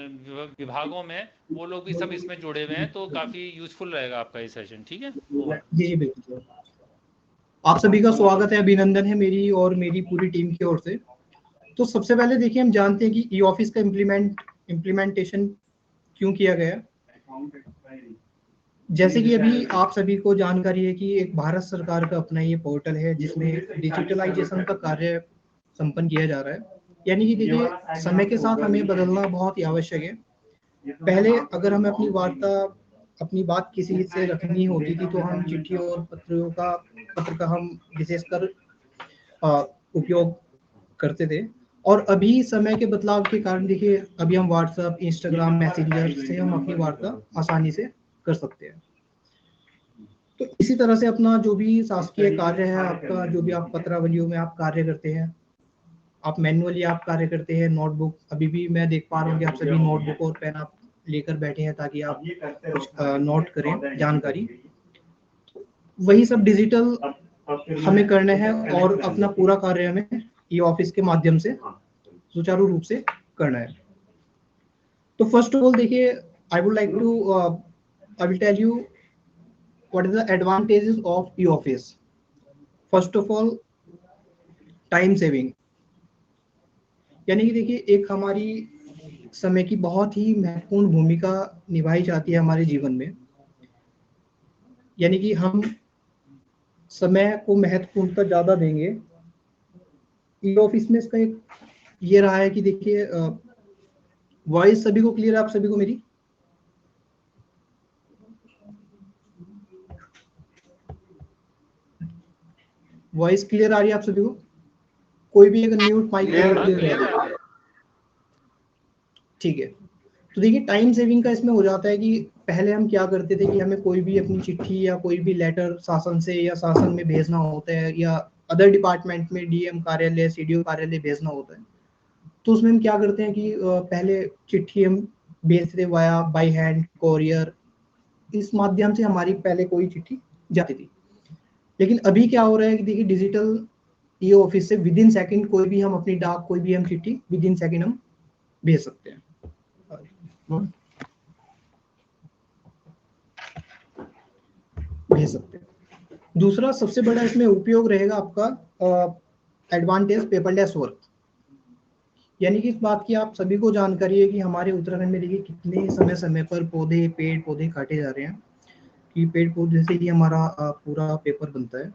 विभागों में, वो लोग भी सब इसमें जुड़े हुए हैं, तो काफ़ी यूजफुल रहेगा आपका ये सेशन। ठीक है, जी जी बिल्कुल। आप सभी का स्वागत है, अभिनंदन है मेरी और मेरी पूरी टीम की ओर से। तो सबसे पहले देखिए, हम जानते हैं कि ई ऑफिस का इम्प्लीमेंटेशन क्यों किया गया। जैसे कि अभी आप सभी को जानकारी है कि एक भारत सरकार का अपना ये पोर्टल है जिसमें डिजिटलाइजेशन का कार्य संपन्न किया जा रहा है। यानी कि देखिए, समय के साथ हमें बदलना बहुत ही आवश्यक है। पहले अगर हमें अपनी बात किसी से रखनी होती थी तो हम चिट्ठी और पत्र का हम विशेषकर उपयोग करते थे। और अभी समय के बदलाव के कारण देखिए, अभी हम व्हाट्सएप, इंस्टाग्राम, मैसेंजर से हम अपनी वार्ता आसानी से कर सकते हैं। तो इसी तरह से अपना जो भी शासकीय कार्य है आपका, जो भी आप पत्रावलियों में आप कार्य करते हैं, आप मैन्युअली आप कार्य करते हैं, नोटबुक, अभी भी मैं देख पा रहा हूँ कि आप सभी नोटबुक और पेन आप लेकर बैठे हैं ताकि आप कुछ नोट करें जानकारी। वही सब डिजिटल हमें करना है और अपना पूरा कार्य हमें ई ऑफिस के माध्यम से सुचारू रूप से करना है। तो फर्स्ट ऑफ ऑल देखिए, I will tell you what is the advantages of e-office. First of all, time saving. यानी कि देखिए, एक हमारी समय की बहुत ही महत्वपूर्ण भूमिका निभाई जाती है हमारे जीवन में। यानी कि हम समय को महत्वपूर्णता ज्यादा देंगे। ई ऑफिस में इसका एक ये रहा है कि देखिए, वॉइस सभी को क्लियर है? आप सभी को मेरी वॉइस क्लियर आ रही है? आप सभी को कोई भी अगर म्यूट माइक क्लियर है? ठीक है। तो देखिए, टाइम सेविंग का इसमें हो जाता है कि पहले हम क्या करते थे कि हमें कोई भी अपनी चिट्ठी या कोई भी लेटर शासन से या शासन में भेजना होता है या अदर डिपार्टमेंट में डीएम कार्यालय, सीडीओ कार्यालय भेजना होता है। तो उसमें हम क्या करते हैं कि पहले चिट्ठी हम भेजते थे वाया बाय हैंड, कोरियर, इस माध्यम से हमारी पहले कोई चिट्ठी जाती थी। लेकिन अभी क्या हो रहा है कि देखिए, डिजिटल ई ऑफिस से विद इन सेकेंड कोई भी हम अपनी डाक, कोई भी हम चिट्ठी विद इन सेकेंड हम भेज सकते हैं। दूसरा सबसे बड़ा इसमें उपयोग रहेगा आपका एडवांटेज पेपरलेस वर्क। यानी कि इस बात की आप सभी को जानकारी है कि हमारे उत्तराखंड में देखिए कितने समय समय पर पेड़ पौधे काटे जा रहे हैं कि पेड़ पौधे से ही हमारा पूरा पेपर बनता है।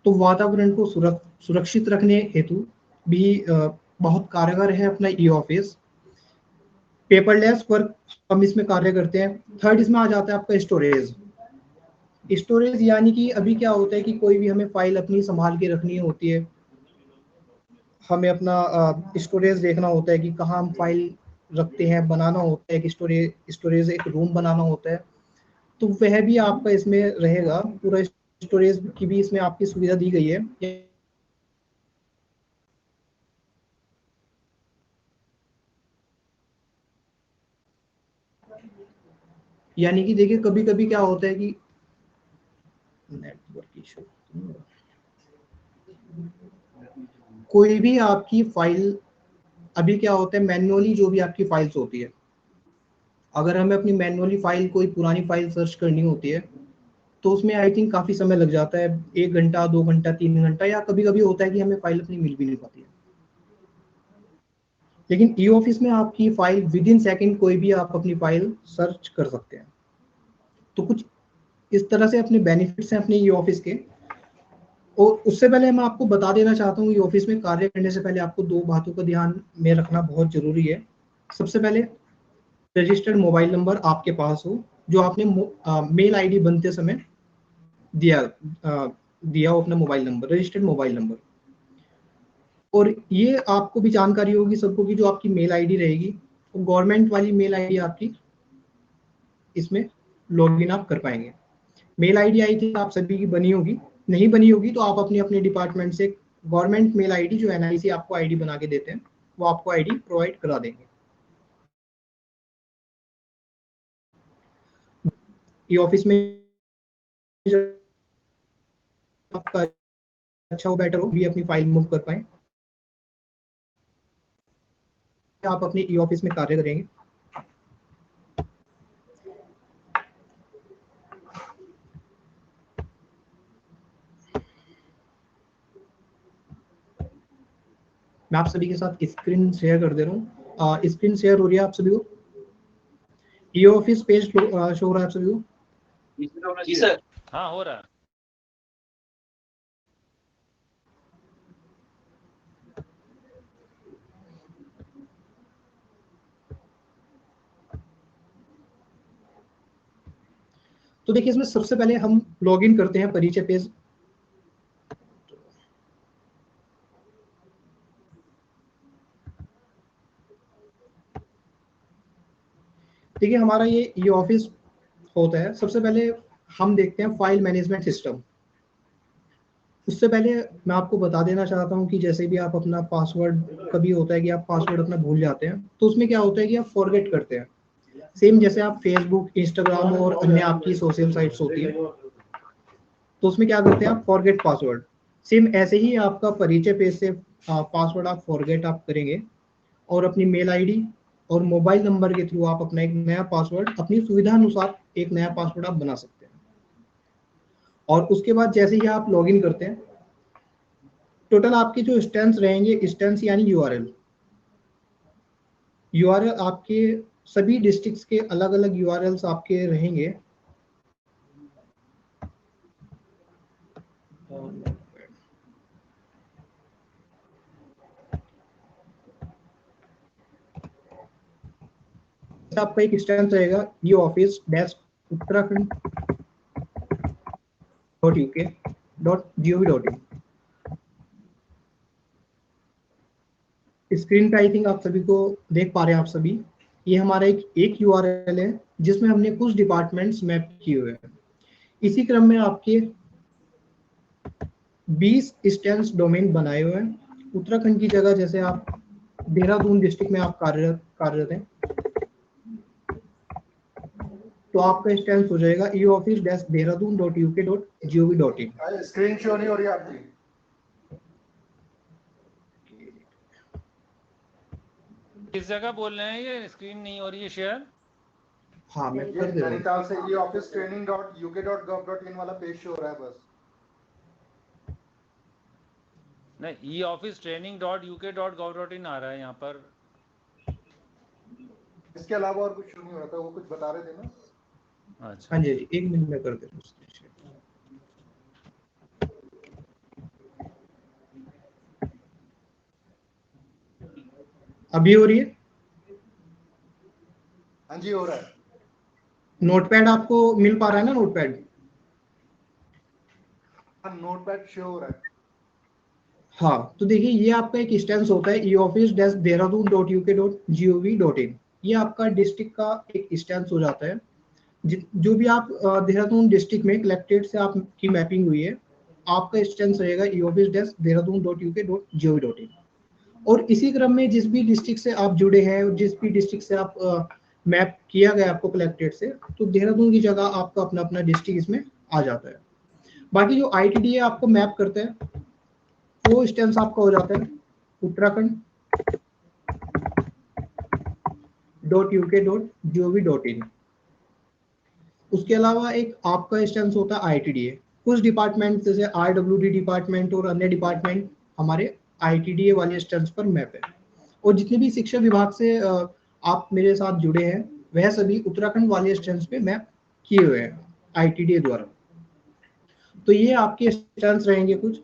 तो वातावरण को सुरक्षित रखने हेतु भी बहुत कारगर है अपना ई ऑफिस। पेपरलेस वर्क हम इसमें कार्य करते हैं। थर्ड इसमें आ जाता है आपका स्टोरेज। यानी कि अभी क्या होता है कि कोई भी हमें फाइल अपनी संभाल के रखनी होती है, हमें अपना स्टोरेज देखना होता है कि कहाँ हम फाइल रखते हैं, बनाना होता है कि स्टोरेज एक रूम बनाना होता है। तो वह भी आपका इसमें रहेगा, पूरा स्टोरेज की भी इसमें आपकी सुविधा दी गई है। यानी कि देखिए, कभी कभी क्या होता है कि नेटवर्क इशू, कोई भी आपकी फाइल, अभी क्या होता है मैन्युअली जो भी आपकी फाइल्स होती है, अगर हमें अपनी मैन्युअली फाइल, कोई पुरानी फाइल सर्च करनी होती है तो उसमें आई थिंक काफी समय लग जाता है, 1 घंटा, 2 घंटा, 3 घंटा, या कभी कभी होता है कि हमें फाइल अपनी मिल भी नहीं पाती है। लेकिन ई ऑफिस में आपकी फाइल विद इन सेकेंड कोई भी आप अपनी फाइल सर्च कर सकते हैं। तो कुछ इस तरह से अपने बेनिफिट्स हैं अपने ई ऑफिस के। और उससे पहले मैं आपको बता देना चाहता हूँ, ई ऑफिस में कार्य करने से पहले आपको 2 बातों का ध्यान में रखना बहुत जरूरी है। सबसे पहले, रजिस्टर्ड मोबाइल नंबर आपके पास हो, जो आपने मेल आईडी बनते समय दिया हो, अपना mobile number, registered mobile number. और ये आपको भी जानकारी होगी सबको कि जो आपकी मेल आईडी रहेगी वो गवर्नमेंट वाली मेल आईडी आपकी इसमें लॉगिन आप कर पाएंगे। मेल आईडी आई थी आप सभी की बनी होगी, नहीं बनी होगी तो आप अपने अपने डिपार्टमेंट से गवर्नमेंट मेल आईडी, जो एनआईसी आपको आईडी बना के देते हैं, वो आपको आईडी प्रोवाइड करा देंगे। ये ऑफिस में आपका अच्छा हो, बेटर हो, भी अपनी फाइल मूव कर पाए, आप अपने ई ऑफिस में कार्य करेंगे। मैं आप सभी के साथ स्क्रीन शेयर कर दे रहा हूँ। स्क्रीन शेयर हो रही है आप सभी को? ई ऑफिस पेज शो हो रहा है आप सभी को? जी सर। हाँ हो रहा है। तो देखिए इसमें सबसे पहले हम लॉगिन करते हैं परिचय पेज। देखिए हमारा ये ई ऑफिस होता है। सबसे पहले हम देखते हैं फाइल मैनेजमेंट सिस्टम। उससे पहले मैं आपको बता देना चाहता हूं कि जैसे भी आप अपना पासवर्ड, कभी होता है कि आप पासवर्ड अपना भूल जाते हैं, तो उसमें क्या होता है कि आप फॉरगेट करते हैं। सेम जैसे आप फेसबुक, इंस्टाग्राम और अन्य आपकी सोशल साइट्स होती है, तो उसमें क्या करते हैं आप फॉरगेट पासवर्ड। सेम ऐसे ही आपका परिचय पेज से पासवर्ड आप फॉरगेट आप करेंगे और अपनी मेल आईडी और मोबाइल नंबर के थ्रू आप अपना एक नया पासवर्ड अपनी सुविधा अनुसार एक नया पासवर्ड आप बना सकते हैं। और उसके बाद जैसे ही आप लॉगिन करते हैं, टोटल आपके जो इंस्टेंस रहेंगे, इंस्टेंस यानी यूआरएल आपके सभी डिस्ट्रिक्ट्स के अलग अलग यूआरएल्स आपके रहेंगे। आपका एक इंस्टेंस रहेगा ई office dash Uttarakhand .uk.gov.in। Screen पे आई थिंक आप सभी को देख पा रहे हैं आप सभी। ये हमारा एक यूआरएल है जिसमें हमने कुछ डिपार्टमेंट्स मैप किए हुए हैं। इसी क्रम में आपके 20 इंस्टेंस डोमेन बनाए हुए हैं। उत्तराखंड की जगह जैसे आप देहरादून डिस्ट्रिक्ट में आप कार्यरत हैं, तो आपका इंस्टेंस हो जाएगा ई ऑफिस डैश देहरादून.uk.gov.in। स्क्रीन शो नहीं हो रही आपकी? किस जगह बोल रहे हैं? ये स्क्रीन नहीं हो रही है शेयर? हाँ मैं ये कर दे रहा हूँ। नैनीताल से ये ऑफिस training.uk.gov.in वाला पेज शो हो रहा है बस। नहीं, ई ऑफिस training.uk.gov.in आ रहा है यहाँ पर। इसके अलावा और कुछ शो नहीं हो रहा था, वो कुछ बता रहे थे ना? अच्छा हाँ जी, एक मिनट में कर दे रहा हूँ। अभी हो रही है? हाँ जी हो रहा है। नोटपैड आपको मिल पा रहा है ना? नोटपैड, हाँ नोटपैड शो हो रहा है। हाँ तो देखिए ये आपका एक इंस्टेंस होता है ई ऑफिस डैश देहरादून.uk.gov.in। ये आपका डिस्ट्रिक्ट का एक इंस्टेंस हो जाता है। जो भी आप देहरादून डिस्ट्रिक्ट में कलेक्टेड से आपकी मैपिंग हुई है, आपका इंस्टेंस रहेगा ई ऑफिस डैश देहरादून.uk.gov.in। और इसी क्रम में जिस भी डिस्ट्रिक्ट से आप जुड़े हैं और जिस भी डिस्ट्रिक्ट से आप मैप किया गया आपको कलेक्टेड से, तो देहरादून की जगह आपका अपना अपना डिस्ट्रिक्ट इसमें आ जाता है। बाकी जो ITDA आपको मैप करते हैं, वो इंस्टेंस आपका हो जाता है उत्तराखंड.uk.gov.in। उसके अलावा एक आपका इंस्टेंस होता है ITDA। कुछ डिपार्टमेंट जैसे RWD डिपार्टमेंट और अन्य डिपार्टमेंट हमारे ITDA वाले इंस्टेंस पर मैप है। और जितने भी शिक्षा विभाग से आप मेरे साथ जुड़े हैं, वह सभी उत्तराखंड वाले इंस्टेंस पे मैप किए हुए हैं ITDA द्वारा। तो ये आपके इंस्टेंस रहेंगे कुछ।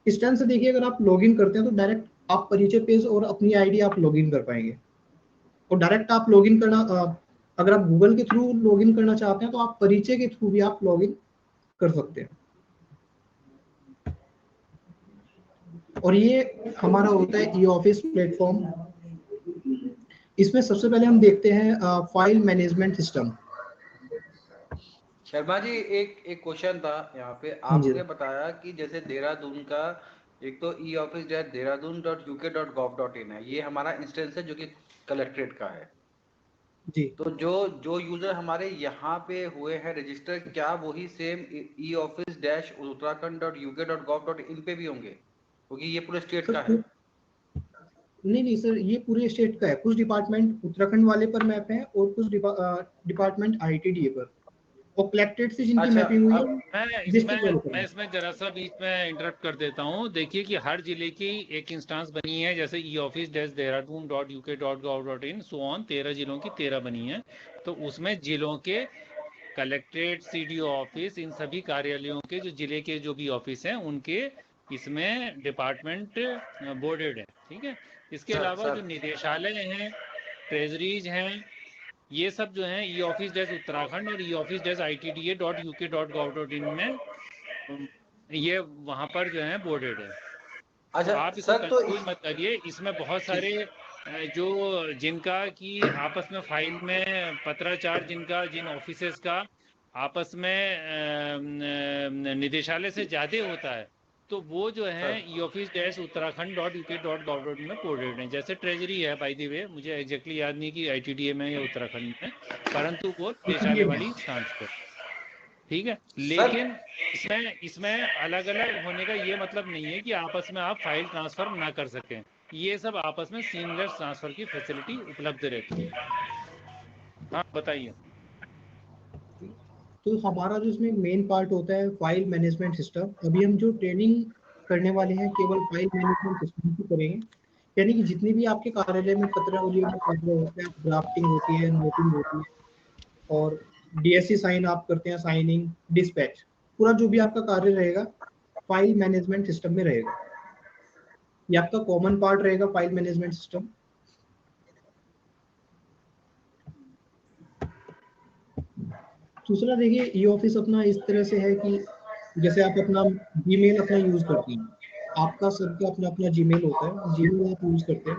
इंस्टेंस से देखिए अगर आप लॉगिन करते हैं तो डायरेक्ट आप परिचय पेज और अपनी आईडी आप लॉगिन कर पाएंगे। और डायरेक्ट आप लॉगिन करना, अगर आप गूगल के थ्रू लॉगिन करना चाहते हैं तो आप परिचय के थ्रू भी आप लॉगिन कर सकते हैं। और ये हमारा होता है ई ऑफिस प्लेटफॉर्म। इसमें सबसे पहले हम देखते हैं file management system. Sharma ji एक क्वेश्चन था यहाँ पे। जी आपने बताया कि जैसे देहरादून का एक तो ई ऑफिस देहरादून.uk.gov.in है, ये हमारा इंस्टेंस है जो कि कलेक्ट्रेट का है जी। तो जो यूजर हमारे यहाँ पे हुए हैं रजिस्टर, क्या वही सेम ई ऑफिस डैश उत्तराखंड.uk.gov.in पे भी होंगे, क्योंकि ये पूरे स्टेट का है? नहीं सर, ये पूरे स्टेट का है। कुछ डिपार्टमेंट उत्तराखंड वाले पर मैप है और कुछ डिपार्टमेंट ITDA पर। और कलेक्टेड से जिनकी अच्छा, मैपिंग हुई है अब मैं इसमें जरा सा बीच में इंटरप्ट कर देता हूँ। देखिए कि हर जिले की एक इंस्टेंस बनी है, जैसे e office deharadun.uk.gov.in so on, 13 जिलों की 13 बनी है। तो उसमें जिलों के कलेक्ट्रेट, सीडीओ ऑफिस, इन सभी कार्यालयों के जो जिले के जो भी ऑफिस हैं उनके इसमें डिपार्टमेंट बोर्डेड है, ठीक है। इसके सर अलावा जो सर निदेशालय हैं, ट्रेजरीज हैं, ये सब जो है ई ऑफिस डेस्क उत्तराखंड और ई ऑफिस डेस्क ITDA.uk.gov.in में ये वहाँ पर जो है बोर्डेड है। तो अच्छा आप इसको सर, तो कंफ्यूज मत करिए। इसमें बहुत सारे जो जिनका कि आपस में फाइल में पत्राचार, जिन ऑफिसेस का आपस में निदेशालय से ज़्यादा होता है, तो वो जो है सर ई ऑफिस डैश उत्तराखंड.uk.gov.in में कोडेड है। जैसे ट्रेजरी है, बाय द वे मुझे एग्जैक्टली याद नहीं कि ITDA में या उत्तराखंड में, परंतु वो निदेशालय वाली इंस्टांस पर, ठीक है। सर लेकिन इसमें अलग अलग होने का ये मतलब नहीं है कि आपस में आप फाइल ट्रांसफर ना कर सकें। ये सब आपस में सीमलेस ट्रांसफर की फैसिलिटी उपलब्ध रहती है। हाँ बताइए। तो हमारा जो इसमें मेन पार्ट होता है फाइल मैनेजमेंट सिस्टम। अभी हम जो ट्रेनिंग करने वाले हैं केवल फाइल मैनेजमेंट सिस्टम की करेंगे। यानी कि जितनी भी आपके कार्यालय में पत्रावलियों में कार्य होता है, ड्राफ्टिंग होती है, नोटिंग होती है, और DSC साइन आप करते हैं, साइनिंग, डिस्पैच, पूरा जो भी आपका कार्य रहेगा फाइल मैनेजमेंट सिस्टम में रहेगा। ये आपका कॉमन पार्ट रहेगा फाइल मैनेजमेंट सिस्टम। दूसरा देखिए, ई ऑफिस अपना इस तरह से है कि जैसे आप अपना जीमेल अपना यूज करते हैं, आपका सबका अपना अपना जीमेल होता है, जीमेल आप यूज करते हैं,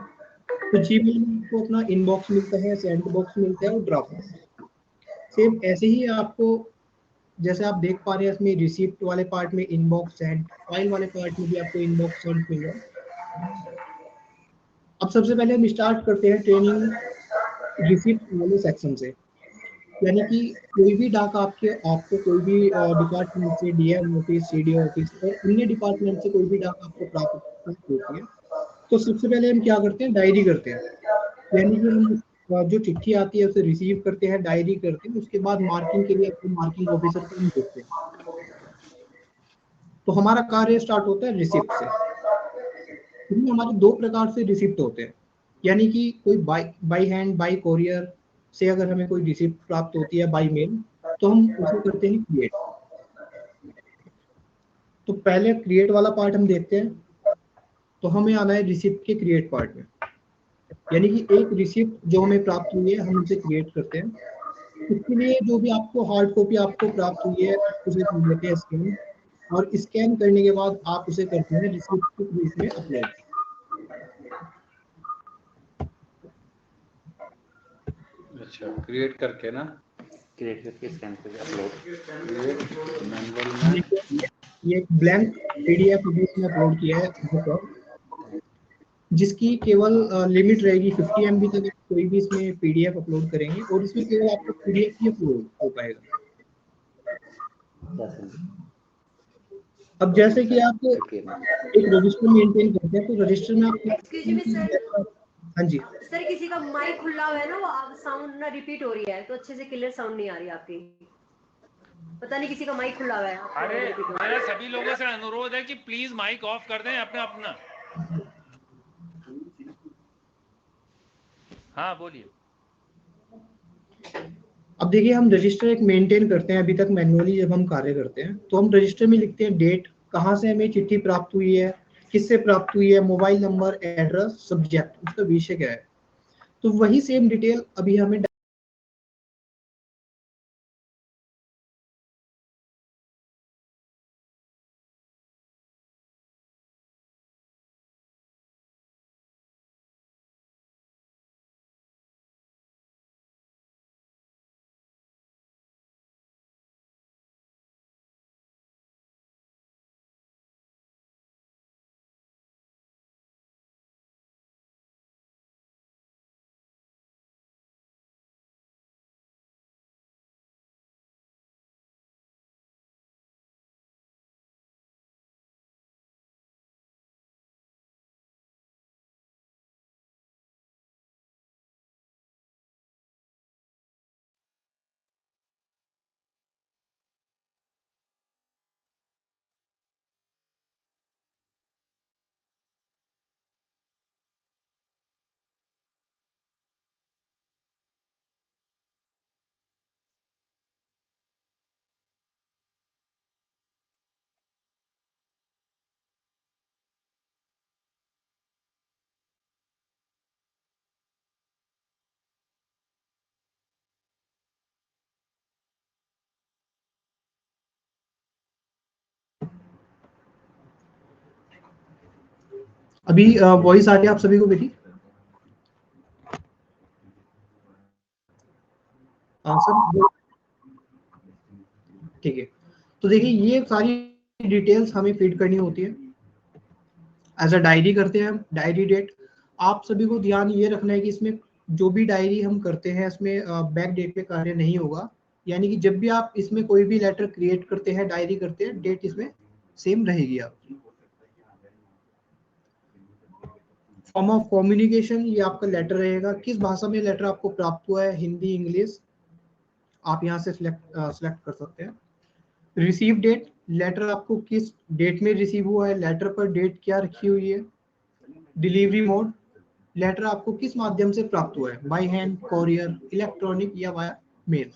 तो जीमेल में आपको अपना इनबॉक्स मिलता है, सेंड बॉक्स मिलता है और ड्रॉप बॉक्स। सेम ऐसे ही आपको, जैसे आप देख पा रहे हैं इसमें रिसिप्ट वाले पार्ट में इनबॉक्स, सेंड, फाइल वाले पार्ट में भी आपको इनबॉक्स, सेंड मिल रहा है। अब सबसे पहले हम स्टार्ट करते हैं ट्रेनिंग रिसिप्ट वाले सेक्शन से। यानी कि कोई भी डाक आपको कोई भी डिपार्टमेंट से, DM ऑफिस, CDO ऑफिस और अन्य डिपार्टमेंट से कोई भी डाक आपको प्राप्त होती है, तो सबसे पहले हम क्या करते हैं, डायरी करते हैं। यानी कि हम जो चिट्ठी आती है उसे रिसीव करते हैं, डायरी करते हैं, उसके बाद मार्किंग के लिए अपने मार्किंग ऑफिसर को हम देते हैं। तो हमारा कार्य स्टार्ट होता है रिसिप्ट से। इसमें हमारे दो प्रकार से रिसिप्ट होते हैं। यानी कि कोई बाई हैंड, बाई कोरियर से अगर हमें कोई रिसिप्ट प्राप्त होती है बाई मेल, तो हम उसे करते हैं क्रिएट। तो पहले क्रिएट वाला पार्ट हम देखते हैं। तो हमें आना है रिसिप्ट के क्रिएट पार्ट में। यानी कि एक रिसिप्ट जो हमें प्राप्त हुई है हम उसे क्रिएट करते हैं। इसके लिए जो भी आपको हार्ड कॉपी आपको प्राप्त हुई है उसे कर देते हैं स्कैन, और स्कैन करने के बाद आप उसे करते हैं रिसिप्ट के रूप में अपलोड। अच्छा, क्रिएट करके ना, क्रिएट करके स्कैन करके अपलोड। क्रिएट मैनुअल में। ये एक ब्लैंक PDF अभी इसमें अपलोड किया है बुक, जिसकी केवल लिमिट रहेगी 50 MB तक। आप कोई भी इसमें PDF अपलोड करेंगे और इसमें केवल आपका PDF ही अपलोड हो पाएगा। अब जैसे कि आप एक रजिस्टर मेंटेन करते हैं, तो रजिस्टर में आप क्या एक्सक्यूज करते हैं मी कि सर, हाँ जी, सर किसी का माइक खुला हुआ है ना, वो साउंड ना रिपीट हो रही है, तो अच्छे से क्लियर साउंड नहीं आ रही आपकी। पता नहीं किसी का माइक खुला हुआ है, आपकी अरे आवाज रिपीट हो रही मेरा है। सभी लोगों से अनुरोध है कि प्लीज माइक ऑफ कर दें अपना अपना। हाँ बोलिए। अब देखिए, हम रजिस्टर एक मेंटेन करते हैं। अभी तक मैन्युअली जब हम कार्य करते हैं तो हम रजिस्टर में लिखते हैं डेट, कहाँ से हमें चिट्ठी प्राप्त हुई है, किससे प्राप्त हुई है, मोबाइल नंबर, एड्रेस, सब्जेक्ट, उसका विषय क्या है। तो वही सेम डिटेल अभी हमें अभी वॉइस आ रही है आप सभी को मेरी? सर ठीक है। तो देखिए ये सारी डिटेल्स हमें फीड करनी होती है, एज अ डायरी करते हैं हम, डायरी डेट। आप सभी को ध्यान ये रखना है कि इसमें जो भी डायरी हम करते हैं इसमें बैक डेट पे कार्य नहीं होगा, यानी कि जब भी आप इसमें कोई भी लेटर क्रिएट करते हैं, डायरी करते हैं, डेट इसमें सेम रहेगी। आपकी फॉर्म ऑफ कम्युनिकेशन, ये आपका लेटर रहेगा। किस भाषा में लेटर आपको प्राप्त हुआ है, हिंदी, इंग्लिश, आप यहाँ से सिलेक्ट कर सकते हैं। रिसीव डेट, लेटर आपको किस डेट में रिसीव हुआ है, लेटर पर डेट क्या रखी हुई है। डिलीवरी मोड, लेटर आपको किस माध्यम से प्राप्त हुआ है, बाय हैंड, कोरियर, इलेक्ट्रॉनिक या बाय मेल।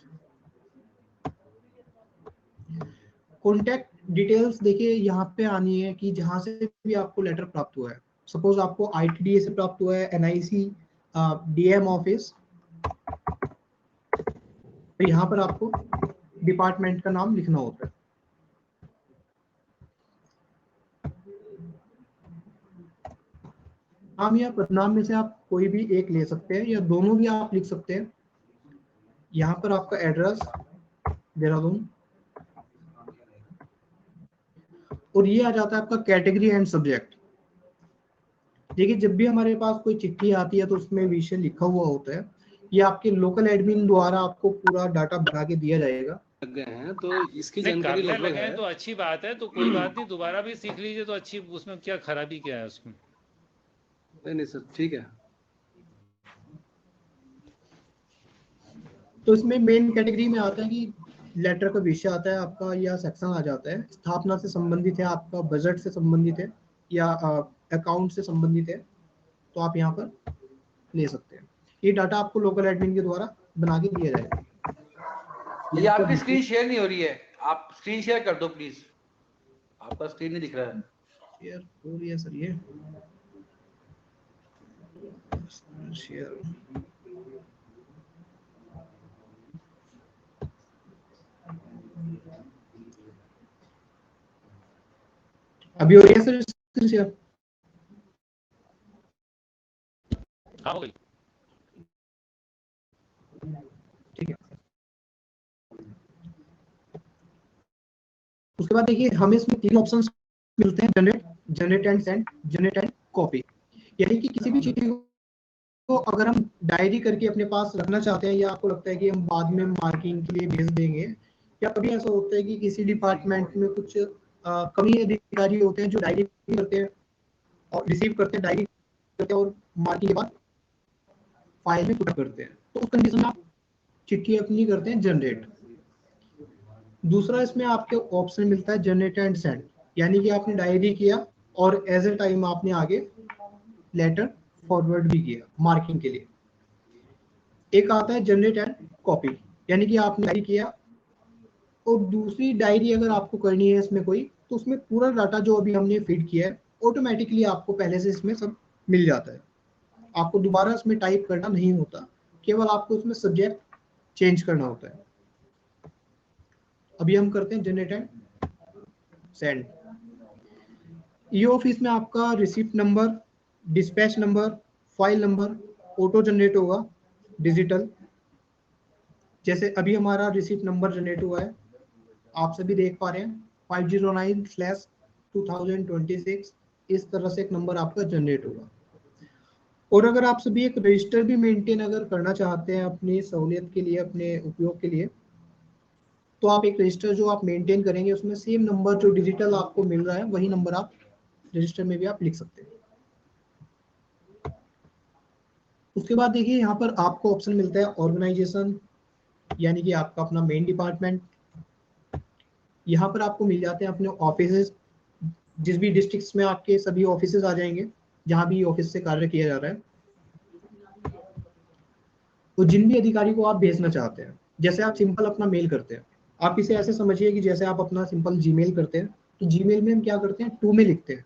कॉन्टैक्ट डिटेल्स देखिए यहाँ पे आनी है कि जहां से भी आपको लेटर प्राप्त हुआ है। सपोज आपको आईटीडीए से प्राप्त हुआ है, एनआईसी, डीएम ऑफिस, तो यहाँ पर आपको डिपार्टमेंट का नाम लिखना होता है। नाम या पदनाम में से आप कोई भी एक ले सकते हैं या दोनों भी आप लिख सकते हैं। यहाँ पर आपका एड्रेस देहरादून, और ये आ जाता है आपका कैटेगरी एंड सब्जेक्ट। देखिए जब भी हमारे पास कोई चिट्ठी आती है तो उसमें विषय लिखा हुआ होता है, ये आपके लोकल एडमिन द्वारा आपको पूरा डाटा भरा के दिया जाएगा। लग गए हैं तो इसकी नहीं, जानकारी करने लगभग लगे हैं है। तो अच्छी बात है, तो कोई बात नहीं, दोबारा भी सीख लीजिए तो अच्छी, उसमें क्या खराबी क्या है उसमें। नहीं सर ठीक है। तो इसमें मेन कैटेगरी में आता है कि लेटर का विषय आता है आपका, या सेक्शन आ जाता है, स्थापना से संबंधित है, आपका बजट से संबंधित है, या अकाउंट से संबंधित है, तो आप यहाँ पर ले सकते हैं। ये डाटा आपको लोकल एडमिन के द्वारा बना के दिया जाएगा। ये आपकी स्क्रीन शेयर नहीं हो रही है, आप स्क्रीन शेयर कर दो प्लीज, आपका स्क्रीन नहीं दिख रहा है। शेयर हो रही है सर, ये शेयर अभी हो रही है सर स्क्रीन शेयर? हाँ, हो गई। ठीक है। उसके बाद देखिए हमें इसमें 3 ऑप्शंस मिलते हैं, generate and send, generate and copy. यानी कि किसी भी चिट्ठी को अगर हम डायरी करके अपने पास रखना चाहते हैं, या आपको लगता है कि हम बाद में मार्किंग के लिए भेज देंगे, या कभी ऐसा होता है कि किसी डिपार्टमेंट में कुछ कमी अधिकारी होते हैं जो डायरी करते हैं और रिसीव करते हैं, डायरी करते हैं और मार्किंग के बाद फाइल में पुट करते हैं, तो उस कंडीशन में आप चिट्ठी अपनी करते हैं जनरेट। दूसरा इसमें आपके ऑप्शन मिलता है जनरेट एंड सेंड, यानी कि आपने डायरी किया और एज ए टाइम आपने आगे लेटर फॉरवर्ड भी किया मार्किंग के लिए। एक आता है जनरेट एंड कॉपी, यानी कि आपने डायरी किया और दूसरी डायरी अगर आपको करनी है इसमें कोई, तो उसमें पूरा डाटा जो अभी हमने फीड किया है ऑटोमेटिकली आपको पहले से इसमें सब मिल जाता है। आपको दोबारा इसमें टाइप करना नहीं होता, केवल आपको इसमें सब्जेक्ट चेंज करना होता है। अभी हम करते हैं generate and send. E office में आपका receipt number, dispatch number, file number auto generate होगा डिजिटल। जैसे अभी हमारा रिसिप्ट नंबर जनरेट हुआ है, आप सभी देख पा रहे हैं 509/2026, इस तरह से एक नंबर आपका जनरेट होगा। और अगर आप सभी एक रजिस्टर भी मेंटेन अगर करना चाहते हैं अपनी सहूलियत के लिए, अपने उपयोग के लिए, तो आप एक रजिस्टर जो आप मेंटेन करेंगे उसमें सेम नंबर जो डिजिटल आपको मिल रहा है वही नंबर आप रजिस्टर में भी आप लिख सकते हैं। उसके बाद देखिए यहाँ पर आपको ऑप्शन मिलता है ऑर्गेनाइजेशन, यानी कि आपका अपना मेन डिपार्टमेंट। यहाँ पर आपको मिल जाते हैं अपने ऑफिस, जिस भी डिस्ट्रिक्ट में आपके सभी ऑफिस आ जाएंगे जहाँ भी ऑफिस से कार्य किया जा रहा है। तो जिन भी अधिकारी को आप भेजना चाहते हैं, जैसे आप सिंपल अपना मेल करते हैं, आप इसे ऐसे समझिए कि जैसे आप अपना सिंपल जीमेल करते हैं, तो जीमेल में हम क्या करते हैं, टू में लिखते हैं।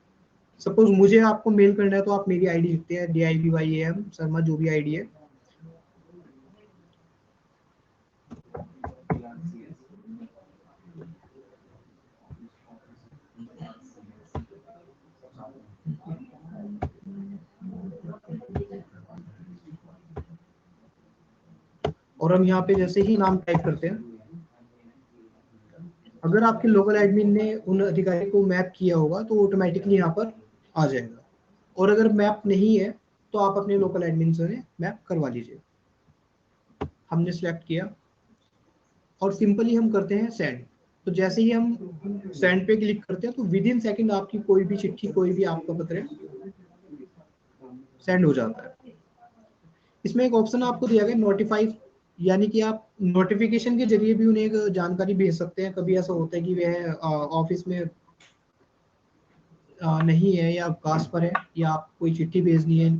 सपोज मुझे आपको मेल करना है तो आप मेरी आईडी लिखते हैं DIBYAM शर्मा, जो भी आईडी है। और हम यहाँ पे जैसे ही नाम टाइप करते हैं, अगर आपके लोकल एडमिन ने उन अधिकारी को मैप किया होगा तो ऑटोमेटिकली यहाँ पर आ जाएगा, और अगर मैप नहीं है तो आप अपने लोकल एडमिन से मैप करवा लीजिए। हमने सेलेक्ट किया और सिंपली हम करते हैं सेंड। तो जैसे ही हम सेंड पे क्लिक करते हैं तो विद इन सेकेंड आपकी कोई भी चिट्ठी, कोई भी आपका पत्र सेंड हो जाता है। इसमें एक ऑप्शन आपको दिया गया नोटिफाई, यानी कि आप नोटिफिकेशन के जरिए भी उन्हें एक जानकारी भेज सकते हैं। कभी ऐसा होता है कि वह ऑफिस में नहीं है या अवकाश पर है, या आप कोई चिट्ठी भेजनी है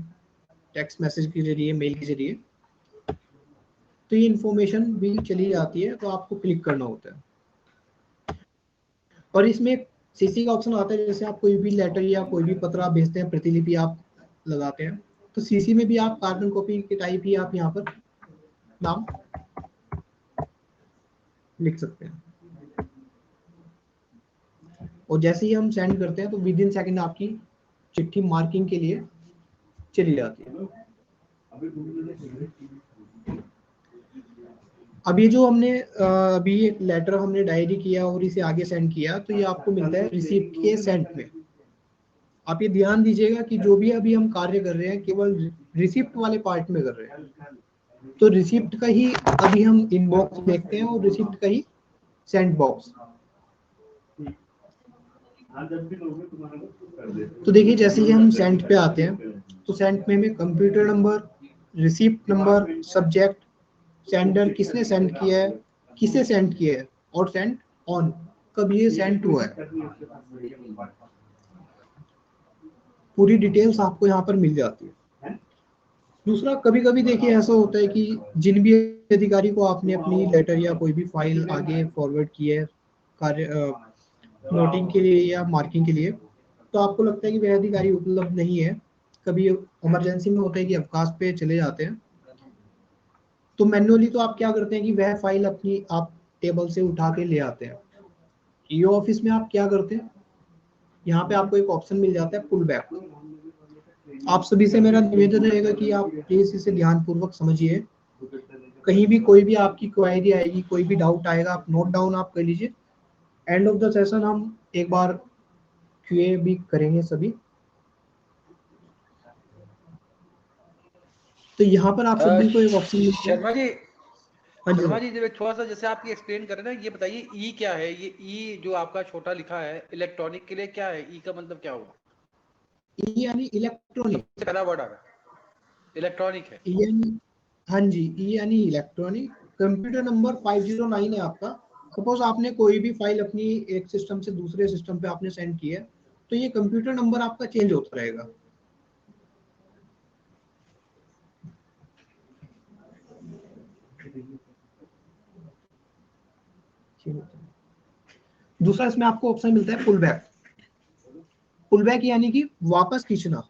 टेक्स्ट मैसेज के जरिए, मेल के जरिए, तो ये इन्फॉर्मेशन भी चली जाती है, तो आपको क्लिक करना होता है। और इसमें सीसी का ऑप्शन आता है, जैसे आप कोई भी लेटर या कोई भी पत्र आप भेजते हैं, प्रतिलिपि आप लगाते हैं, तो सीसी में भी आप कार्बन कॉपी के टाइप ही आप यहाँ पर नाम लिख सकते हैं। और जैसे ही हम सेंड करते हैं तो विद इन सेकेंड आपकी चिट्ठी मार्किंग के लिए चली जाती है। अब ये जो हमने अभी एक लेटर हमने डायरी किया और इसे आगे सेंड किया, तो ये आपको मिलता है रिसिप्ट के सेंट में। आप ये ध्यान दीजिएगा कि जो भी अभी हम कार्य कर रहे हैं केवल रिसिप्ट वाले पार्ट में कर रहे हैं, तो रिसिप्ट का ही अभी हम इनबॉक्स देखते हैं और रिसिप्ट का ही सेंड बॉक्स। तो देखिए जैसे ही हम सेंड पे आते हैं तो सेंड में हमें computer number, receipt number, subject, sender किसने सेंड किया है, किसे सेंड किया है, और सेंड ऑन कब ये सेंड हुआ है, पूरी डिटेल्स आपको यहाँ पर मिल जाती है। दूसरा, कभी कभी देखिए ऐसा होता है कि जिन भी अधिकारी को आपने अपनी लेटर या कोई भी फाइल आगे फॉरवर्ड की है कार्य नोटिंग के लिए या मार्किंग के लिए, तो आपको लगता है कि वह अधिकारी उपलब्ध नहीं है, कभी इमरजेंसी में होता है कि अवकाश पे चले जाते हैं, तो मैन्युअली तो आप क्या करते हैं कि वह फाइल अपनी आप टेबल से उठा के ले आते हैं। ईओ ऑफिस में आप क्या करते हैं, यहाँ पे आपको एक ऑप्शन मिल जाता है पुल बैक। आप सभी से मेरा निवेदन रहेगा कि आप प्लीज इसे ध्यान पूर्वक समझिए। कहीं भी कोई भी आपकी क्वेरी आएगी, कोई भी डाउट आएगा, आप नोट डाउन आप कर लीजिए। एंड ऑफ द सेशन हम एक बार क्यूए भी करेंगे सभी। तो यहाँ पर आप सभी को एक ऑप्शन मिलता है। शर्मा जी, हाँ जी शर्मा जी, थोड़ा सा जैसे आप एक्सप्लेन कर रहे हैं ना, ये बताइए ई क्या है? ये ई जो आपका छोटा लिखा है इलेक्ट्रॉनिक के लिए क्या है? ई का मतलब क्या हुआ? ई यानी इलेक्ट्रॉनिक, सबसे पहला वर्ड आ रहा है इलेक्ट्रॉनिक है। ई यानी, हाँ जी, ई यानी इलेक्ट्रॉनिक। कंप्यूटर नंबर 509 है आपका। सपोज आपने कोई भी फाइल अपनी एक सिस्टम से दूसरे सिस्टम पे आपने सेंड की है, तो ये कंप्यूटर नंबर आपका चेंज होता रहेगा। दूसरा इसमें आपको ऑप्शन मिलता है पुल बैक। पुल बैक यानी कि वापस खींचना।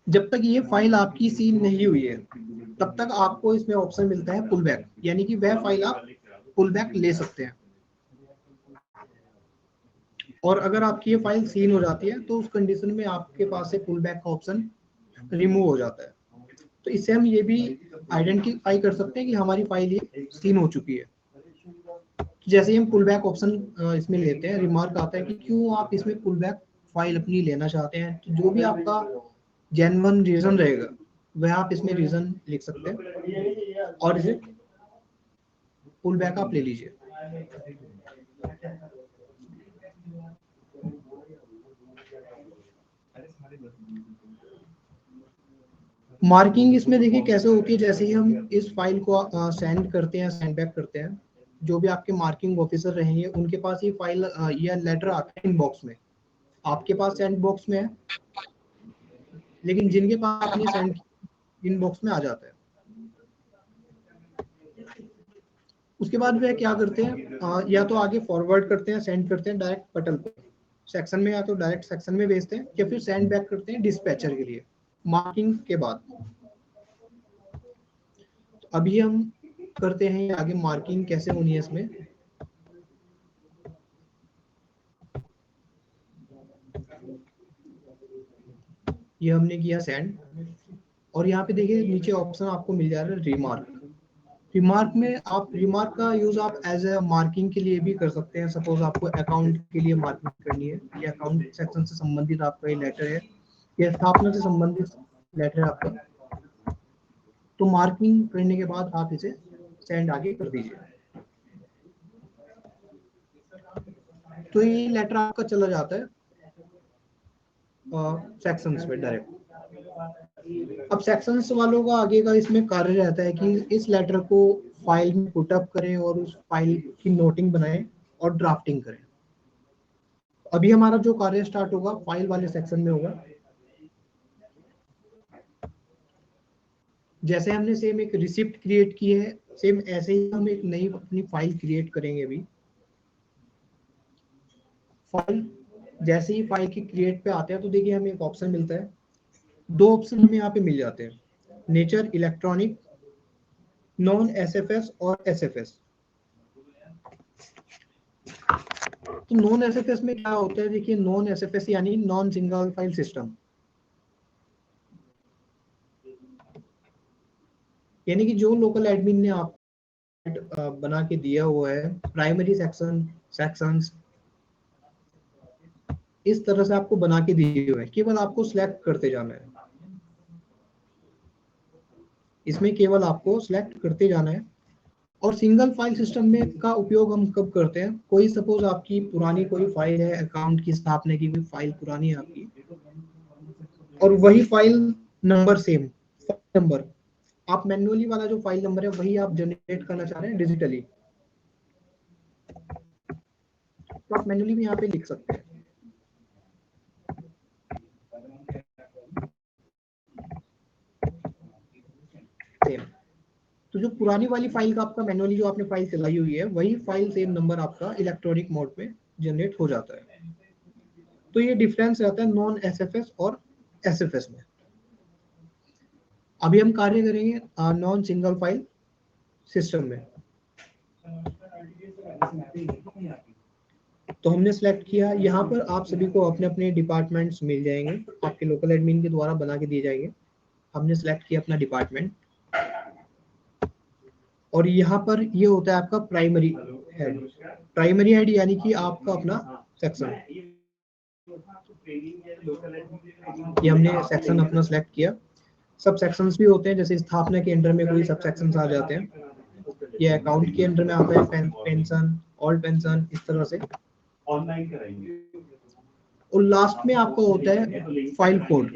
जब तक ये फाइल आपकी सील नहीं हुई है तब तक आपको इसमें ऑप्शन मिलता है पुल बैक, यानी कि वह फाइल आप पुल बैक ले सकते हैं। और अगर आपकी ये फाइल सील हो जाती है तो उस कंडीशन में आपके पास से पुल बैक का ऑप्शन रिमूव हो जाता है। तो इससे हम ये भी आइडेंटिफाई कर सकते हैं कि हमारी फाइल ये सील हो चुकी है। जैसे ही हम पुल बैक ऑप्शन इसमें लेते हैं, रिमार्क आता है कि क्यों आप इसमें पुल बैक फाइल अपनी लेना चाहते हैं। तो जो भी आपका जेन्युइन रीजन रहेगा वह आप इसमें रीजन लिख सकते हैं और इसे पुल बैक आप ले लीजिए। मार्किंग इसमें देखिए कैसे होती है। जैसे ही हम इस फाइल को सेंड करते हैं, सेंड बैक करते हैं, जो भी आपके मार्किंग ऑफिसर रहेंगे उनके पास ये फाइल या लेटर आता है इनबॉक्स में। आपके पास सेंड बॉक्स में है, लेकिन जिनके पास आपने सेंड इनबॉक्स में आ जाता है। उसके बाद वह क्या करते हैं, या तो आगे फॉरवर्ड करते हैं, सेंड करते हैं डायरेक्ट पटल पे सेक्शन में, या तो डायरेक्ट सेक्शन में भेजते हैं, या फिर सेंड बैक करते हैं डिस्पैचर के लिए मार्किंग के बाद। तो अभी हम करते हैं आगे मार्किंग कैसे होनी है इसमें। ये हमने किया सेंड, और यहाँ पे देखिए नीचे ऑप्शन आपको मिल जा रहा है रिमार्क। रिमार्क में आप रिमार्क का यूज आप एज ए मार्किंग के लिए भी कर सकते हैं। सपोज आपको अकाउंट के लिए मार्किंग करनी है, या अकाउंट सेक्शन से संबंधित आपका ये लेटर है, या स्थापना से संबंधित लेटर है आपका, तो मार्किंग करने के बाद आप इसे सेंड आगे कर दीजिए। तो ये लेटर आपका चला जाता है सेक्शंस में डायरेक्ट। अब सेक्शंस वालों का आगे का इसमें कार्य रहता है कि इस लेटर को फाइल में पुटअप करें और उस फाइल की नोटिंग बनाएं और ड्राफ्टिंग करें। अभी हमारा जो कार्य स्टार्ट होगा फाइल वाले सेक्शन में होगा। जैसे हमने सेम एक रिसिप्ट क्रिएट की है, सेम ऐसे ही हम एक नई अपनी फाइल क्रिएट करेंगे। अभी फाइल जैसे ही फाइल की क्रिएट पे आते हैं तो देखिए हमें एक ऑप्शन मिलता है, दो ऑप्शन हमें यहाँ पे मिल जाते हैं, नेचर इलेक्ट्रॉनिक, नॉन एसएफएस और एसएफएस। तो नॉन एसएफएस में क्या होता है, देखिए नॉन एसएफएस यानी नॉन सिंगल फाइल सिस्टम, यानी कि जो लोकल एडमिन ने आप बना के दिया हुआ है प्राइमरी सेक्शंस इस तरह से आपको बना के दिए हुए हैं, केवल आपको सिलेक्ट करते जाना है। इसमें केवल आपको सिलेक्ट करते जाना है। और सिंगल फाइल सिस्टम में का उपयोग हम कब करते हैं, कोई सपोज आपकी पुरानी कोई फाइल है, अकाउंट की स्थापना की कोई फाइल पुरानी है आपकी, और वही file number same file number आप मैन्युअली वाला जो फाइल नंबर है वही आप जनरेट करना चाह रहे हैं डिजिटली, तो आप मैन्युअली भी यहाँ पे लिख सकते हैं। सेम तो जो पुरानी वाली फाइल का आपका मैन्युअली जो आपने फाइल चलाई हुई है वही फाइल सेम नंबर आपका इलेक्ट्रॉनिक मोड में जनरेट हो जाता है। तो ये डिफरेंस रहता है नॉन एसएफएस और एसएफएस में। अभी हम कार्य करेंगे नॉन सिंगल फाइल सिस्टम में। तो हमने सेलेक्ट किया, यहाँ पर आप सभी को अपने अपने डिपार्टमेंट्स मिल जाएंगे, आपके लोकल एडमिन के द्वारा बना के दिए जाएंगे। हमने सेलेक्ट किया अपना डिपार्टमेंट, और यहाँ पर ये होता है आपका प्राइमरी हेड। प्राइमरी हेड यानी कि आपका अपना सेक्शन। ये हमने सेक्शन अपना सेलेक्ट किया। सब सेक्शंस भी होते हैं, जैसे स्थापना के अंडर में कोई सब सेक्शंस आ जाते हैं, ये अकाउंट के अंडर में आता है पेंशन, ऑल पेंशन, इस तरह से ऑनलाइन कराएंगे। और लास्ट में आपको होता है फाइल कोड।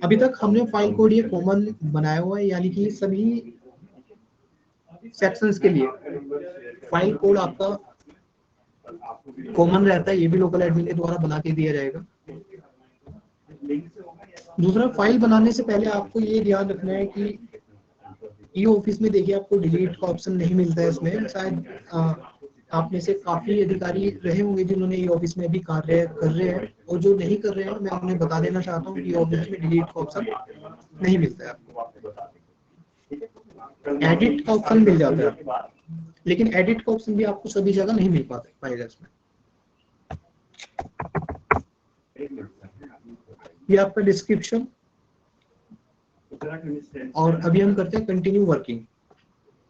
अभी तक हमने फाइल कोड ये कॉमन बनाया हुआ है, यानी कि सभी सेक्शंस के लिए फाइल कोड आपका कॉमन रहता है, ये भी लोकल एडमिन के द्वारा बना के दिया जाएगा। दूसरा, फाइल बनाने से पहले आपको ये ध्यान रखना है कि ई ऑफिस में देखिए आपको डिलीट का ऑप्शन नहीं मिलता है। इसमें शायद आप में से काफी अधिकारी रहे होंगे जिन्होंने ई ऑफिस में भी कार्य कर रहे हैं, और जो नहीं कर रहे हैं मैं उन्हें बता देना चाहता हूँ कि ऑफिस में डिलीट का ऑप्शन नहीं मिलता है आपको। एडिट का ऑप्शन मिल जाता है, लेकिन एडिट का ऑप्शन भी आपको सभी जगह नहीं मिल पाएगा इसमें। ये आपका डिस्क्रिप्शन, और अभी हम करते हैं कंटिन्यू वर्किंग।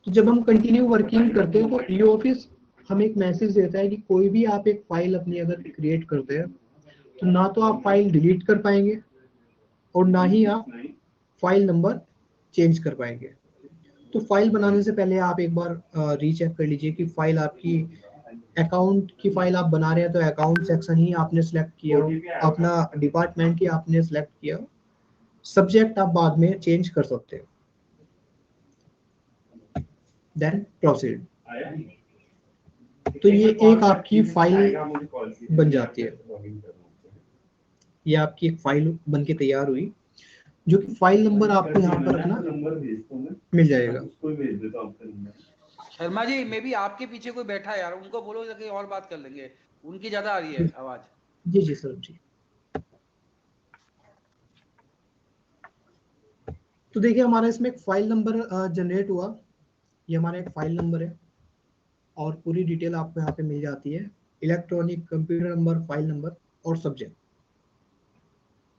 तो जब हम कंटिन्यू वर्किंग करते हैं तो ई ऑफिस हमें एक मैसेज देता है कि कोई भी आप एक फाइल अपनी अगर क्रिएट करते हैं तो ना तो आप फाइल डिलीट कर पाएंगे और ना ही आप फाइल नंबर चेंज कर पाएंगे। तो फाइल बनाने से पहले आप एक बार रीचेक कर लीजिए कि फाइल आपकी अकाउंट की फाइल आप बना रहे हैं तो अकाउंट सेक्शन ही आपने सेलेक्ट किया हो, अपना डिपार्टमेंट ही आपने सेलेक्ट किया हो, सब्जेक्ट आप बाद में चेंज कर सकते हैं। Then proceed. तो ये एक आपकी फाइल बन जाती है, ये आपकी एक फाइल बन के तैयार हुई, जो कि फाइल नंबर आपको यहाँ पर रखना मिल जाएगा। शर्मा जी, मे भी आपके पीछे कोई बैठा है यार, उनको बोलो कि और बात कर लेंगे, उनकी ज्यादा आ रही है आवाज। जी जी सर जी। तो देखिए हमारा इसमें एक फाइल नंबर जनरेट हुआ, ये हमारा एक फाइल नंबर है और पूरी डिटेल आपको यहाँ पे मिल जाती है, electronic, computer number, file number और सब्जेक्ट।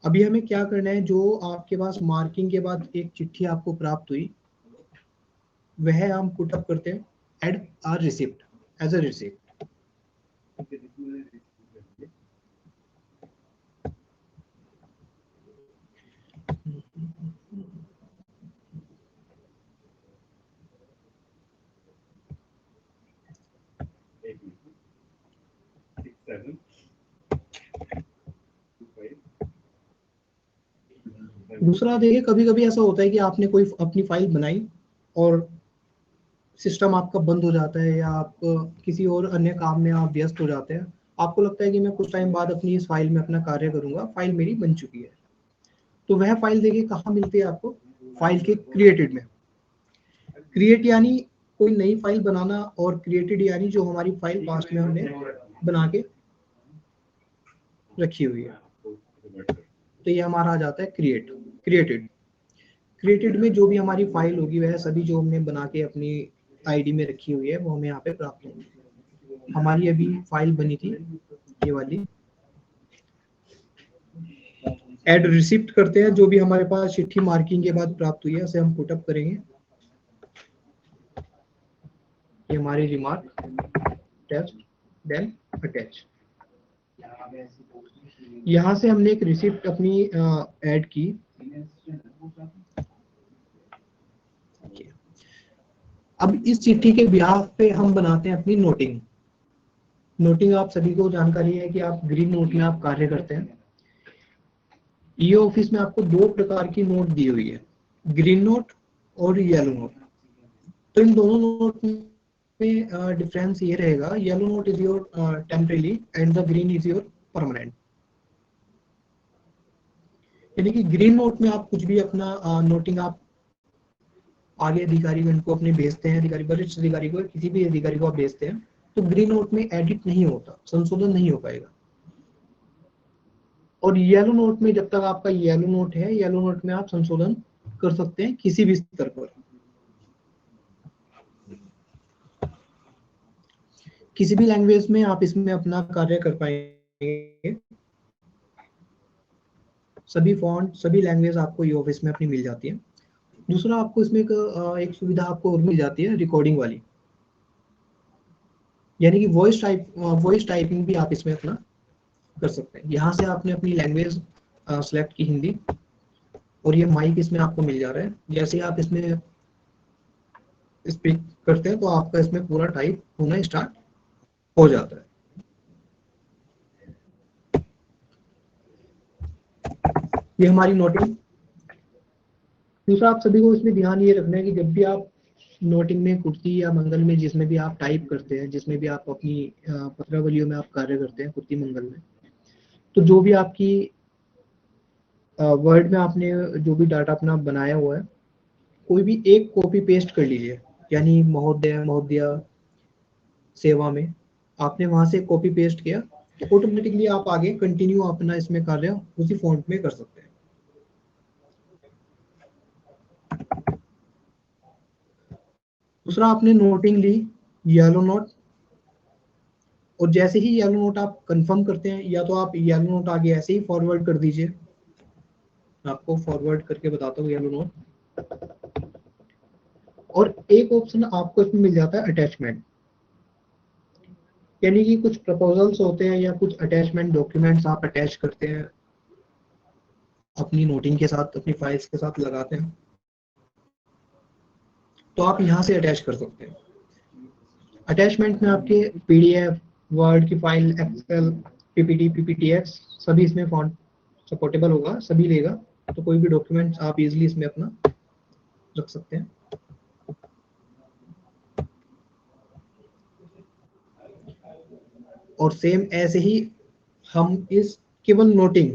अभी हमें क्या करना है, जो आपके पास मार्किंग के बाद एक चिट्ठी आपको प्राप्त हुई वह हम पुट अप करते हैं add or receipt as a receipt. दूसरा देखिए, कभी कभी ऐसा होता है कि आपने कोई अपनी फाइल बनाई और सिस्टम आपका बंद हो जाता है या आप किसी और अन्य काम में आप व्यस्त हो जाते हैं, आपको लगता है कि मैं कुछ टाइम बाद अपनी इस फाइल में अपना कार्य करूंगा, फाइल मेरी बन चुकी है। तो वह फाइल देखिए कहाँ मिलती है आपको, फाइल के क्रिएटेड में। क्रिएट यानी कोई नई फाइल बनाना और क्रिएटेड यानी जो हमारी फाइल पास्ट में हमने बना के रखी हुई है। तो ये हमारा आ जाता है क्रिएटेड। क्रिएटेड में जो भी हमारी फाइल होगी वह सभी जो हमने बना के अपनी आईडी में रखी हुई है वो हमें यहाँ पे प्राप्त होगी। हमारी अभी फाइल बनी थी ये वाली, एड रिसिप्ट करते हैं, जो भी हमारे पास चिट्ठी मार्किंग के बाद प्राप्त हुई है उसे हम पुटअप करेंगे। ये हमारी रिमार्क टेस्ट देन अटैच। यहाँ से हमने एक रिसिप्ट अपनी ऐड की। अब इस चिट्ठी के ब्याह पे हम बनाते हैं अपनी नोटिंग। नोटिंग आप सभी को जानकारी है कि आप ग्रीन नोट में आप कार्य करते हैं। ये ऑफिस में आपको दो प्रकार की नोट दी हुई है, ग्रीन नोट और येलो नोट। तो इन दोनों नोट में डिफरेंस ये रहेगा, yellow note is your temporary and the green is your permanent. यानी कि ग्रीन नोट में आप कुछ भी अपना नोटिंग आप आगे अधिकारीगण को अपने भेजते हैं, अधिकारी वरिष्ठ अधिकारी को, किसी भी अधिकारी को आप भेजते हैं, तो ग्रीन नोट में एडिट नहीं होता, संशोधन नहीं हो पाएगा। और येलो नोट में जब तक आपका येलो नोट है, येलो नोट में आप संशोधन कर सकते हैं किसी भी स्तर पर। किसी भी लैंग्वेज में आप इसमें अपना कार्य कर पाएंगे। सभी फॉन्ट, सभी लैंग्वेज आपको ये ऑफिस में अपनी मिल जाती है। दूसरा आपको इसमें एक सुविधा आपको और मिल जाती है, रिकॉर्डिंग वाली। यानी कि वॉइस टाइपिंग भी आप इसमें अपना कर सकते हैं। यहाँ से आपने अपनी लैंग्वेज सेलेक्ट की हिंदी, और ये माइक इसमें आपको मिल जा रहा है। जैसे आप इसमें स्पीक करते हैं तो आपका इसमें पूरा टाइप होना स्टार्ट हो जाता है। ये हमारी नोटिंग। दूसरा आप सभी को इसमें ध्यान ये रखना है कि जब भी आप नोटिंग में, कुर्ती या मंगल में, जिसमें भी आप टाइप करते हैं, जिसमें भी आप अपनी पत्रावलियों में आप कार्य करते हैं, कुर्ती मंगल में, तो जो भी आपकी वर्ड में आपने जो भी डाटा अपना बनाया हुआ है, कोई भी एक कॉपी पेस्ट कर लीजिए। यानी महोदय, महोदया, सेवा में आपने वहां से कॉपी पेस्ट किया तो ऑटोमेटिकली आप आगे कंटिन्यू अपना इसमें कार्य उसी फॉन्ट में कर सकते हैं। दूसरा आपने नोटिंग ली, येलो नोट, और जैसे ही येलो नोट आप कंफर्म करते हैं, या तो आप येलो नोट आगे ऐसे ही फॉरवर्ड कर दीजिए। आपको फॉरवर्ड करके बताता हूँ येलो नोट। और एक ऑप्शन आपको इसमें मिल जाता है अटैचमेंट। यानी कि कुछ प्रपोजल्स होते हैं या कुछ अटैचमेंट डॉक्यूमेंट्स आप अटैच करते हैं अपनी नोटिंग के साथ, अपनी फाइल्स के साथ लगाते हैं, तो आप यहाँ से अटैच कर सकते हैं। अटैचमेंट में आपके पीडीएफ, वर्ड की फाइल, एक्सेल, पीपीटी, पीपीटीएक्स सभी इसमें फॉन्ट सपोर्टेबल होगा, सभी लेगा। तो कोई भी डॉक्यूमेंट आप इजीली इसमें अपना रख सकते हैं। और सेम ऐसे ही हम इस केवल नोटिंग,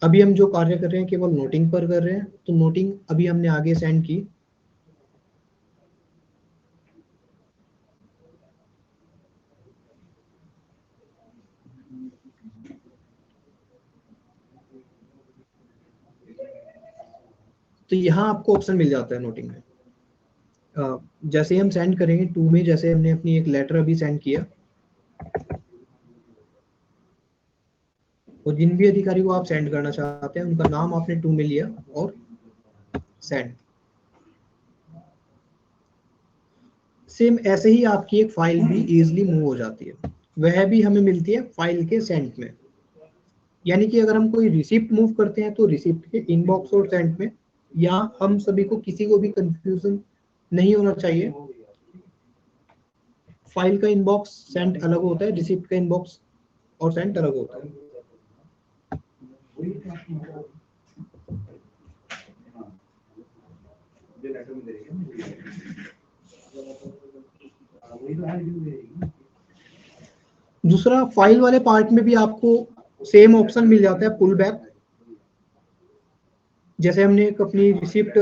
अभी हम जो कार्य कर रहे हैं केवल नोटिंग पर कर रहे हैं, तो नोटिंग अभी हमने आगे सेंड की। तो यहाँ आपको ऑप्शन मिल जाता है नोटिंग में। जैसे हम सेंड करेंगे टू में, जैसे हमने अपनी एक लेटर अभी सेंड किया, और जिन भी अधिकारी को आप सेंड करना चाहते हैं उनका नाम आपने टू में लिया और सेंड। सेम ऐसे ही आपकी एक फाइल भी इजीली मूव हो जाती है, वह भी हमें मिलती है फाइल के सेंट में। यानी कि अगर हम कोई रिसिप्ट मूव करते हैं तो रिसिप्ट के इनबॉक्स और सेंट में, या हम सभी को किसी को भी कंफ्यूजन नहीं होना चाहिए, फाइल का इनबॉक्स सेंट अलग होता है, रिसिप्ट का इनबॉक्स और सेंट अलग होता है। दूसरा, फाइल वाले पार्ट में भी आपको सेम ऑप्शन मिल जाता है पुल बैक। जैसे हमने एक अपनी रिसिप्ट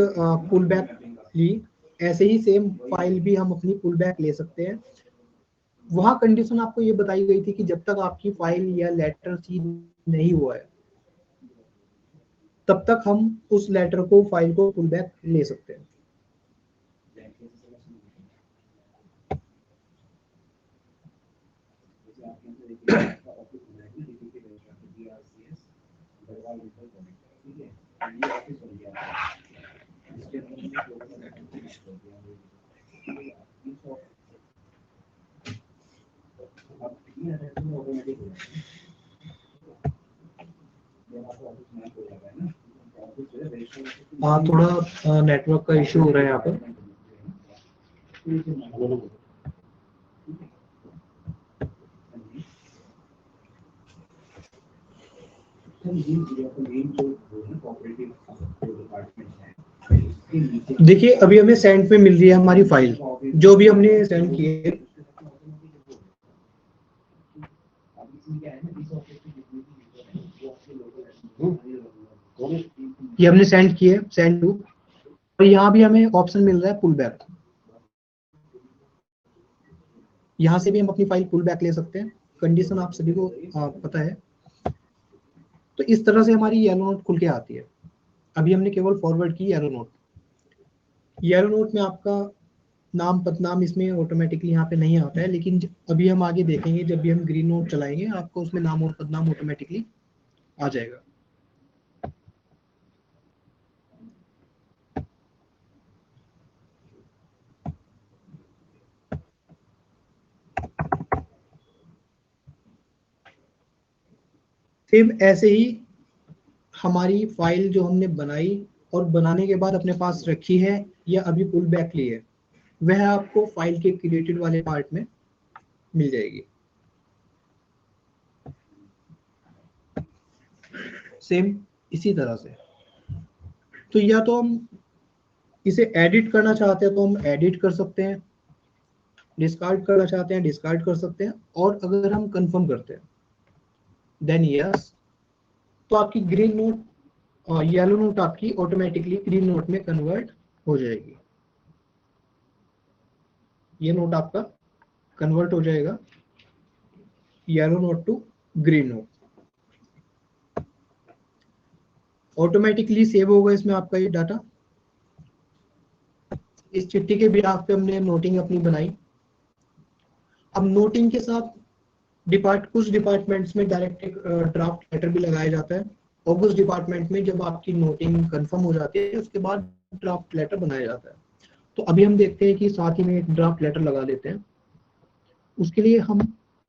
पुल बैक ली, ऐसे ही सेम फाइल भी हम अपनी पुल बैक ले सकते हैं। वहां कंडीशन आपको ये बताई गई थी कि जब तक आपकी फाइल या लेटर सीड नहीं हुआ है तब तक हम उस लेटर को, फाइल को पुल बैक ले सकते हैं। हाँ, थोड़ा नेटवर्क का इश्यू हो रहा है यहाँ पर। देखिए, अभी हमें सेंड पे मिल रही है हमारी फाइल, जो भी हमने सेंड की है। ये हमने सेंड की है, सेंड टू, और यहाँ भी हमें ऑप्शन मिल रहा है पुल बैक। यहाँ से भी हम अपनी फाइल पुल बैक ले सकते हैं, कंडीशन आप सभी को पता है। तो इस तरह से हमारी येलो नोट खुल के आती है। अभी हमने केवल फॉरवर्ड की येलो नोट। येलो नोट में आपका नाम पदनाम इसमें ऑटोमेटिकली यहाँ पे नहीं आता है, लेकिन अभी हम आगे देखेंगे, जब भी हम ग्रीन नोट चलाएंगे आपको उसमें नाम और पदनाम ऑटोमेटिकली आ जाएगा। सेम ऐसे ही हमारी फाइल जो हमने बनाई और बनाने के बाद अपने पास रखी है या अभी पुल बैक ली है, वह आपको फाइल के क्रिएटेड वाले पार्ट में मिल जाएगी। सेम इसी तरह से। तो या तो हम इसे एडिट करना चाहते हैं तो हम एडिट कर सकते हैं, डिस्कार्ड करना चाहते हैं डिस्कार्ड कर सकते हैं, और अगर हम कंफर्म करते हैं देन यस, तो आपकी ग्रीन नोट और येलो नोट आपकी ऑटोमेटिकली ग्रीन नोट में कन्वर्ट हो जाएगी। ये नोट आपका कन्वर्ट हो जाएगा yellow note to green note. Automatically save होगा इसमें आपका ये डाटा। इस चिट्ठी के बिहाफ पे हमने नोटिंग अपनी बनाई। अब नोटिंग के साथ कुछ डिपार्टमेंट्स में डायरेक्ट एक ड्राफ्ट लेटर भी लगाया जाता है, और कुछ डिपार्टमेंट में जब आपकी नोटिंग कंफर्म हो जाती है उसके बाद ड्राफ्ट लेटर बनाया जाता है। तो अभी हम देखते हैं कि साथ ही में एक ड्राफ्ट लेटर लगा लेते हैं। उसके लिए हम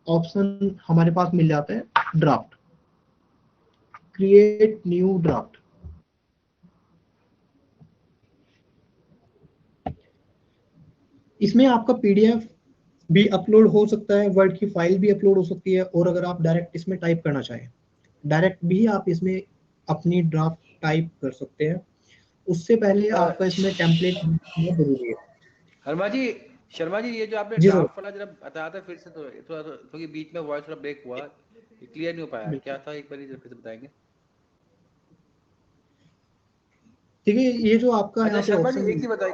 ऑप्शन हमारे पास मिल जाता है ड्राफ्ट, क्रिएट न्यू ड्राफ्ट। इसमें आपका पीडीएफ भी अपलोड हो सकता है, वर्ड की फाइल भी अपलोड हो सकती है, और अगर आप डायरेक्ट इसमें टाइप करना चाहें डायरेक्ट भी आप इसमें अपनी ड्राफ्ट टाइप कर सकते हैं। उससे पहले आपका इसमें टेम्पलेट जरूरी है। शर्मा जी ये जो आपने जी सर। ड्राफ्ट वाला जरा बताया था फिर से, तो थोड़ा क्योंकि बीच में वॉइस थोड़ा ब्रेक हुआ, क्लियर नहीं हो पाया, क्या था एक बार फिर से बताएंगे? ठीक है, ये जो आपका अच्छा शर्मा जी एक ऑप्शन। चीज बताइए।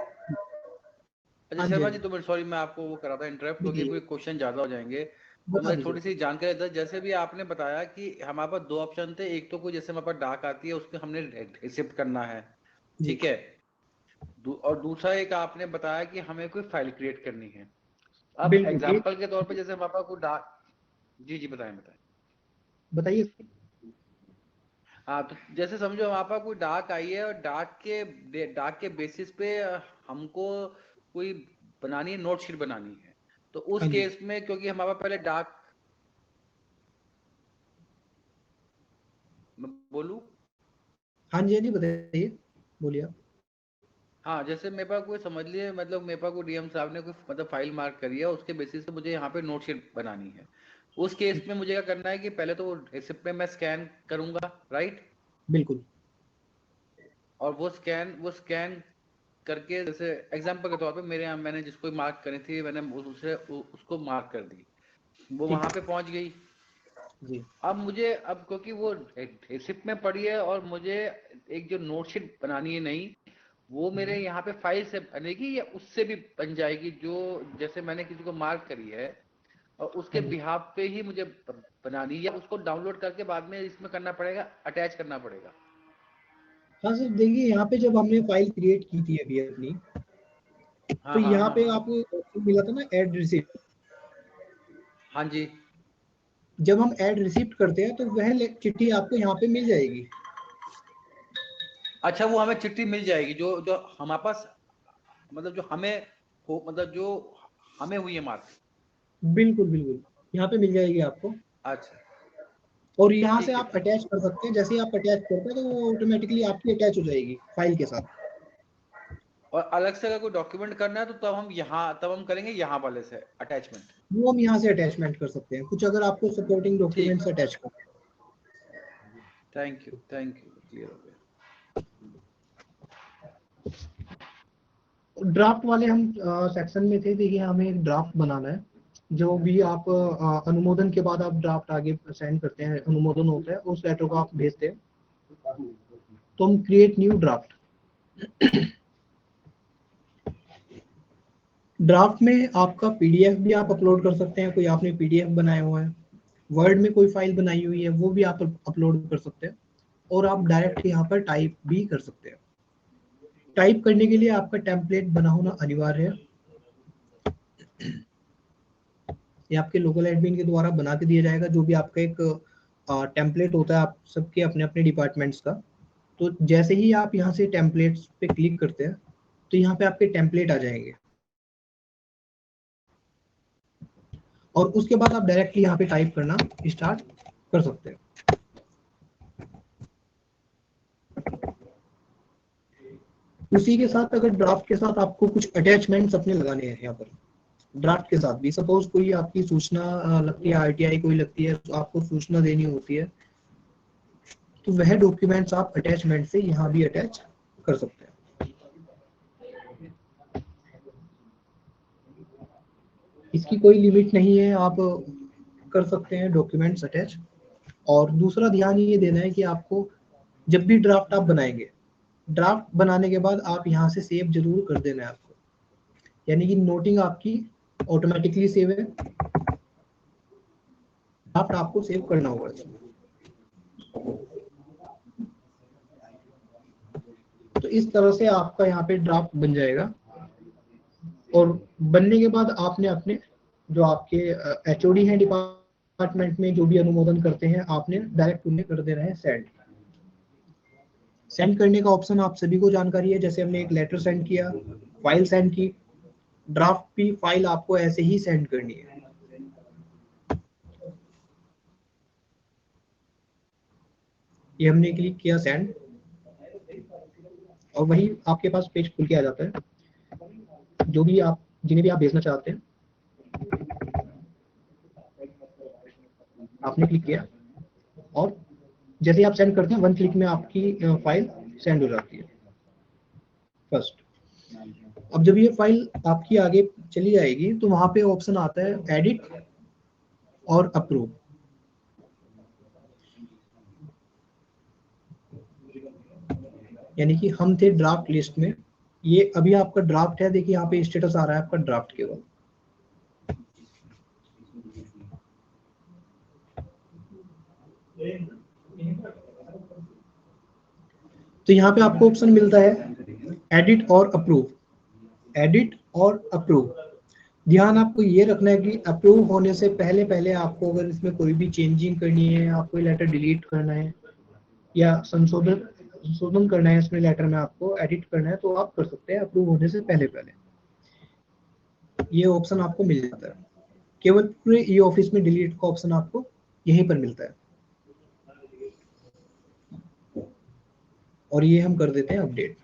अच्छा हाँ जी, शर्मा जी तो सॉरी मैं आपको वो करा था इंटरप्ट, क्योंकि कोई क्वेश्चन ज्यादा हो जाएंगे, तो बता मुझे दीजिए। थोड़ी सी जानकारी था। जैसे भी आपने बताया कि हमारे पास दो ऑप्शन थे, एक तो कोई जैसे हमारे पास डाक आती है उसको हमने रिसिप्ट करना है, जी ठीक है, और दूसरा एक आपने बताया कि हमें कोई फाइल क्रिएट करनी है। अब बिल्कुल। एग्जाम्पल के तौर पे जैसे हमारे पास कोई डाक, जी बताएं बताएं। बताइए। हाँ तो जैसे समझो हमारे पास कोई डाक आई है, और डाक के बेसिस पे हमको कोई बनानी है, नोटशीट बनानी है, तो उस हाँ जी। केस में क्योंकि हमारे पास पहले डाक, मैं बोलूं? हाँ जी, हाँ जी, बताइए, बोलिए आप। हाँ, जैसे मेरे पास कोई समझ लिए, मतलब मेरे पास कोई डीएम साहब ने कोई मतलब फाइल मार्क करी है, उसके बेसिस पे मुझे यहाँ पे नोटशीट बनानी है। उस केस में मुझे क्या करना है कि पहले तो वो रिसिप्ट में मैं स्कैन करूंगा, राइट? बिल्कुल। और वो स्कैन करके, जैसे एग्जांपल के तौर पे मेरे यहाँ मैंने जिसको मार्क करी थी, मैंने उसको मार्क कर दी, वो ठीक वहां पे पहुंच गई। जी। अब क्योंकि वो रिसिप्ट में पड़ी है और मुझे एक जो नोटशीट बनानी है नई, वो मेरे यहाँ पे फाइल से बनेगी या उससे भी बन जाएगी, जो जैसे मैंने किसी को मार्क करी है और उसके हाँ जी। बिहाफ पे ही मुझे बनानी, या उसको डाउनलोड करके बाद में इसमें करना पड़ेगा, अटैच करना पड़ेगा? हाँ सर, देखिए यहाँ पे जब हमने फाइल क्रिएट की थी अभी अपनी, तो हाँ हाँ यहाँ हाँ पे हाँ। आपको ऑप्शन मिला था ना, ऐड रिसिप्ट। हाँ जी। जब हम ऐड रिसिप्ट करते हैं तो वह चिट्ठी आपको यहाँ पे मिल जाएगी। अच्छा, वो हमें चिट्ठी मिल जाएगी जो जो हमारे पास, मतलब जो हमें हो, मतलब जो हमें हुई है मार्क? बिल्कुल बिल्कुल, यहाँ पे मिल जाएगी आपको। अच्छा, और यहाँ से ठीक है आप ठीक है। अटैच कर सकते हैं, जैसे ही आप अटैच करते हैं तो वो ऑटोमेटिकली आपकी अटैच हो जाएगी फाइल के साथ। और अलग से अगर कोई डॉक्यूमेंट करना है तो तब हम करेंगे यहाँ वाले से अटैचमेंट। वो हम यहाँ से अटैचमेंट कर सकते हैं, कुछ अगर आपको सपोर्टिंग ठीक, डॉक्यूमेंट्स अटैच करते थैंक यू क्लियर हो गया। हैं। ड्राफ्ट वाले हम सेक्शन में थे, देखिए हमें एक ड्राफ्ट बनाना है। जो भी आप अनुमोदन के बाद आप ड्राफ्ट आगे सेंड करते हैं, अनुमोदन होता है, उस लेटर को आप भेजते हैं, तो हम क्रिएट न्यू ड्राफ्ट। ड्राफ्ट में आपका पीडीएफ भी आप अपलोड कर सकते हैं, कोई आपने पीडीएफ बनाया हुआ है, वर्ड में कोई फाइल बनाई हुई है वो भी आप अपलोड कर सकते हैं, और आप डायरेक्ट यहाँ पर टाइप भी कर सकते हैं। टाइप करने के लिए आपका टेम्पलेट बना होना अनिवार्य है। ये आपके लोकल एडमिन के द्वारा बना के दिया जाएगा, जो भी आपका एक टेम्पलेट होता है आप सबके अपने अपने डिपार्टमेंट्स का। तो जैसे ही आप यहाँ से टेम्पलेट्स पे क्लिक करते हैं तो यहाँ पे आपके टेम्पलेट आ जाएंगे, और उसके बाद आप डायरेक्टली यहाँ पे टाइप करना स्टार्ट कर सकते हैं। उसी के साथ अगर ड्राफ्ट के साथ आपको कुछ अटैचमेंट्स अपने लगाने हैं यहाँ पर, ड्राफ्ट के साथ भी सपोज कोई आपकी सूचना लगती है, आरटीआई कोई लगती है, तो आपको सूचना देनी होती है, तो वह डॉक्यूमेंट्स आप अटैचमेंट से यहाँ भी अटैच कर सकते हैं। इसकी कोई लिमिट नहीं है, आप कर सकते हैं डॉक्यूमेंट्स अटैच। और दूसरा ध्यान ये देना है कि आपको जब भी ड्राफ्ट आप बनाएंगे, ड्राफ्ट बनाने के बाद आप यहाँ से सेव जरूर कर देना है आपको, यानी कि नोटिंग आपकी ऑटोमेटिकली सेव है, ड्राफ्ट आपको सेव करना होगा। तो इस तरह से आपका यहाँ पे ड्राफ्ट बन जाएगा, और बनने के बाद आपने अपने जो आपके एचओडी हैं डिपार्टमेंट में, जो भी अनुमोदन करते हैं, आपने डायरेक्ट उन्हें कर देना है सेंड। सेंड करने का ऑप्शन आप सभी को जानकारी है, जैसे हमने एक लेटर सेंड किया, फाइल सेंड की, ड्राफ्ट भी फाइल आपको ऐसे ही सेंड करनी है। ये हमने क्लिक किया सेंड, और वही आपके पास पेज खुल के आ जाता है, जो भी आप जिन्हें भी आप भेजना चाहते हैं आपने क्लिक किया, और जैसे ही आप सेंड करते हैं 1 क्लिक में आपकी फाइल सेंड हो जाती है फर्स्ट। अब जब ये फाइल आपकी आगे चली जाएगी तो वहां पे ऑप्शन आता है एडिट और अप्रूव। यानी कि हम थे ड्राफ्ट लिस्ट में, ये अभी आपका ड्राफ्ट है, देखिए यहाँ पे स्टेटस आ रहा है आपका ड्राफ्ट केवल। तो यहाँ पे आपको ऑप्शन मिलता है एडिट और अप्रूव, एडिट और अप्रूव। ध्यान आपको ये रखना है कि अप्रूव होने से पहले पहले आपको अगर इसमें कोई भी चेंजिंग करनी है, आपको लेटर डिलीट करना है या संशोधन करना है इसमें लेटर में, आपको एडिट करना है, तो आप कर सकते हैं अप्रूव होने से पहले पहले। ये ऑप्शन आपको मिल जाता है। केवल पूरे ई ऑफिस में डिलीट का ऑप्शन आपको यहीं पर मिलता है, और ये हम कर देते हैं अपडेट।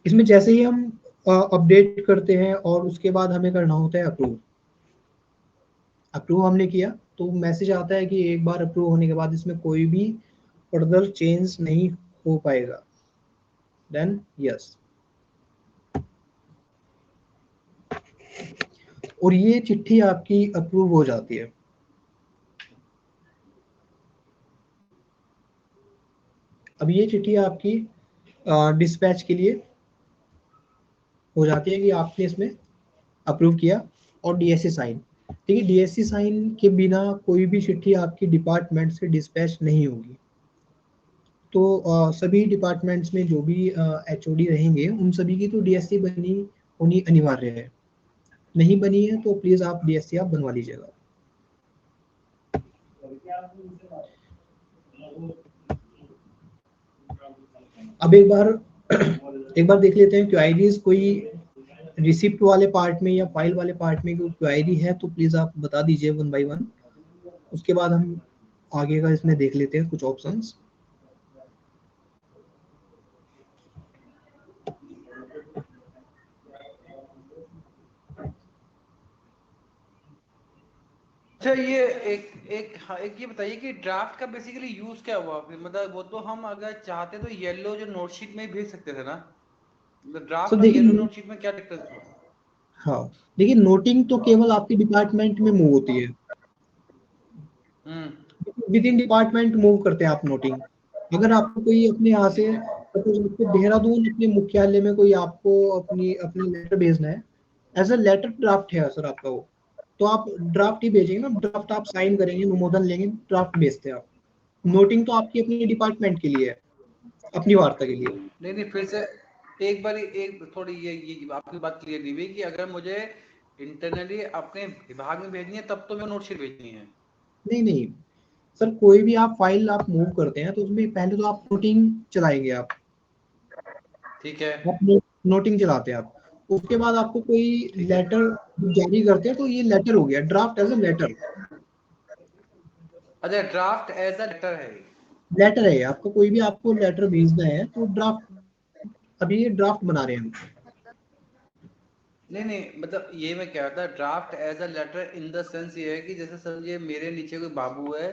इसमें जैसे ही हम अपडेट करते हैं और उसके बाद हमें करना होता है अप्रूव। अप्रूव हमने किया तो मैसेज आता है कि एक बार अप्रूव होने के बाद इसमें कोई भी फर्दर चेंज नहीं हो पाएगा, देन यस। और ये चिट्ठी आपकी अप्रूव हो जाती है। अब ये चिट्ठी आपकी डिस्पैच के लिए हो जाती है कि आपने इसमें अप्रूव किया और डीएससी साइन। ठीक है, डीएससी साइन के बिना कोई भी चिट्ठी आपकी डिपार्टमेंट से डिस्पैच नहीं होगी। तो सभी डिपार्टमेंट्स में जो भी एचओडी रहेंगे उन सभी की तो डीएससी बनी होनी अनिवार्य है। नहीं बनी है तो प्लीज आप डीएससी आप बनवा लीजिएगा। अब एक बार देख लेते हैं क्वेरीज कोई रिसिप्ट वाले पार्ट में या फाइल वाले पार्ट में कोई क्वेरी है तो प्लीज आप बता दीजिए वन बाय वन। उसके बाद हम आगे का इसमें देख लेते हैं कुछ ऑप्शंस। अच्छा, ये एक ये बताइए कि ड्राफ्ट का बेसिकली यूज क्या हुआ? मतलब वो तो हम अगर चाहते तो येलो जो नोटशीट में भेज सकते थे ना, मतलब ड्राफ्ट और येलो नोटशीट में क्या डिफरेंस हुआ? हाँ देखिए, नोटिंग तो केवल आपके डिपार्टमेंट में मूव होती है, विद इन डिपार्टमेंट मूव करते हैं आप नोटिंग। अगर आपको कोई अपने यहाँ से देहरादून अपने मुख्यालय में कोई आपको अपनी लेटर भेजना है, एज अ लेटर ड्राफ्ट है सर आपका वो, तो आप ड्राफ्ट ही भेजेंगे ना, ड्राफ्ट आप साइन करेंगे, अनुमोदन लेंगे, ड्राफ्ट भेजते हैं आप। नोटिंग तो आपकी अपनी डिपार्टमेंट के लिए है, अपनी वार्ता के लिए। नहीं, फिर से एक बार एक थोड़ी ये आपकी बात क्लियर नहीं हुई कि अगर मुझे इंटरनली अपने विभाग में भेजनी है तब तो मैं नोटशीट भेजनी है। नहीं सर, कोई भी आप फाइल आप मूव करते हैं तो उसमें पहले तो आप नोटिंग चलाएंगे आप। ठीक है, आप नोटिंग चलाते हैं आप, उसके बाद आपको कोई लेटर जारी करते हैं तो ये लेटर हो गया, ड्राफ्ट एज अ लेटर। अच्छा, ड्राफ्ट एज अ लेटर है। लेटर है आपको, कोई भी आपको लेटर भेजना है तो ड्राफ्ट, अभी ये ड्राफ्ट बना रहे हैं हम। नहीं, मतलब ये मैं कह रहा था draft as a letter in the sense ये है कि जैसे समझिए मेरे नीचे कोई बाबू है,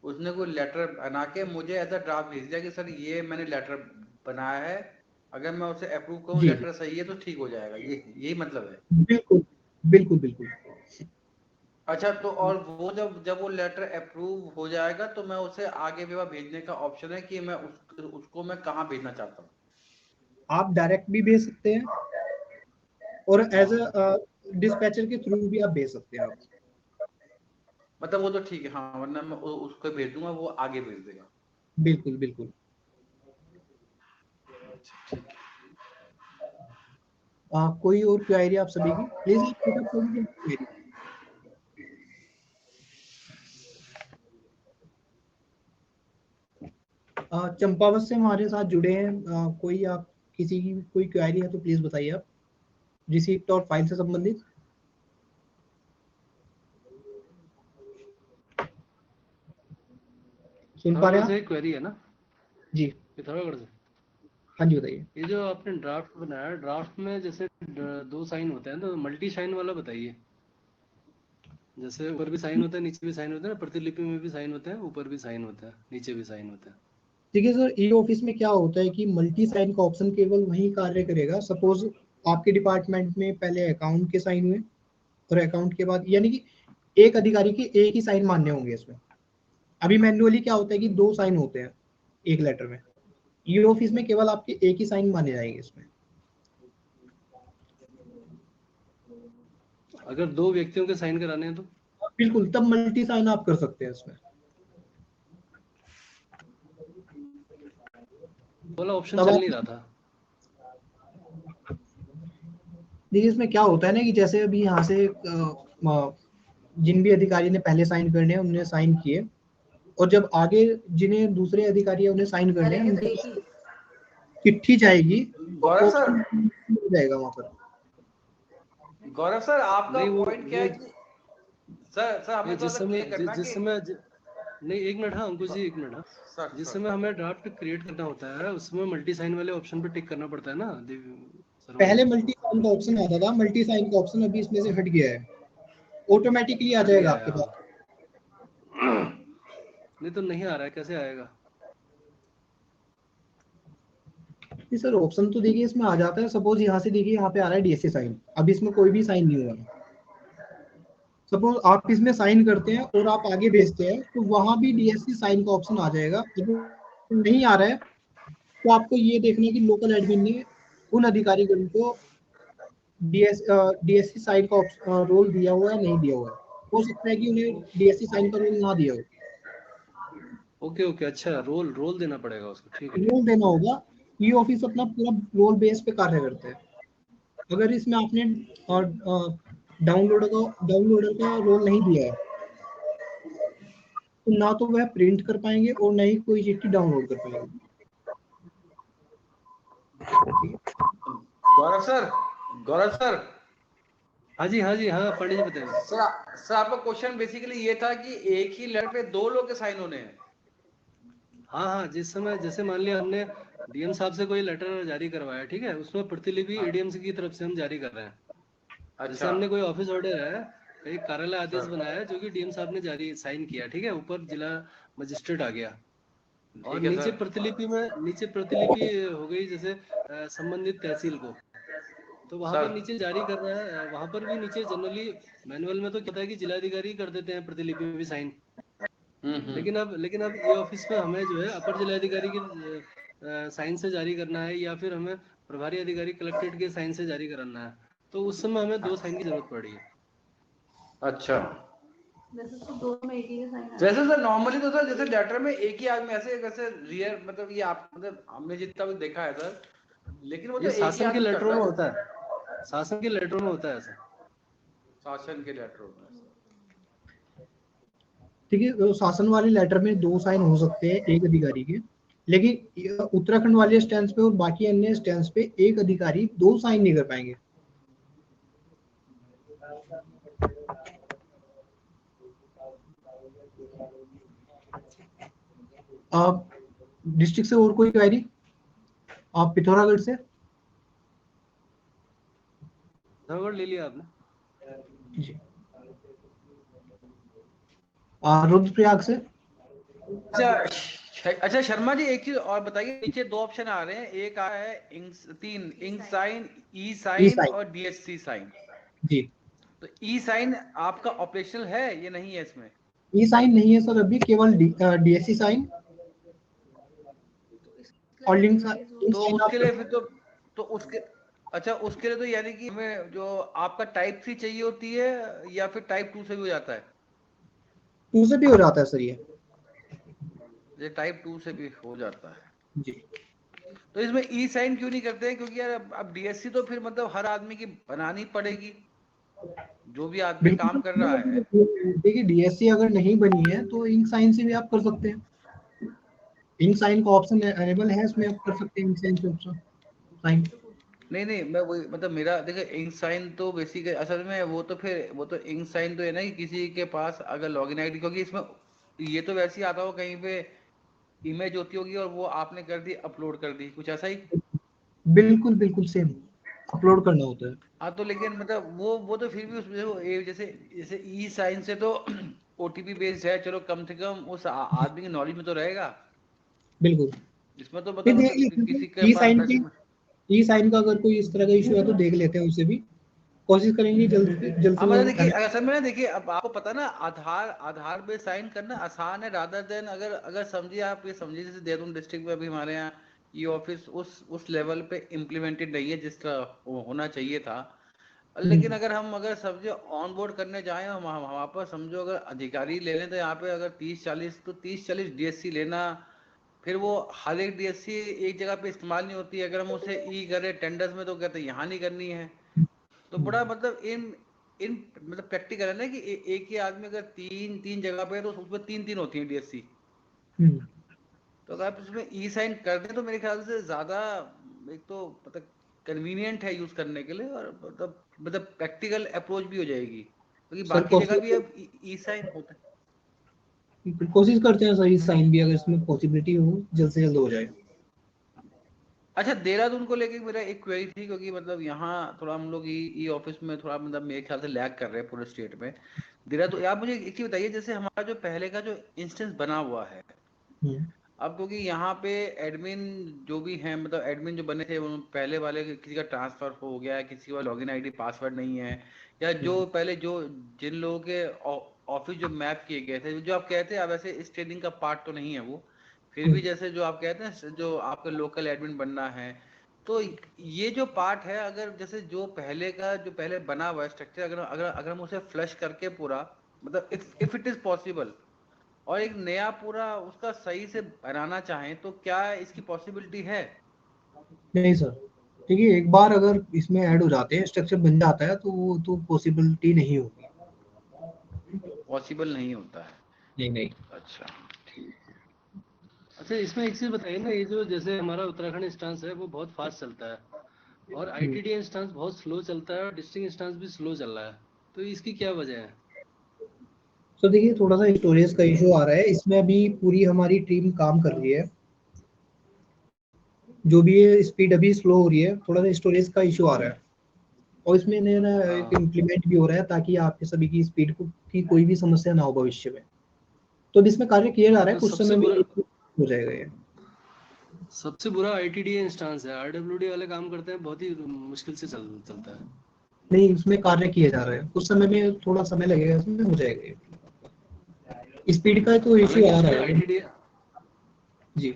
उसने कोई लेटर बना के मुझे एज अ ड्राफ्ट भेज दिया कि सर ये मैंने लेटर बनाया है, अगर मैं उसे अप्रूव करूँ, जी लेटर सही है तो ठीक हो जाएगा, ये यही मतलब है। बिल्कुल बिल्कुल बिल्कुल। अच्छा, तो और वो जब वो लेटर अप्रूव हो जाएगा तो मैं उसे आगे भी भेजने का ऑप्शन है कि मैं उसको मैं कहाँ भेजना चाहता हूँ? आप डायरेक्ट भी भेज सकते हैं और एज अ डिस्पैचर के थ्रू भी आप भेज सकते हैं आप। मतलब वो तो ठीक है, हाँ, वरना मैं उसको भेज दूंगा, वो आगे भेज देगा। बिल्कुल बिल्कुल। कोई और क्वेरी आप सभी की प्लीज आप पिकअप कर लीजिए क्वेरी। चंपावत से हमारे साथ जुड़े हैं, कोई आप किसी की कोई क्वेरी है तो प्लीज बताइए आप, रिसीप्ट और फाइल से संबंधित। सुन पा रहे हैं आप? क्वेरी है ना जी पिथौरागढ़ से। हाँ जी बताइए। ये जो आपने ड्राफ्ट बनाया, ड्राफ्ट में जैसे दो साइन होते हैं तो मल्टी साइन वाला बताइए। जैसे ऊपर भी साइन होता है, नीचे भी साइन होता है ना, प्रतिलिपि में भी साइन होता है, ऊपर भी साइन होता है, नीचे भी साइन होता है। देखिए सर, ई ऑफिस में क्या होता है कि मल्टी साइन का ऑप्शन केवल वही कार्य करेगा, सपोज आपके डिपार्टमेंट में पहले अकाउंट के साइन हुए और अकाउंट के बाद, यानी कि एक अधिकारी के एक ही साइन मान्य होंगे इसमें। अभी मैन्युअली क्या होता है कि दो साइन होते हैं एक लेटर में, ई ऑफिस में केवल आपके एक ही साइन माने जाएंगे इसमें। अगर दो व्यक्तियों के साइन कराने हैं तो बिल्कुल, तब मल्टी साइन आप कर सकते हैं इसमें। वाला ऑप्शन तब चल आप, नहीं रहा था। देखिए इसमें क्या होता है ना कि जैसे अभी यहाँ से जिन भी अधिकारी ने पहले साइन करने हैं उन्होंने साइन किए, और जब आगे जिन्हें दूसरे अधिकारी है उन्हें साइन करने हैं, करेंगे तो उनको एक ही। चिट्ठी जाएगी, गौरव सर, ऑप्शन मिल जाएगा वहां पर। गौरव सर आपका नहीं, पॉइंट क्या है कि सर हमें जिस थोड़ा समय क्लियर करना जिस कि समय नहीं, एक मिनट, हाँ अंकुश जी, एक मिनट, हाँ। सर जिस सर समय हमें ड्राफ्ट क्रिएट करना होता है उसमें मल्टी साइन वाले ऑप्शन पे टिक करना पड़ता है ना शर्मा पहले जी? मल्टी साइन का ऑप्शन आता था, मल्टी साइन का ऑप्शन अभी इसमें से हट गया है, ऑटोमेटिकली आ हट जाएगा गया आपके है, पास। हाँ। नहीं तो नहीं आ रहा है, कैसे आएगा? जी सर, ऑप्शन तो देखिए इसमें आ जाता है। सपोज यहाँ से देखिए, यहाँ पे आ रहा है डीएससी साइन, अब इसमें कोई भी साइन नहीं हुआ है। सपोज आप इसमें साइन करते हैं और आप आगे भेजते हैं, तो वहां भी डीएससी साइन का ऑप्शन आ जाएगा। अगर नहीं आ रहा है तो आपको ये देखना है कि लोकल एडमिन ने उन अधिकारीगण को डीएससी साइन का रोल दिया हुआ है, नहीं दिया हुआ है। हो सकता है कि उन्हें डीएससी साइन का रोल ना दिया हो, ओके ओके, अच्छा, रोल रोल देना पड़ेगा उसको, ठीक है ठीक रोल देना होगा। ये ऑफिस अपना पूरा रोल बेस पे कार्य करता है। अगर इसमें आपने डाउनलोडर का रोल नहीं दिया है, तो ना तो वह प्रिंट कर पाएंगे और ना ही कोई चिट्ठी डाउनलोड कर पाएंगे। गौरव सर, गौरव सर, हाँ जी हाँ जी, हाँ पंडित जी बताइए। सर आपका क्वेश्चन बेसिकली ये था कि एक ही लेटर पे दो लोग के साइन होने हैं। हाँ हाँ, जिस समय जैसे मान लिया हमने डीएम साहब से कोई लेटर जारी करवाया, ठीक है, उसमें प्रतिलिपि हाँ, एडीएम की तरफ से हम जारी कर रहे हैं। जैसे अच्छा हमने कोई ऑफिस ऑर्डर है, एक कार्यालय आदेश सर, बनाया जो कि डीएम साहब ने जारी साइन किया, ठीक है, ऊपर जिला मजिस्ट्रेट आ गया, और ठीक है नीचे सर, प्रतिलिपि हो गई जैसे संबंधित तहसील को, तो वहां पर सर नीचे जारी कर रहा है। वहां पर भी नीचे जनरली मैनुअल में तो क्या होता है कि जिलाधिकारी कर देते हैं प्रतिलिपि में भी साइन, लेकिन अब ये ऑफिस में हमें जो है अपर जिलाधिकारी की साइन से जारी करना है, या फिर हमें प्रभारी अधिकारी कलेक्ट्रेट के साइन से जारी कराना है, तो उस समय हमें 2 साइन की जरूरत पड़ रही है। अच्छा। वैसे तो दोनों में एक ही साइन है। जैसे सर नॉर्मली तो सर जैसे लेटर में एक ही आदमी ऐसे वैसे रियर मतलब ये आप मतलब हमने जितना भी देखा है सर, लेकिन वो तो ये एक ही शासन के आदमी लेटरों करता में है होता है, शासन के लेटरों में होता है ऐसा। शासन के लेटरों में। ठीक है, तो शासन वाले लेटर में 2 साइन हो सकते हैं एक अधिकारी के, लेकिन उत्तराखंड वाले स्टैंड पे और बाकी अन्य स्टैंड पे एक अधिकारी 2 साइन नहीं कर पाएंगे। आप डिस्ट्रिक्ट से और कोई क्वेरी? आप पिथौरागढ़ से? पिथौरागढ़ ले लिया आपने? जी। रुद्रप्रयाग से? अच्छा शर्मा जी एक चीज और बताइए, नीचे 2 ऑप्शन आ रहे हैं, एक आ रहा है इंक साइन, ई ई साइन साइन, और डीएससी साइन। जी। तो ई साइन आपका ऑपरेशनल है ये नहीं है इसमें? ई साइन नहीं है सर अभी, केवल डीएससी साइन और लिंक तो साइन उसके आप लिए फिर तो उसके अच्छा उसके लिए तो यानी कि हमें जो आपका टाइप 3 चाहिए होती है या फिर टाइप 2 से भी हो जाता है? 2 से भी हो जाता है सर ये। ये टाइप 2 से भी हो जाता है। जी। तो इसमें ई साइन क्यों नहीं करते हैं? क्योंकि यार अब डीएससी तो फिर मतलब हर आदमी की बनानी पड़ेगी, जो भी आदमी काम कर रहा है। बिल्कुल, देखिए डीएससी अगर नहीं बनी है तो इंक साइन से भी आप कर सकते हैं। इंक साइन का ऑप्शन अवेलेबल है, इसमें आप कर सकते हैं इंक साइन से ऑप्शन साइन। नहीं मैं वही मतलब मेरा देखिए इंक साइन तो बेसिक असल में वो तो इंक साइन तो है ना कि किसी के पास अगर लॉगिन आईडी, क्योंकि इसमें ये तो वैसे ही आता हो कहीं पे इमेज होती होगी और वो आपने कर दी अपलोड कर दी, कुछ ऐसा ही। बिल्कुल बिल्कुल सेम अपलोड करना होता है। हाँ तो लेकिन मतलब वो तो फिर भी उसमें जैसे जैसे ई साइन से तो ओटीपी बेस्ड है, चलो कम से कम उस आदमी की नॉलेज में तो रहेगा। इसमें इसमें तो देख मतलब किसी के लेते ई पास साइन टच की, में। ई साइन का अगर कोई इस तरह का इशू है तो देख लेते हैं, उसे भी कोशिश करेंगे जल्द से हाँ मतलब देखिए जल्द। असल में ना देखिए अब आपको पता ना आधार पे साइन करना आसान है रादर देन अगर अगर समझिए आप ये समझिए जैसे देहरादून डिस्ट्रिक्ट में अभी हमारे यहाँ ये ऑफिस उस लेवल पे इम्प्लीमेंटेड नहीं है जिस तरह होना चाहिए था। लेकिन अगर समझो ऑन बोर्ड करने जाए हम वहाँ पर समझो अगर अधिकारी ले लें तो यहाँ पे अगर 30-40 डीएससी लेना, फिर वो हर एक डीएससी एक जगह पे इस्तेमाल नहीं होती है। अगर हम उसे ई करें टेंडर्स में तो कहते हैं यहाँ नहीं करनी है। तो बड़ा मतलब इन इन मतलब प्रैक्टिकल है ना कि एक ही आदमी अगर तीन जगह पे है तो उसमें तीन होती है डीएससी। तो अगर आप इसमें ई साइन कर दें तो मेरे ख्याल से ज्यादा एक तो मतलब कन्वीनियंट है यूज करने के लिए, और मतलब प्रैक्टिकल अप्रोच भी हो जाएगी, क्योंकि सर बाकी जगह भी अब ई साइन होता है। कोशिश करते हैं सर, इस साइन भी अगर इसमें पॉसिबिलिटी हो जल्द से जल्द हो जाए। अच्छा, देहरादून को लेके मेरा एक क्वेरी थी, क्योंकि मतलब यहाँ थोड़ा हम लोग ई ऑफिस में थोड़ा मतलब मेरे ख्याल से लैग कर रहे हैं पूरे स्टेट में। देहरादून, आप मुझे एक चीज बताइए, जैसे हमारा जो पहले का जो इंस्टेंस बना हुआ है, अब क्योंकि यहाँ पे एडमिन जो भी हैं, मतलब एडमिन जो बने थे उन पहले वाले किसी का ट्रांसफर हो गया है, किसी का लॉगिन आईडी पासवर्ड नहीं है, या जो पहले जो जिन लोगों के ऑफिस जो मैप किए गए थे, जो आप कहते हैं अब ऐसे इस ट्रेनिंग का पार्ट तो नहीं है वो, फिर भी जैसे जो आप कहते हैं जो आपका लोकल एडमिन बनना है, तो ये जो पार्ट है, अगर जैसे जो पहले का जो पहले बना हुआ है स्ट्रक्चर, अगर अगर अगर हम उसे फ्लश करके पूरा मतलब इफ इट इज पॉसिबल और एक नया पूरा उसका सही से बनाना चाहें, तो क्या इसकी पॉसिबिलिटी है? नहीं सर, देखिए एक बार अगर इसमें ऐड हो जाते हैं, स्ट्रक्चर बन जाता है, तो वो तो पॉसिबिलिटी नहीं होगी। पॉसिबल नहीं होता है? नहीं नहीं। अच्छा, अच्छा, इसमें एक चीज बताइए ना, ये जो जैसे हमारा उत्तराखंड इंस्टांस है वो बहुत फास्ट चलता है, और आईटीडी इंस्टांस बहुत स्लो चलता है, और डिस्ट्रिक्ट इंस्टांस भी स्लो चल रहा है, तो इसकी क्या वजह है? तो देखिए थोड़ा सा स्टोरेज का इशू आ रहा है इसमें, अभी पूरी हमारी टीम काम कर रही है, जो भी ये स्पीड अभी स्लो हो रही है, थोड़ा सा स्टोरेज का इशू आ रहा है, और इसमें नया एक इम्प्लीमेंट भी हो रहा है ताकि आपके सभी की स्पीड की कोई भी समस्या ना हो भविष्य में। तो इसमें कार्य किया जा रहा है, तो कुछ समय में हो जाएगा ये। सबसे बुरा आईटीडी इंस्टांस है, आरडब्ल्यूडी वाले काम करते हैं, बहुत ही मुश्किल से चलता है। नहीं, उसमें कार्य किया जा रहा है, कुछ समय में, थोड़ा समय लगेगा, इसमें हो जाएगा। स्पीड का तो इशू आ रहा है आईटीडी जी।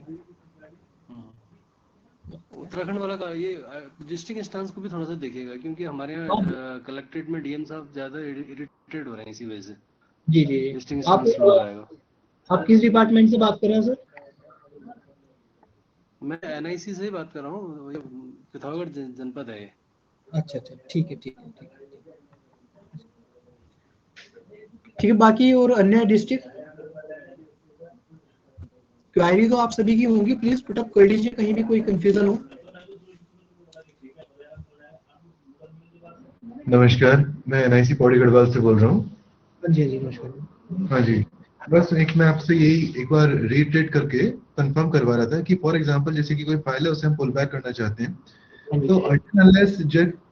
उत्तराखंड वाला का ये डिस्ट्रिक्ट इंस्टांस को भी थोड़ा सा देखिएगा, क्योंकि हमारे यहाँ कलेक्ट्रेट में डीएम साहब ज्यादा इरिटेटेड हो रहे हैं इसी वजह से। जी जी। डिस्ट्रिक्ट आप इंस्टांस स्लो आ रहेगा। आप किस डिपार्टमेंट से बात कर रहे हैं सर? मैं एनआईसी से ही बात कर रहा हूँ, पिथौरागढ़ जनपद है ये। अच्छा अच्छा, ठीक है ठीक है ठीक है ठीक है। बाकी और अन्य डिस्ट्रिक्ट क्वेरी तो आप सभी की होंगी, प्लीज पुट अप कर लीजिए कहीं भी कोई कंफ्यूजन हो। नमस्कार, मैं एनआईसी पौड़ी गढ़वाल से बोल रहा हूँ। हाँ जी नमस्कार। हाँ जी, बस एक मैं आपसे यही एक बार रीइटरेट करके कंफर्म करवा रहा था कि फॉर एग्जांपल जैसे कि कोई फाइल है उसे हम पुल बैक करना चाहते हैं, तो अनलेस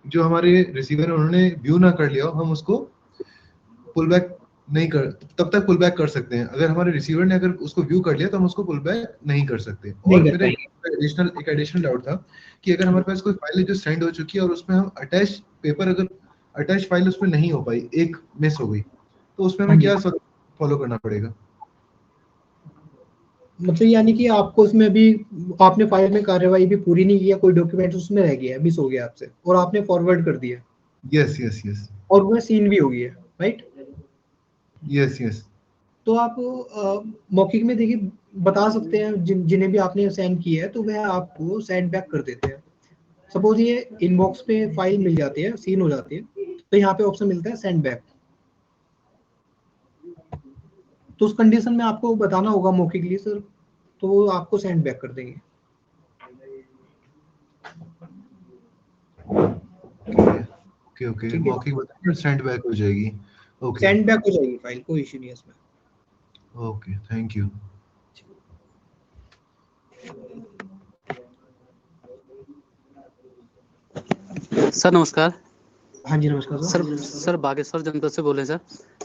जो हमारे रिसीवर है उन्होंने व्यू ना कर लिया, हम उसको पुल बैक नहीं कर, तब तक पुल बैक कर सकते हैं। अगर हमारे रिसीवर ने अगर उसको व्यू कर लिया तो हम उसको पुल बैक नहीं कर सकते। और मेरा एक एडिशनल डाउट था कि अगर हमारे पास कोई फाइल है जो सेंड हो चुकी है और उसमें हम अटैच पेपर, अगर अटैच फाइल उसमें नहीं हो पाई, एक मिस हो गई, तो उसमें हमें क्या फॉलो करना पड़ेगा? मतलब यानी कि आपको उसमें भी, आपने फाइल में कार्यवाही भी पूरी नहीं किया, कोई डॉक्यूमेंट उसमें रह गया, मिस हो गया आपसे, और आपने फॉरवर्ड कर दिया। Yes yes yes. और वह सीन भी हो गई है, राइट? Yes yes. तो आप मौखिक में देखिए बता सकते हैं, जिन्हें भी आपने सेंड किया है तो वह आपको सेंड बैक कर देते हैं। सपोज ये इनबॉक्स पे फाइल मिल जाती है, सीन हो जाती है, तो यहाँ पे ऑप्शन मिलता है सेंड बैक। तो उस कंडीशन में आपको बताना होगा मौखिकली सर, तो वो आपको सेंड बैक कर देंगे। ओके ओके, मौखिक बताइए, सेंड बैक हो जाएगी। ओके, सेंड बैक हो जाएगी फाइल, कोई इशू नहीं है इसमें। Okay, thank you. सर नमस्कार। हाँ जी नमस्कार सर बागेश्वर जनपद से बोले सर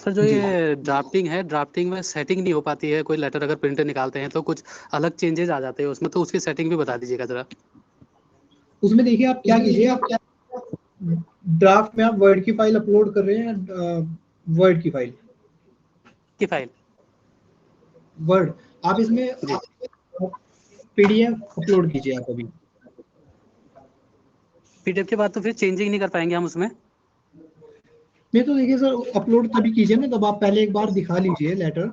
जो ये ड्राफ्टिंग है, ड्राफ्टिंग में सेटिंग नहीं हो पाती है, कोई लेटर अगर प्रिंटर निकालते हैं तो कुछ अलग चेंजेस आ जाते हैं उसमें, तो उसकी सेटिंग भी बता दीजिएगा जरा। उसमें देखिए आप क्या कीजिए, आप क्या ड्राफ्ट में आप वर्ड की फाइल अपलोड कर रहे हैं, वर्ड की फाइल वर्ड, आप इसमें पीडीएफ अपलोड कीजिए आप अभी। पीडीएफ के बाद तो फिर चेंजिंग नहीं कर पाएंगे हम उसमें? नहीं तो देखिए सर, अपलोड तभी कीजिए ना तब आप पहले एक बार दिखा लीजिए लेटर।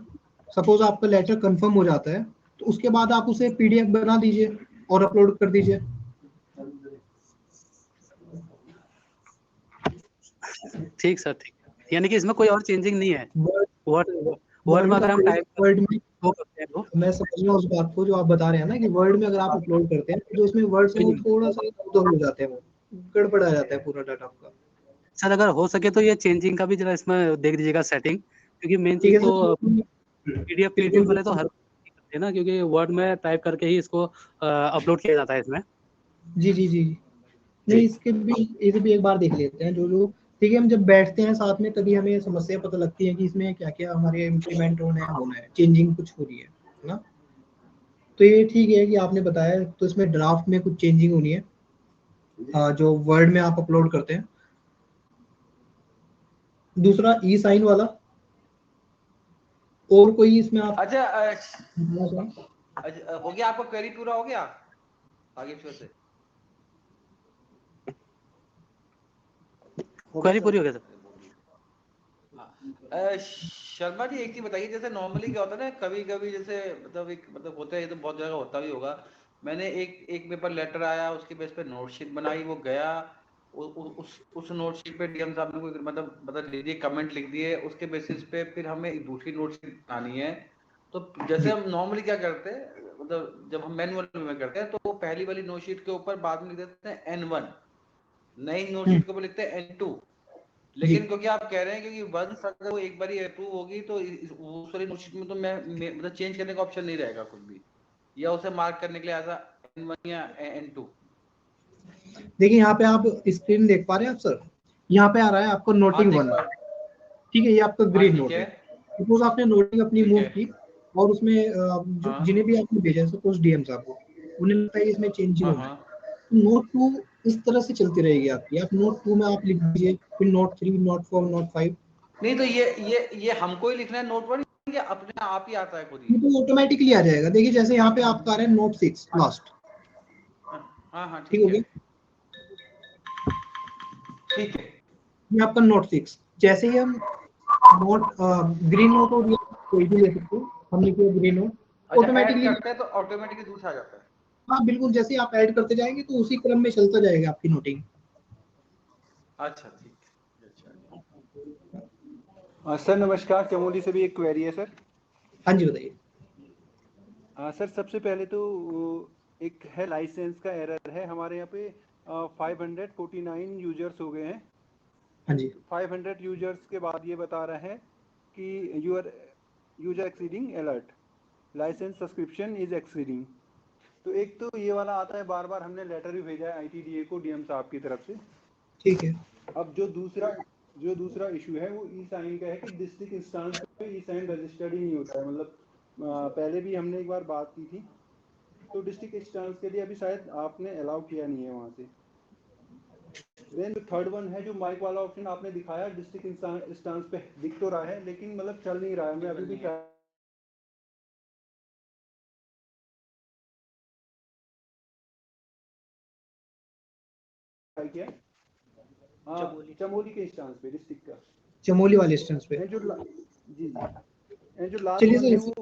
सपोज आपका लेटर कंफर्म हो जाता है तो उसके बाद आप उसे पीडीएफ बना दीजिए और अपलोड कर दीजिए। ठीक सर, ठीक। यानी कि इसमें कोई और चेंजिंग नहीं है? वर्ड में अगर हम टाइप वर्ड में वो करते हैं वो। मैं समझ रहा हूँ उस बात को जो आप बता रहे हैं ना कि वर्ड में अगर आप अपलोड करते हैं तो जो इसमें वर्ड्स हैं वो थोड़ा सा इधर हो जाते हैं, वो गड़बड़ आ जाता है पूरा डाटा आपका। सर अगर हो सके तो ये चेंजिंग का भी जरा इसमें देख दीजिएगा सेटिंग, क्योंकि मेन ठीक चीज है तो सर, पीडीएफ बिल्कुल वाले तो हर करते हैं ना, क्योंकि वर्ड में टाइप करके ही इसको अपलोड किया जाता है इसमें। जी जी जी। नहीं, इसे भी एक बार देख लेते हैं जो ठीक है। हम जब बैठते हैं साथ में तभी हमें समस्या पता लगती है कि इसमें क्या क्या हमारे इम्प्लीमेंट होना है, चेंजिंग कुछ हो रही है ना। तो ये ठीक है कि आपने बताया, तो इसमें ड्राफ्ट में कुछ चेंजिंग होनी है जो वर्ड में आप अपलोड करते हैं। दूसरा ई साइन वाला, और कोई इसमें आप अच्छा अच्छा, हो गया आपका क्वेरी पूरा हो गया आगे फिर से? क्वेरी पूरी हो गया सर। शर्मा जी एक चीज बताइए, जैसे नॉर्मली क्या होता है ना, कभी कभी जैसे मतलब होता है, ये तो बहुत जगह होता भी होगा। मैंने एक पेपर लेटर आया, उसके बेस पे नोटशीट बनाई, वो गया उस नोटशीट पे डीएम साहब ने कोई मतलब लिख दिए, कमेंट लिख दिए, उसके बेसिस पे फिर हमें एक दूसरी नोटशीट बनानी है। तो जैसे हम नॉर्मली क्या करते हैं, मतलब जब हम मैनुअल में करते हैं तो पहली वाली नोटशीट के ऊपर बाद में लिख देते हैं N1, नई नोटशीट के ऊपर लिखते हैं N2। लेकिन क्योंकि आप कह रहे हैं क्योंकि वंस अगर वो एक बार अप्रूव होगी तो उस वाली नोटशीट में तो मैं मतलब चेंज करने का ऑप्शन नहीं रहेगा कुछ भी, या उसे मार्क करने के लिए ऐसा N1 या N2। देखिए यहाँ पे आप स्क्रीन देख पा रहे हैं आप सर, यहाँ पे आ रहा है आपको नोटिंग 1, ठीक है, ये आपका ग्रीन नोट है। सपोज आपने नोटिंग अपनी मूव की और उसमें जिन्हें भी आपने भेजा, सपोज डीएम साहब को, उन्हें लगता है इसमें चेंजिंग होना है, तो नोट 2 इस तरह से चलती रहेगी आपकी। आप नोट 2 में आप लिख दीजिए, फिर नोट 3, नोट 4, नोट 5। नहीं तो ये हमको ही लिखना है नोट 1, या अपने आप ही आता है खुद ये ही? तो ऑटोमेटिकली आ जाएगा। देखिए जैसे यहाँ पे आपका आ रहा है नोट 6 लास्ट। हाँ ठीक हो गया, ठीक है। ये आपका नोट 6। जैसे ही हम नोट ग्रीन नोट हो गया, कोई भी ले सकते हो, हम लिखे ग्रीन नोट, ऑटोमेटिकली करते हैं तो ऑटोमेटिकली दूसरा आ जाता है। हाँ बिल्कुल, जैसे आप ऐड करते जाएंगे तो उसी क्रम में चलता जाएगा आपकी नोटिंग। अच्छा ठीक है। सर नमस्कार, चमोली से भी एक क्वेरी है सर। हाँ जी बताइए। सर सबसे पहले तो एक है लाइसेंस का एरर है हमारे यहाँ पे। 549 यूजर्स हो गए हैं। हाँ जी। 500 यूजर्स के बाद ये बता रहा है कि user exceeding alert, license subscription is exceeding. तो एक तो ये वाला आता है, बार बार हमने लेटर भी भेजा है ITDA को डीएम साहब की तरफ से। ठीक है। अब जो दूसरा इशू है वो ई साइन का है कि डिस्ट्रिक्ट इंस्टांस पे ई साइन रजिस्टर्ड ही नहीं होता है। मतलब पहले भी हमने एक बार बात की थी, तो डिस्ट्रिक्ट इंस्टांस के लिए अभी शायद आपने अलाउ किया नहीं है वहां से। देन थर्ड वन है जो माइक वाला ऑप्शन आपने दिखाया, डिस्ट्रिक्ट इंस्टांस पे दिख तो रहा है लेकिन मतलब चल नहीं रहा है। मैं अभी भी ट्राई किया, चमोली के इंस्टांस पे, डिस्ट्रिक्ट का चमोली वाले इंस्टेंस पे। जो लास्ट वन है वो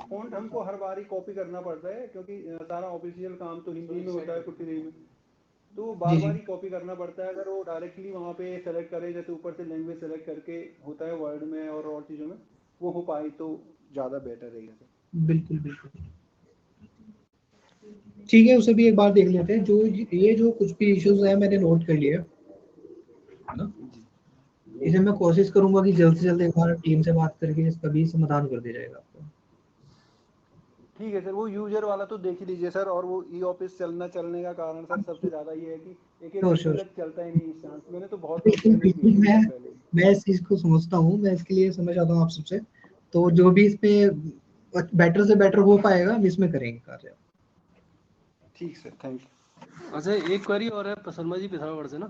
फ़ॉन्ट हमको हर बार ही कॉपी करना पड़ता है, क्योंकि सारा ऑफिशियल काम तो हिंदी में होता है कुछ में, तो बार बार ही कॉपी करना पड़ता है। अगर वो डायरेक्टली वहाँ पे सेलेक्ट करे, जैसे ऊपर से लैंग्वेज सेलेक्ट करके होता है वर्ड में और चीज़ों में, वो हो पाए तो ज़्यादा बेटर रहेगा सर। बिल्कुल बिल्कुल ठीक है, उसे भी एक बार देख लेते हैं। जो कुछ भी इश्यूज है मैंने नोट कर लिया है ना, इसे मैं कोशिश करूंगा कि जल्द से जल्द एक बार टीम से बात करके इसका भी समाधान कर दिया जाएगा आपको। ठीक है सर, वो यूजर वाला तो देख ही लीजिए सर। और वो ई ऑफिस चलने का कारण सर सबसे ज्यादा ये है कि एक घंटे तक चलता ही नहीं इंस्टांस। मैंने तो बहुत कंप्लेंट की थी पहले। मैं इस चीज को समझता हूँ, मैं इसके लिए समझ आता हूँ आप सबसे। तो जो भी इस पे बेटर से बेटर हो पाएगा हम इसमें करेंगे कार्य। ठीक सर, थैंक यू। अच्छा एक क्वेरी और है शर्मा जी पिथौरागढ़ से ना।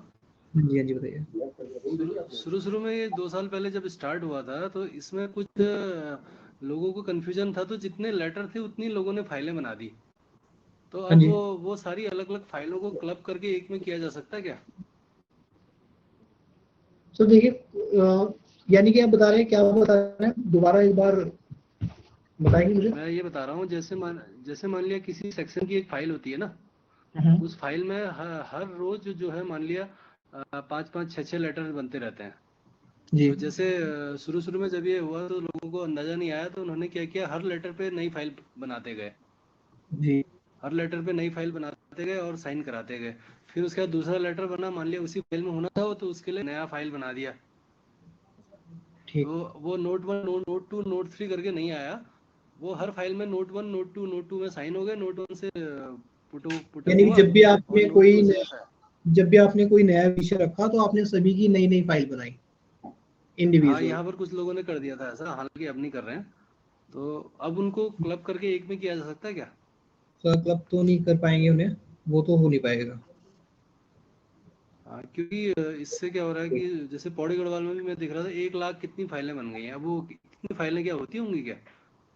हाँ जी बताइए। शुरू में ये 2 साल पहले जब स्टार्ट हुआ था तो इसमें कुछ लोगों को कंफ्यूजन था, तो जितने लेटर थे उतनी लोगों ने फाइलें बना दी। तो अब वो सारी अलग अलग फाइलों को क्लब करके एक में किया जा सकता है क्या? तो देखिए यानी कि आप बता रहे हैं, क्या बता रहे हैं, दोबारा एक बार बताएंगे मुझे? मैं ये बता रहा हूँ, जैसे मान लिया किसी सेक्शन की एक फाइल होती है ना, उस फाइल में हर रोज जो है मान लिया 5-5, 6-6 लेटर बनते रहते हैं। जी तो जैसे शुरू शुरू में जब ये हुआ तो लोगों को अंदाजा नहीं आया, तो उन्होंने क्या किया, हर लेटर पे नई फाइल बनाते गए, जी हर लेटर पे नई फाइल बनाते गए और साइन कराते गए। फिर उसके बाद दूसरा लेटर बना, मान लिया उसी फाइल में होना था वो, तो उसके लिए नया फाइल बना दिया। ठीक। तो वो नोट 1 नोट 2 नोट 3 करके नहीं आया, वो हर फाइल में नोट 1 नोट 2 में साइन हो गए, नोट 1 से पुटअप यानी कि हुआ जब भी और आपने नोट 2 से जब भी आपने कोई नया विषय रखा तो आपने सभी की नई नई फाइल बनाई हाँ, इंडिविजुअल। यहाँ पर कुछ लोगों ने कर दिया था ऐसा, हालांकि अब नहीं कर रहे हैं। तो अब उनको क्लब करके एक में किया जा सकता है क्या? क्लब तो नहीं कर पाएंगे उन्हें, वो तो हो नहीं पाएगा। हाँ, क्योंकि इससे क्या हो रहा है कि जैसे पौड़ी गढ़वाल में भी मैं देख रहा था 1 लाख कितनी फाइलें बन गई हैं। अब वो कितनी फाइलें क्या होती होंगी क्या?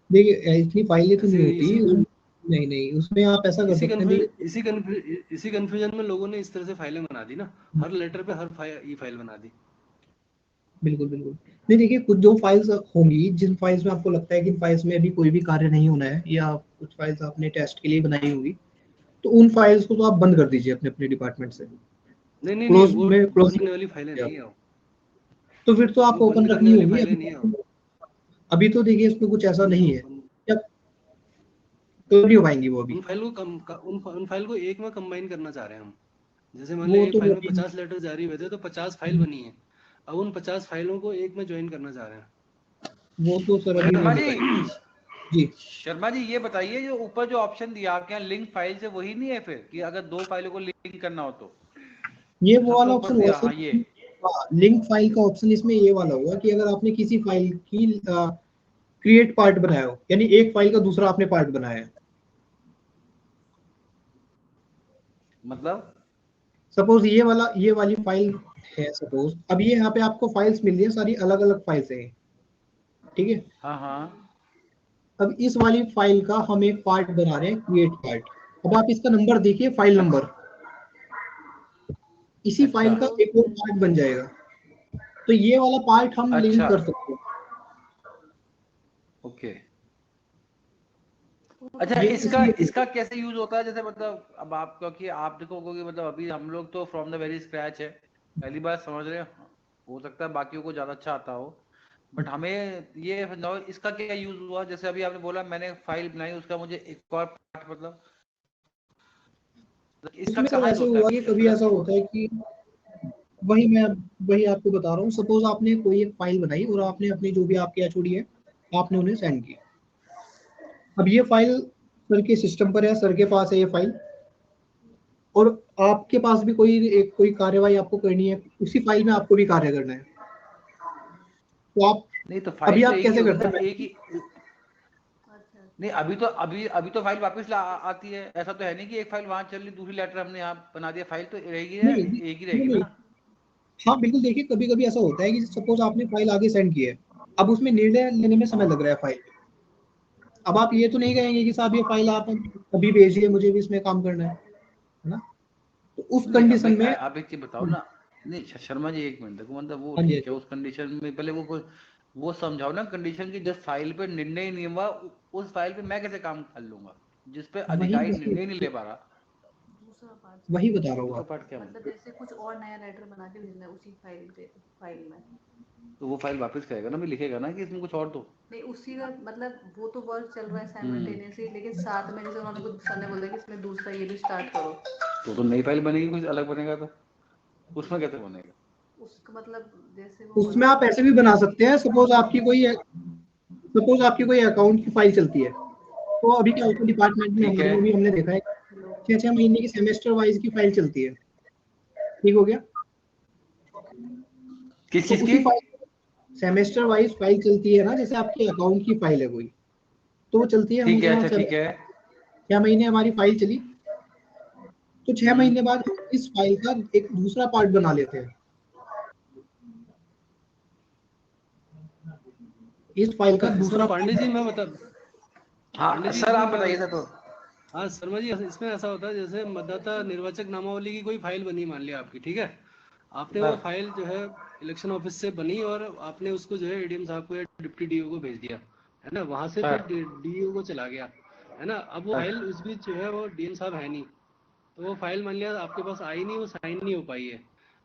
देखिए इतनी फाइलें तो नहीं ऐसे होती, नहीं नहीं, उसमें आप ऐसा कर सकते हैं। देखिए इसी कंफ्यूजन में लोगों ने इस तरह से फाइलें बना दी ना, हर लेटर पे हर फाइल बना दी। बिल्कुल बिल्कुल। नहीं देखिए, कुछ जो फाइल्स होंगी, जिन फाइल्स में आपको लगता है कि इन फाइल्स में अभी कोई भी कार्य नहीं होना है, या कुछ फाइल्स आपने टेस्ट के लिए बनाई होंगी, तो उन फाइल्स को तो आप बंद कर दीजिए अपने अपने डिपार्टमेंट से। नहीं, वो क्लोज बनने वाली फाइलें नहीं है वो। तो फिर तो आपको वो ओपन बंद रखनी करने वाली होगी। फाइलें नहीं है वो। अभी तो देखिए इसमें कुछ ऐसा नहीं है, बंद- तो नहीं हो पाएंगी वो अभी। उन फाइल को उन फाइल को एक में कंबाइन करना चाह रहे हैं हम। जैसे मान वो लिया एक तो फाइल में 50 लेटर जारी हुए थे, तो 50 फाइल बनी है। अब उन 50 फाइलों को एक में ज्वाइन करना चाह रहे हैं। वो तो सर अभी शर्मा नहीं जी, हो पाएगी। जी शर्मा जी ये बताइए, जो ऊपर जो ऑप्शन दिया आपके यहाँ लिंक फाइल से, वही नहीं है फिर कि अगर 2 फाइलों को लिंक करना हो तो? ये वो सबसे वाला ऊपर ऑप्शन हुआ दिया, सर। हाँ ये लिंक फाइल का ऑप्शन इसमें ये वाला हुआ कि अगर आपने किसी फाइल की क्रिएट पार्ट बनाया हो, यानी एक फाइल का दूसरा आपने पार्ट बनाया है। मतलब सपोज ये वाली फाइल है, सपोज अब ये यहाँ पे आपको फाइल्स मिल रही है, सारी अलग अलग फाइल्स हैं, ठीक है। हाँ हाँ अब इस वाली फाइल का हम एक पार्ट बना रहे हैं, क्रिएट पार्ट। अब आप इसका नंबर देखिए, फाइल नंबर, इसी अच्छा फाइल का एक और पार्ट बन जाएगा। तो ये वाला पार्ट हम लिंक अच्छा कर सकते हैं। ओके। अच्छा, ये इसका इसलिए इसका कैसे यूज होता है? जैसे मतलब अब आप, क्योंकि आप देखोगे कि मतलब अभी हम लोग तो फ्रॉम द वेरी स्क्रैच है, पहली बार समझ रहे हैं। हो सकता है बाकियों को ज्यादा अच्छा आता हो, बट हमें ये समझाओ इसका क्या यूज हुआ। जैसे अभी आपने बोला मैंने फाइल बनाई, उसका मुझे एक और पार्ट, मतलब इसका इसमें सर कहाँ यूज ऐसे होता हुआ कि है कभी ऐसा मतलब? होता है कि वही आपको बता रहा हूँ। सपोज आपने कोई एक फाइल बनाई और आपने अपनी जो भी आपके एचओडी है, आपने उन्हें सेंड की। अब ये फाइल सर के सिस्टम पर है, सर के पास है ये फाइल, और आपके पास भी कोई कार्यवाही आपको करनी है, उसी फाइल में आपको भी कार्य करना है। तो आप नहीं तो अभी फाइल तो आप एक ही कैसे होगी करते ना, हैं? एक ही। नहीं अभी तो फाइल वापस आती है। ऐसा तो है नहीं कि एक फाइल वहां चल रही, दूसरी लेटर हमने यहाँ बना दिया। फाइल तो रहेगी ना, नहीं एक ही नहीं रहेगी नहीं, ना। हाँ बिल्कुल। देखिए कभी कभी ऐसा होता है कि सपोज आपने फाइल आगे सेंड की है, अब उसमें निर्णय लेने में समय लग हाँ रहा है फाइल। अब आप ये तो नहीं कहेंगे कि साहब ये फाइल आप अभी भेजिए, मुझे भी इसमें काम करना है ना। तो उस नहीं कंडीशन में आप एक चीज बताओ ना। नहीं शर्मा जी, एक मिनट देखो, मतलब वो हाँ जी, ठीक है, उस कंडीशन में पहले वो समझाओ ना कंडीशन की। जिस फाइल पे निर्णय ही नहीं हुआ, उस फाइल पे मैं कैसे काम कर लूंगा जिस पे वही अधिकारी वही निर्णय नहीं ले पा रहा? दूसरा पार्ट वही चाहिए, बता रहा हूँ दूसरा आप। पार्ट क्या मतलब मतलब? जैसे कुछ और नया लेटर बना के भेजना है उसी फाइल में। तो वो फाइल वापस करेगा ना, भी लिखेगा ना कि इसमें कुछ और दो। नहीं उसी का मतलब वो तो वर्क चल रहा है हम्म साइमल्टेनियसली, लेकिन साथ में जैसे उन्होंने कुछ सर ने बोला कि इसमें दूसरा ये भी स्टार्ट करो, तो नई फाइल बनेगी, कुछ अलग बनेगा तो उसमें कैसे बनेगा? उसका मतलब जैसे वो उसमें बना आप ऐसे भी बना सकते हैं। सपोज आपकी कोई अकाउंट की फाइल चलती है, तो अभी क्या होता है डिपार्टमेंट में, ठीक है। हमारे में भी हमने देखा है 6-6 महीने की सेमेस्टर वाइज की फाइल चलती है। ठीक हो गया। किस तो चीज उसी की? फाइल सेमेस्टर वाइज फाइल चलती है ना, जैसे आपके अकाउंट की फाइल है कोई, तो वो चलती है। हम ठीक है, अच्छा ठीक है। 6 महीने हमारी फाइल चली, तो 6 महीने हम्म बाद इस फाइल का एक दूसरा पार्ट बना लेते हैं। इस फाइल का इसमें दूसरा पांडे जी मैं बता पांडे हाँ जी सर, इसमें आप मैं बताइए सर। तो हाँ शर्मा जी, इसमें ऐसा होता है जैसे मतदाता निर्वाचक नामावली की कोई फाइल बनी मान लिया आपकी, ठीक है। आपने वो सर फाइल जो है इलेक्शन ऑफिस से बनी और आपने उसको जो है एडीएम साहब को या डिप्टी डीओ को भेज दिया, है ना। वहां से फिर सर डीओ को चला गया, है ना। अब वो सर फाइल उस बीच जो है वो डीएम साहब है नहीं, तो वो फाइल मान लिया आपके पास आई नहीं, वो साइन नहीं हो पाई है।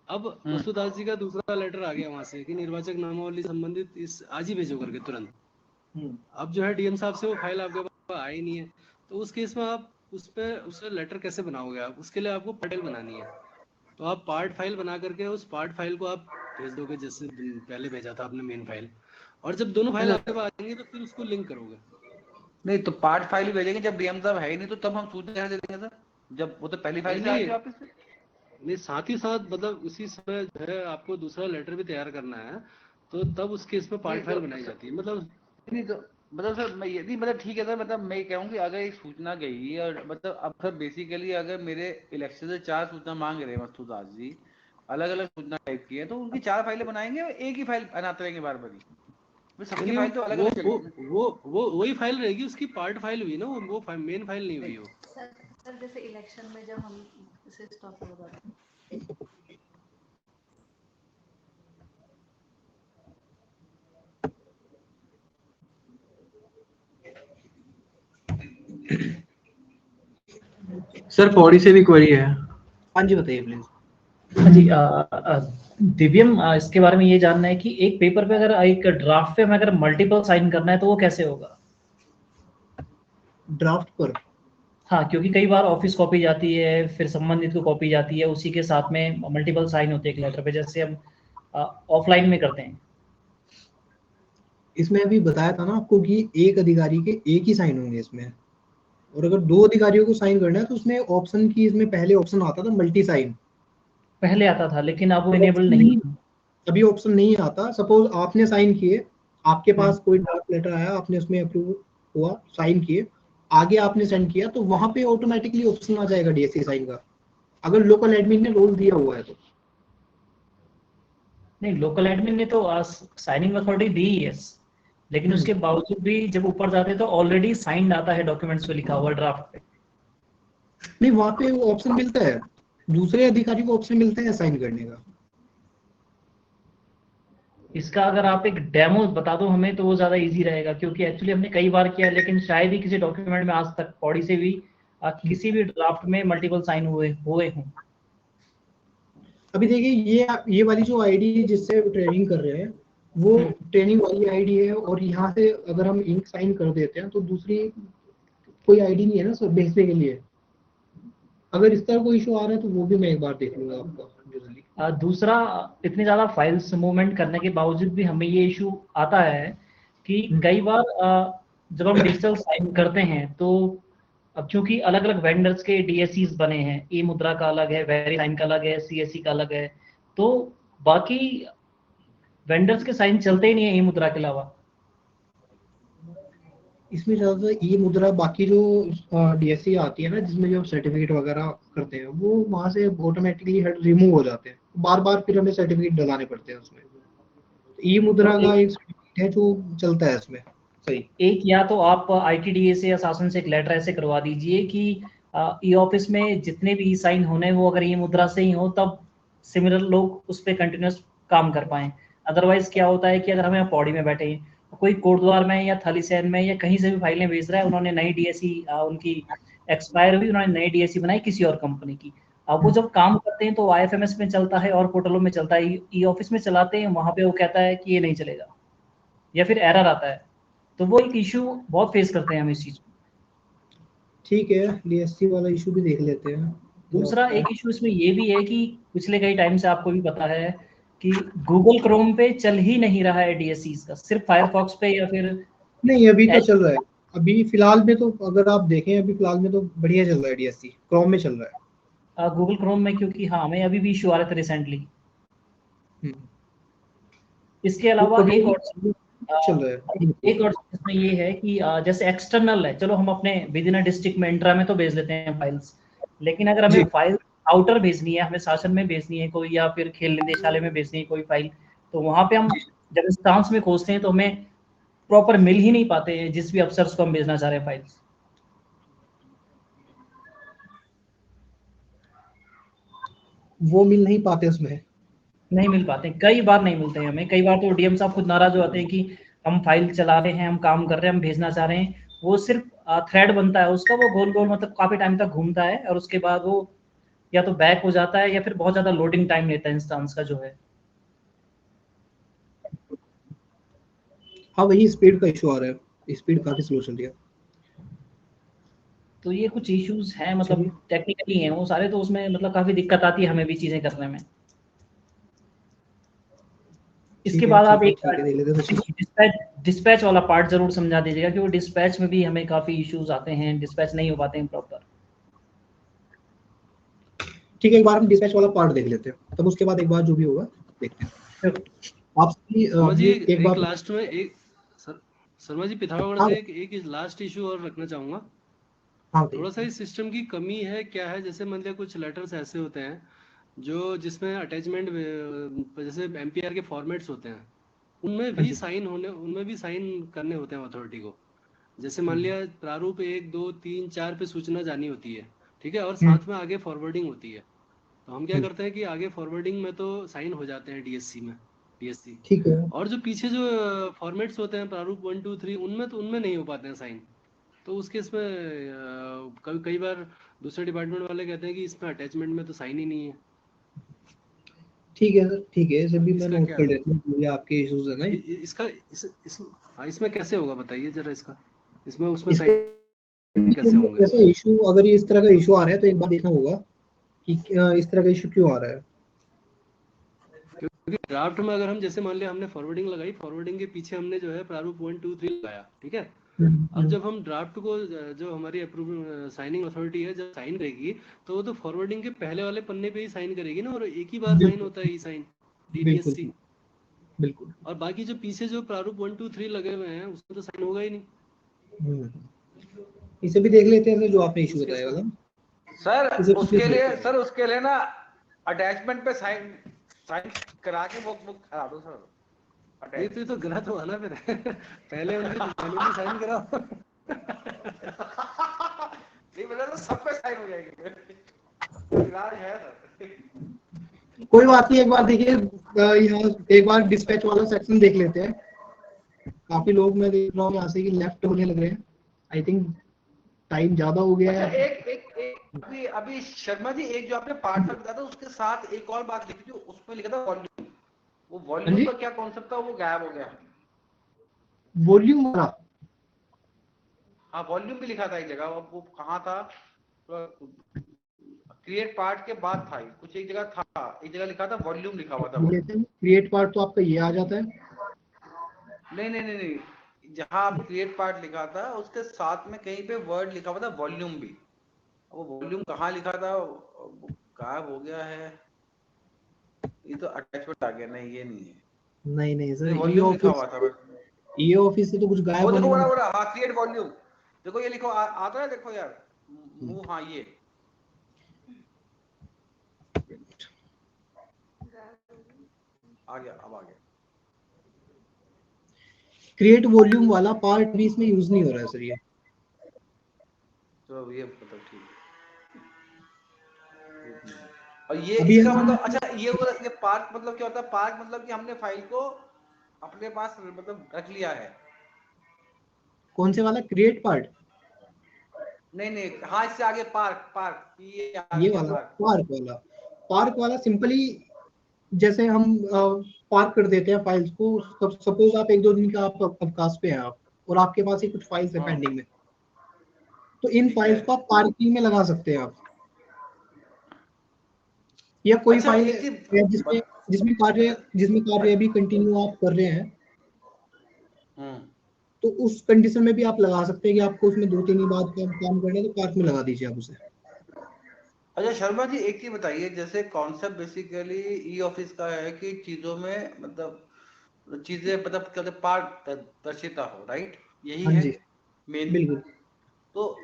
अब वसुदास जी का दूसरा लेटर आ गया वहां से कि निर्वाचक नामावली संबंधित इस आज ही भेजो करके तुरंत। अब जो है डीएम साहब से वो फाइल आपके पास आई नहीं है, तो उस केस में आप उस लेटर कैसे बनाओगे? आप उसके लिए आपको फाइल बनानी है, तो आप पार्ट फाइल बना करके उस पार्ट फाइल को आप भेज दोगे जैसे पहले भेजा था आपने मेन फाइल, और जब दोनों फाइल आपके पास आएंगे तो फिर उसको लिंक करोगे। नहीं तो पार्ट फाइल ही भेजेंगे, जब डीएम साहब है ही नहीं तो तब हम सूचना कैसे दे देंगे सर? जब वो तो पहली फाइल से आएगी वापस से। नहीं, साथ ही साथ मतलब उसी समय जो है आपको दूसरा लेटर भी तैयार करना है, तो तब उस केस में पार्ट फाइल बनाई जाती है। मतलब नहीं तो मतलब सर मैं यदि मतलब ठीक है सर, मतलब मैं कहूँ कि अगर एक सूचना गई और मतलब अब सर बेसिकली अगर मेरे इलेक्शन से 4 सूचना मांग रहे हैं वसुदास जी, अलग अलग सूचना टाइप की है, तो उनकी 4 फाइलें बनाएंगे और एक ही फाइल बनाते रहेंगे बार बार? सबकी फाइल तो अलग अलग चलेगी। वो वही फाइल रहेगी, उसकी पार्ट फाइल हुई ना, वो मेन फाइल नहीं हुई। वो सर जैसे इलेक्शन में जब हम इसे स्टॉप हो जाते हैं, सर पौड़ी से भी क्वेरी है। हाँ जी बताइए प्लीज। हाँ जी, दिव्यम, इसके बारे में ये जानना है कि एक पेपर पे अगर एक ड्राफ्ट पे हमें अगर मल्टीपल साइन करना है तो वो कैसे होगा? ड्राफ्ट पर? हाँ, क्योंकि कई बार ऑफिस कॉपी जाती है, फिर संबंधित को कॉपी जाती है, उसी के साथ में मल्टीपल साइन होते हैं एक लेटर पे, जैसे हम ऑफलाइन में करते हैं। इसमें अभी बताया था ना आपको कि एक अधिकारी के एक ही साइन होंगे इसमें, और अगर 2 अधिकारियों को साइन करना है तो उसमें ऑप्शन की, इसमें पहले ऑप्शन आता था मल्टी साइन, पहले आता था, लेकिन अब वो इनेबल नहीं है। अभी ऑप्शन नहीं आता। सपोज आपने साइन किए, आपके पास कोई ड्राफ्ट लेटर आया, आपने उसमें अप्रूव हुआ, साइन किए, आगे आपने सेंड किया, तो वहां पे ऑटोमेटिकली ऑप्शन आ जाएगा डीएससी साइन का, अगर लोकल एडमिन ने रोल दिया हुआ है तो। नहीं, लोकल एडमिन ने तो साइनिंग अथॉरिटी दी है, लेकिन उसके बावजूद भी जब ऊपर जाते हैं तो ऑलरेडी साइंड आता है डॉक्यूमेंट्स पे लिखा हुआ ड्राफ्ट पे। नहीं, वहां पे वो ऑप्शन मिलता है, दूसरे अधिकारी को ऑप्शन मिलता है साइन करने का। इसका अगर आप एक डेमो बता दो हमें तो वो ज्यादा इजी रहेगा, क्योंकि एक्चुअली हमने कई बार किया है, लेकिन शायद ही किसी डॉक्यूमेंट में आज तक पौड़ी से भी किसी भी ड्राफ्ट में मल्टीपल साइन हुए हों। अभी देखिए ये वाली जो आईडी जिससे ट्रेनिंग कर रहे हैं वो ट्रेनिंग वाली आईडी है, और यहाँ से अगर हम इंक साइन कर देते हैं तो दूसरी कोई आईडी नहीं है ना सर भेजने के लिए। अगर इस तरह कोई इशू आ रहा है तो वो भी मैं एक बार देख लूंगा आपका। दूसरा, इतनी ज्यादा फाइल्स मूवमेंट करने के बावजूद भी हमें ये इशू आता है कि कई बार जब हम डिजिटल साइन करते हैं तो अब चूंकि अलग अलग वेंडर्स के डीएससीज बने हैं, ई मुद्रा का अलग है, वेरी साइन का अलग है, सीएससी का अलग है, तो बाकी वेंडर्स के साइन चलते ही नहीं है ई मुद्रा के अलावा। इसमें ज्यादा ई मुद्रा, बाकी जो डीएससी आती है ना जिसमें जो सर्टिफिकेट वगैरह करते हैं वो वहां से ऑटोमेटिकली रिमूव हो जाते हैं, बार बार फिर हमें सर्टिफिकेट डलाने पड़ते हैं उसमें। ई मुद्रा का एक सर्टिफिकेट है जो चलता है इसमें। सही, एक या तो आप आईटीडीए से या शासन से एक लेटर ऐसे करवा दीजिए कि ई ऑफिस में जितने भी ई साइन होने वो अगर ई मुद्रा से ही हो, तब सिमिलर लोग उस पर कंटिन्यूस काम कर पाएं। अदरवाइज क्या होता है कि अगर हम यहाँ पौड़ी में बैठे हैं, कोई कोटद्वार में या थलीसैन में या कहीं से भी फाइलें भेज रहा है, उन्होंने नई डीएससी उनकी एक्सपायर हुई, उन्होंने नई डीएससी बनाई किसी और कंपनी की, अब वो जब काम करते हैं तो आईएफएमएस में चलता है और पोर्टलों में चलता है, ई ऑफिस में चलाते हैं, वहां पे वो कहता है कि ये नहीं चलेगा या फिर एरर आता है, तो वो एक इशू बहुत फेस करते हैं हम इस चीज में। ठीक है, डीएससी वाला इशू भी देख लेते हैं। दूसरा एक इशू इसमें ये भी है कि पिछले कई टाइम से आपको भी पता है कि गूगल क्रोम पे चल ही नहीं रहा है डीएससी का, सिर्फ फायरफॉक्स पे या फिर नहीं, अभी तो चल रहा है, अभी फिलहाल में तो अगर आप देखें अभी फिलहाल में तो बढ़िया चल रहा है, डीएससी क्रोम में चल रहा है। गूगल क्रोम में, क्योंकि हाँ हमें अभी भी इशू आ रहे थे रिसेंटली। इसके अलावा एक और इसमें ये है कि जैसे एक्सटर्नल है, चलो हम अपने विद इन डिस्ट्रिक्ट में इंट्रा में तो भेज लेते हैं फाइल्स, लेकिन अगर हमें फाइल आउटर भेजनी है, हमें शासन में भेजनी है कोई, या फिर खेल निदेशालय में भेजनी है कोई फाइल, तो वहां पे हम जब इंस्टांस में खोजते हैं तो हमें प्रॉपर मिल ही नहीं पाते हैं जिस भी अफसर्स को हम भेजना चाह रहे हैं फाइल्स। वो मिल नहीं पाते, उसमें नहीं मिल पाते, कई बार नहीं मिलते हैं हमें। कई बार तो डीएम साहब खुद नाराज हो जाते हैं कि हम फाइल चला रहे हैं, हम काम कर रहे हैं, हम भेजना चाह रहे हैं, वो सिर्फ थ्रेड बनता है उसका, वो गोल गोल मतलब काफी टाइम तक घूमता है और उसके बाद वो या तो बैक हो जाता है या फिर बहुत ज्यादा लोडिंग टाइम लेता है इंस्टांस का जो है। हाँ वही स्पीड का इशू आ रहा है, स्पीड काफी स्लो चल रही है। तो ये कुछ इश्यूज हैं, मतलब टेक्निकली हैं वो सारे, तो उसमें मतलब काफी दिक्कत आती है हमें भी चीजें करने में। इसके बाद आप एक डिस्पैच वाला पार्ट जरूर समझा दीजिएगा, क्योंकि डिस्पैच में भी हमें काफी इश्यूज आते हैं, डिस्पैच नहीं हो पाते हैं प्रॉपर। ठीक है, एक बार हम डिस्पैच वाला पार्ट देख लेते हैं, तब उसके बाद एक बार जो भी होगा देखते हैं। आपसे एक बार लास्ट में एक शर्मा जी पिथागोरस हाँ। से एक लास्ट इशू और रखना चाहूंगा। हाँ, थोड़ा सा इस सिस्टम की कमी है क्या है, जैसे मान लिया कुछ लेटर्स ऐसे होते हैं जो जिसमें अटैचमेंट जैसे एमपीआर के फॉर्मेट्स होते हैं, उनमें भी साइन करने होते हैं अथॉरिटी को। जैसे मान लिया प्रारूप 1 2 3 4 पे सूचना जानी होती है, ठीक है, और साथ में आगे फॉरवर्डिंग होती है। तो हम क्या करते हैं कि आगे फॉरवर्डिंग में तो साइन हो जाते हैं डीएससी, ठीक है, और जो पीछे जो फॉर्मेट्स होते हैं प्रारूप 1 2 3 उनमें नहीं हो पाते हैं साइन। तो उस केस में कई बार दूसरे डिपार्टमेंट वाले कहते हैं कि इसमें अटैचमेंट में तो साइन ही नहीं है। ठीक है सर, ठीक है, सभी मैं इसका नोट क्या कर है? लेता हूँ, ये आपके इश्यूज है ना। इसमें कैसे होगा बताइए जरा इसका, उसमें इसके साइन कैसे होंगे? ऐसा इशू, अगर ये इस तरह का इशू आ रहा है तो एक बार देखना होगा कि इस तरह का इशू क्यों आ रहा है। क्योंकि ड्राफ्ट में अगर हम जैसे मान लिया हमने फॉरवर्डिंग लगाई, फॉरवर्डिंग के पीछे हमने जो है प्रारूप 1 2 3 लगाया, ठीक है। अब जब हम ड्राफ्ट को जो हमारी अप्रूव साइनिंग अथॉरिटी है जब साइन करेगी, तो वो तो फॉरवर्डिंग के पहले वाले पन्ने पे ही साइन करेगी ना, और एक ही बार साइन होता है ई साइन डीडीएससी। बिल्कुल, और बाकी जो पीछे जो प्रारूप 1 2 3 लगे हुए हैं उसमें तो साइन होगा ही नहीं। इसे भी देख लेते हैं सर, जो आपने इशू बताया वाला। सर उसके लिए ना अटैचमेंट पे साइन करा के वो करा दो सर। ये तो गलत हुआ ना फिर। पहले उनके मैनुअली साइन कराओ। नहीं मतलब तो सब पे साइन हो जाएगी। इलाज है सर। कोई बात नहीं, एक बार देखिए यहाँ एक बार डिस्पैच वाला सेक्शन देख लेते हैं। काफी लोग मैं देख रहा हूँ यहाँ से कि लेफ्ट होने लग रहे हैं। आई थिंक टाइम ज्यादा हो गया है। एक अभी शर्मा जी, एक जो आपने पार्ट बताया था उसके साथ एक और बात लिखी थी, उसमें लिखा था वॉल्यूम। वो वॉल्यूम का क्या कॉन्सेप्ट था, वो गायब हो गया। वॉल्यूम वाला, हाँ वॉल्यूम भी लिखा था एक जगह, वो कहाँ था? क्रिएट पार्ट के बाद था कुछ, एक जगह लिखा था वॉल्यूम लिखा हुआ था। क्रिएट पार्ट तो आपका ये आ जाता है। नहीं, जहाँ आप क्रिएट पार्ट लिखा था उसके साथ में कहीं पे वर्ड लिखा हुआ था वॉल्यूम भी। वो वॉल्यूम कहाँ लिखा था, वो गायब हो गया है। ये तो अटैचमेंट आ गया। नहीं ये नहीं है। नहीं सर, वॉल्यूम लिखा हुआ था। ये ऑफिस से तो कुछ गायब होने देखो बड़ा हाँ क्रिएट वॉल्यूम, देखो ये लिखो आता है, देखो यार मुंह, हाँ ये आ गया, अब आ गया। क्रिएट वॉल्यूम वाला पार्ट भी इसमें यूज नहीं हो रहा है सर ये। तो ये मतलब ठीक है। और ये इसका मतलब अच्छा ये पार्ट मतलब क्या होता है? पार्ट मतलब कि हमने फाइल को अपने पास मतलब रख लिया है। कौन से वाला क्रिएट पार्ट? नहीं हाँ, इससे आगे पार्क ये वाला पार्क वाला सिंपली जैसे हम पार्क कर देते हैं फाइल्स को। सपोज आप 1-2 दिन का आप अवकाश पे हैं आप, और आपके पास ही कुछ फाइल्स है पेंडिंग में, तो इन फाइल्स को आप पार्किंग में लगा सकते हैं आप। या कोई फाइल है जिसमें कार्य अभी कंटिन्यू आप कर रहे हैं, तो उस कंडीशन में भी आप लगा सकते हैं कि आपको उसमें 2-3 दिन बाद काम करना है, तो पार्क में लगा दीजिए आप उसे। अच्छा शर्मा जी, एक चीज बताइए, जैसे कॉन्सेप्ट बेसिकली ई ऑफिस का है कि चीजों में मतलब चीजें मतलब कहते पारदर्शिता हो, राइट? यही है मेन। बिल्कुल। तो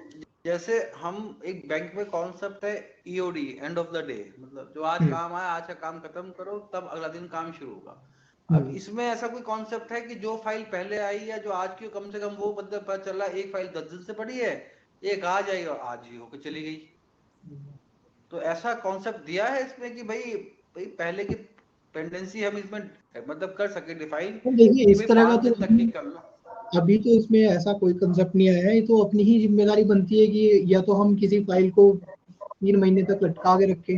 जैसे हम एक बैंक में कॉन्सेप्ट है EOD, end of the day, मतलब जो आज काम आया आज का काम खत्म करो, तब अगला दिन काम शुरू होगा। अब इसमें ऐसा कोई कॉन्सेप्ट है कि जो फाइल पहले आई या जो आज की कम से कम वो मतलब पता चला एक फाइल 10 दिन से पड़ी है, एक आज आई और आज ही होकर चली गई। तो ऐसा कॉन्सेप्ट दिया है इसमें कि भाई पहले की पेंडेंसी हम इसमें मतलब कर सके डिफाइन। देखिए इस तरह का तो अभी तो इसमें ऐसा कोई कंसेप्ट नहीं आया है। तो अपनी ही जिम्मेदारी बनती है कि या तो हम किसी फाइल को 3 महीने तक लटका के रखे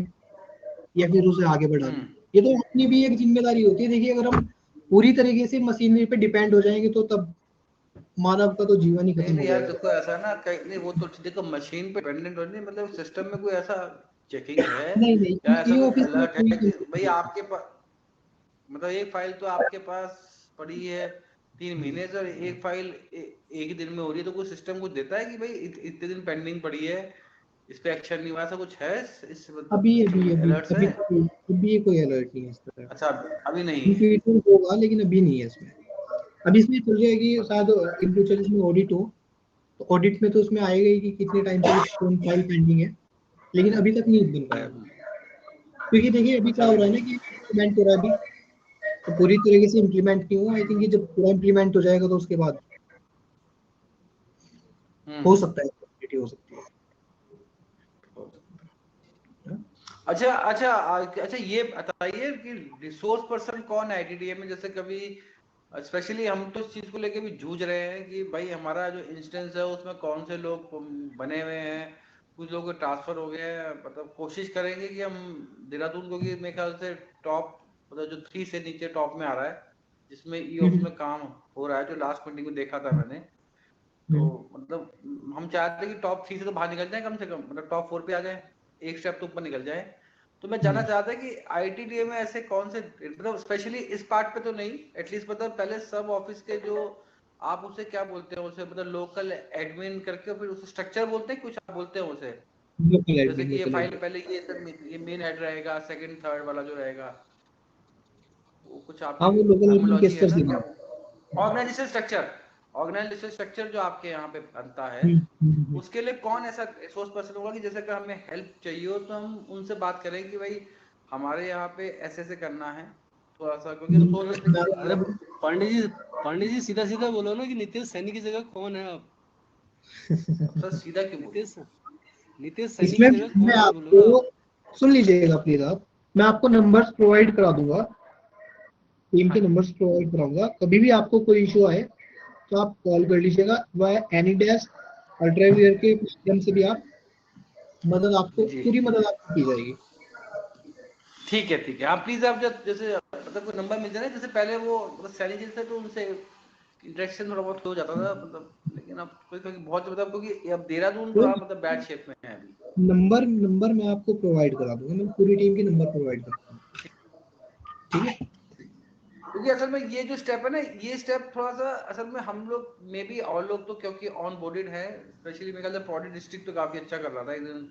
या फिर उसे आगे बढ़ा दें। ये तो अपनी भी एक जिम्मेदारी होती है। देखिए अगर हम पूरी तरीके से मशीनरी पे डिपेंड हो जाएंगे तो तब मानव का तो जीवन ही खत्म हो यार जाएगा। देखो ऐसा ना नहीं, वो तो देखो मशीन पे डिपेंडेंट हो नहीं, मतलब सिस्टम में कोई ऐसा चेकिंग है नहीं या ऐसा ये कोई ऑफिस में अलर्ट है कोई कि भाई आपके पास, मतलब एक फाइल तो आपके पास पड़ी है 3 महीने से, एक फाइल एक ही दिन में हो रही है, तो कोई सिस्टम कुछ देता है कि भाई इतने दिन पेंडिंग पड़ी है, इस पे एक्शन नहीं हुआ, ऐसा कुछ है इस अभी अलर्ट्स अभी है? अभी कोई अलर्ट नहीं है इस तरह। अच्छा अभी नहीं है। फ्यूचर होगा लेकिन अभी नहीं है इसमें। अभी इसमें चल जाएगी शायद इन फ्यूचर इसमें ऑडिट हो तो ऑडिट में तो उसमें आएगा ही कि कितने टाइम से कौन फाइल पेंडिंग है, लेकिन अभी तक नहीं बन पाया। क्योंकि देखिए अभी क्या हो रहा है ना कि इम्प्लीमेंट हो रहा है अभी, तो पूरी तरीके से इम्प्लीमेंट नहीं हुआ। आई थिंक जब पूरा इम्प्लीमेंट हो जाएगा तो उसके बाद हो सकता है हो सकती है। अच्छा अच्छा अच्छा, ये बताइए कि रिसोर्स पर्सन कौन है आईटीडीए में? जैसे कभी स्पेशली हम तो इस चीज को लेके भी जूझ रहे हैं कि भाई हमारा जो इंस्टेंस है उसमें कौन से लोग बने हुए हैं, कुछ लोग ट्रांसफर हो गए हैं, मतलब कोशिश करेंगे कि हम देहरादून को, कि मेरे ख्याल से टॉप, मतलब जो 3 से नीचे टॉप में आ रहा है जिसमें ई ऑफिस में काम हो रहा है, जो लास्ट मीटिंग में देखा था मैंने, तो मतलब हम चाहते हैं कि टॉप 3 से तो बाहर निकल जाए कम से कम, मतलब टॉप 4 पे आ जाए, एक स्टेप तो ऊपर निकल जाए। तो मैं जानना चाहता कि आईटीडीए में ऐसे कौन से, मतलब स्पेशली इस पार्ट पे तो नहीं, एटलीस्ट मतलब पहले सब ऑफिस के जो आप उसे क्या बोलते हैं, उसे मतलब लोकल एडमिन करके फिर उसे स्ट्रक्चर बोलते हैं, कुछ आप बोलते हैं उसे, जैसे कि ये फाइल पहले ये मेन हेड रहेगा, सेकंड थर्ड वाला जो रहेगा वो कुछ आपकी टर्मिनोलॉजी है ना क्या? ऑर्गेनाइजेशन स्ट्रक्चर जो आपके यहाँ पे बनता है उसके लिए कौन ऐसा रिसोर्स पर्सन होगा कि जैसे अगर हमें हेल्प चाहिए हो तो हम उनसे बात करें कि भाई हमारे यहाँ पे ऐसे ऐसे करना है थोड़ा सा, क्योंकि हम सोच रहे थे अरे पांडे जी सीधा सीधा बोलो ना कि नितेश सैनी की जगह कौन है आप? सर सीधा क्यों? नितेश सैनी इसमें की जगह मैं कौन है बोलो ना। आपको सुन लीजिएगा प्लीज आप, मैं आपको नंबर्स प्रोवाइड करा दूंगा, टीम के नंबर्स प्रोवाइड कराऊंगा। कभी भी आपको कोई इशू आए तो आप कॉल कर लीजिएगा, वह एनी डेस्क अल्ट्रावेयर के माध्यम से भी आप मदद आपको पूरी मदद आपको की जाएगी। ठीक है आप प्लीज आप जैसे मतलब कोई नंबर मिल जाए ना, जैसे पहले वो मतलब सैनी जी थे तो उनसे इंटरेक्शन थोड़ा बहुत हो जाता था, मतलब लेकिन अब कोई बहुत, मतलब क्योंकि अब देहरादून थोड़ा मतलब बैड शेप में है अभी। नंबर मैं आपको प्रोवाइड करा दूंगा, मैं पूरी टीम के नंबर प्रोवाइड करा दूंगा, ठीक है? क्योंकि असल में ये जो स्टेप है ना, ये स्टेप थोड़ा सा असल में हम लोग मे बी और लोग तो क्योंकि ऑन बोर्डेड है, स्पेशली मेरे ख्याल से प्रोडी डिस्ट्रिक्ट तो काफी अच्छा कर रहा था एकदम,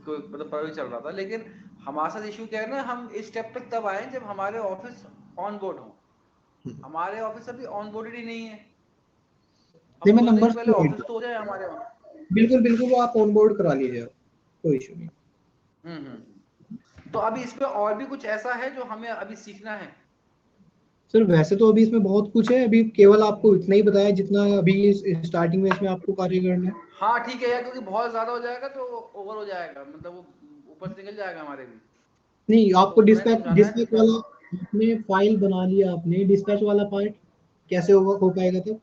तो मतलब पता चल रहा था, लेकिन हमारे साथ इशू क्या है ना, हम इस स्टेप तक तब आए जब हमारे ऑफिस ऑन बोर्ड हो। हमारे ऑफिस अभी ऑन बोर्डेड ही नहीं है, हम सोचते हैं कि पहले ऑफिस तो हो जाए हमारे वहाँ। बिल्कुल वो आप ऑन बोर्ड करा लीजिए, कोई इशू नहीं। तो अभी इसमें और भी कुछ ऐसा है जो हमें अभी सीखना है? सर वैसे तो अभी इसमें बहुत कुछ है, अभी केवल आपको इतना ही बताया जितना अभी स्टार्टिंग में इसमें आपको कार्य करना है। हाँ ठीक है यार, क्योंकि बहुत ज्यादा हो जाएगा तो ओवर हो जाएगा, मतलब वो ऊपर से निकल जाएगा हमारे भी। नहीं आपको डिस्पैच वाला आपने फाइल बना लिया, आपने डिस्पैच वाला पार्ट कैसे हो पाएगा तब?